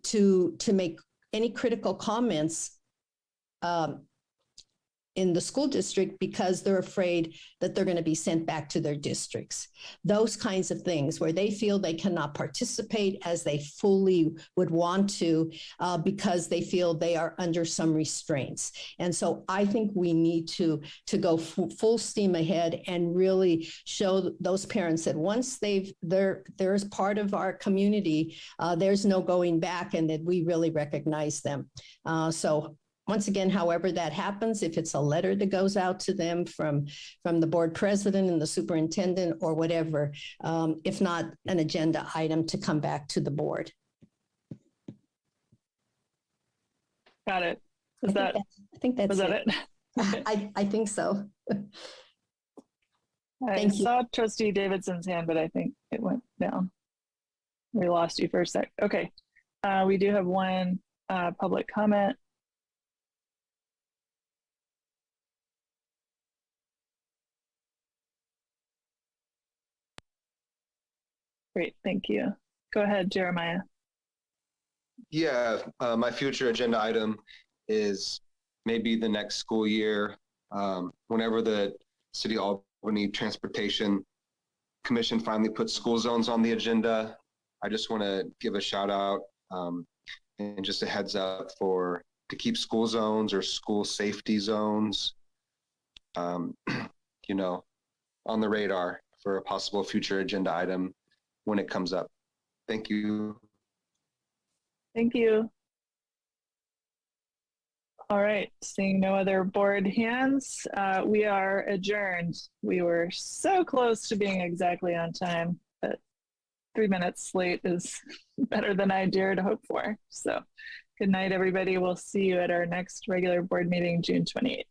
to make any critical comments in the school district because they're afraid that they're going to be sent back to their districts. Those kinds of things where they feel they cannot participate as they fully would want to because they feel they are under some restraints. And so I think we need to go full steam ahead and really show those parents that once there's part of our community, there's no going back, and that we really recognize them. So once again, however that happens, if it's a letter that goes out to them from the board president and the superintendent or whatever, if not an agenda item to come back to the board. Got it. I think that's it? I think so. I saw Trustee Davidson's hand, but I think it went down. We lost you for a sec. Okay. We do have one public comment. Great, thank you. Go ahead, Jeremiah. Yeah, my future agenda item is maybe the next school year, whenever the City of Albany Transportation Commission finally puts school zones on the agenda. I just want to give a shout out and just a heads up to keep school zones or school safety zones, on the radar for a possible future agenda item when it comes up. Thank you. Thank you. All right, seeing no other board hands, we are adjourned. We were so close to being exactly on time, but 3 minutes late is better than I dared hope for. So good night, everybody. We'll see you at our next regular board meeting, June 28th.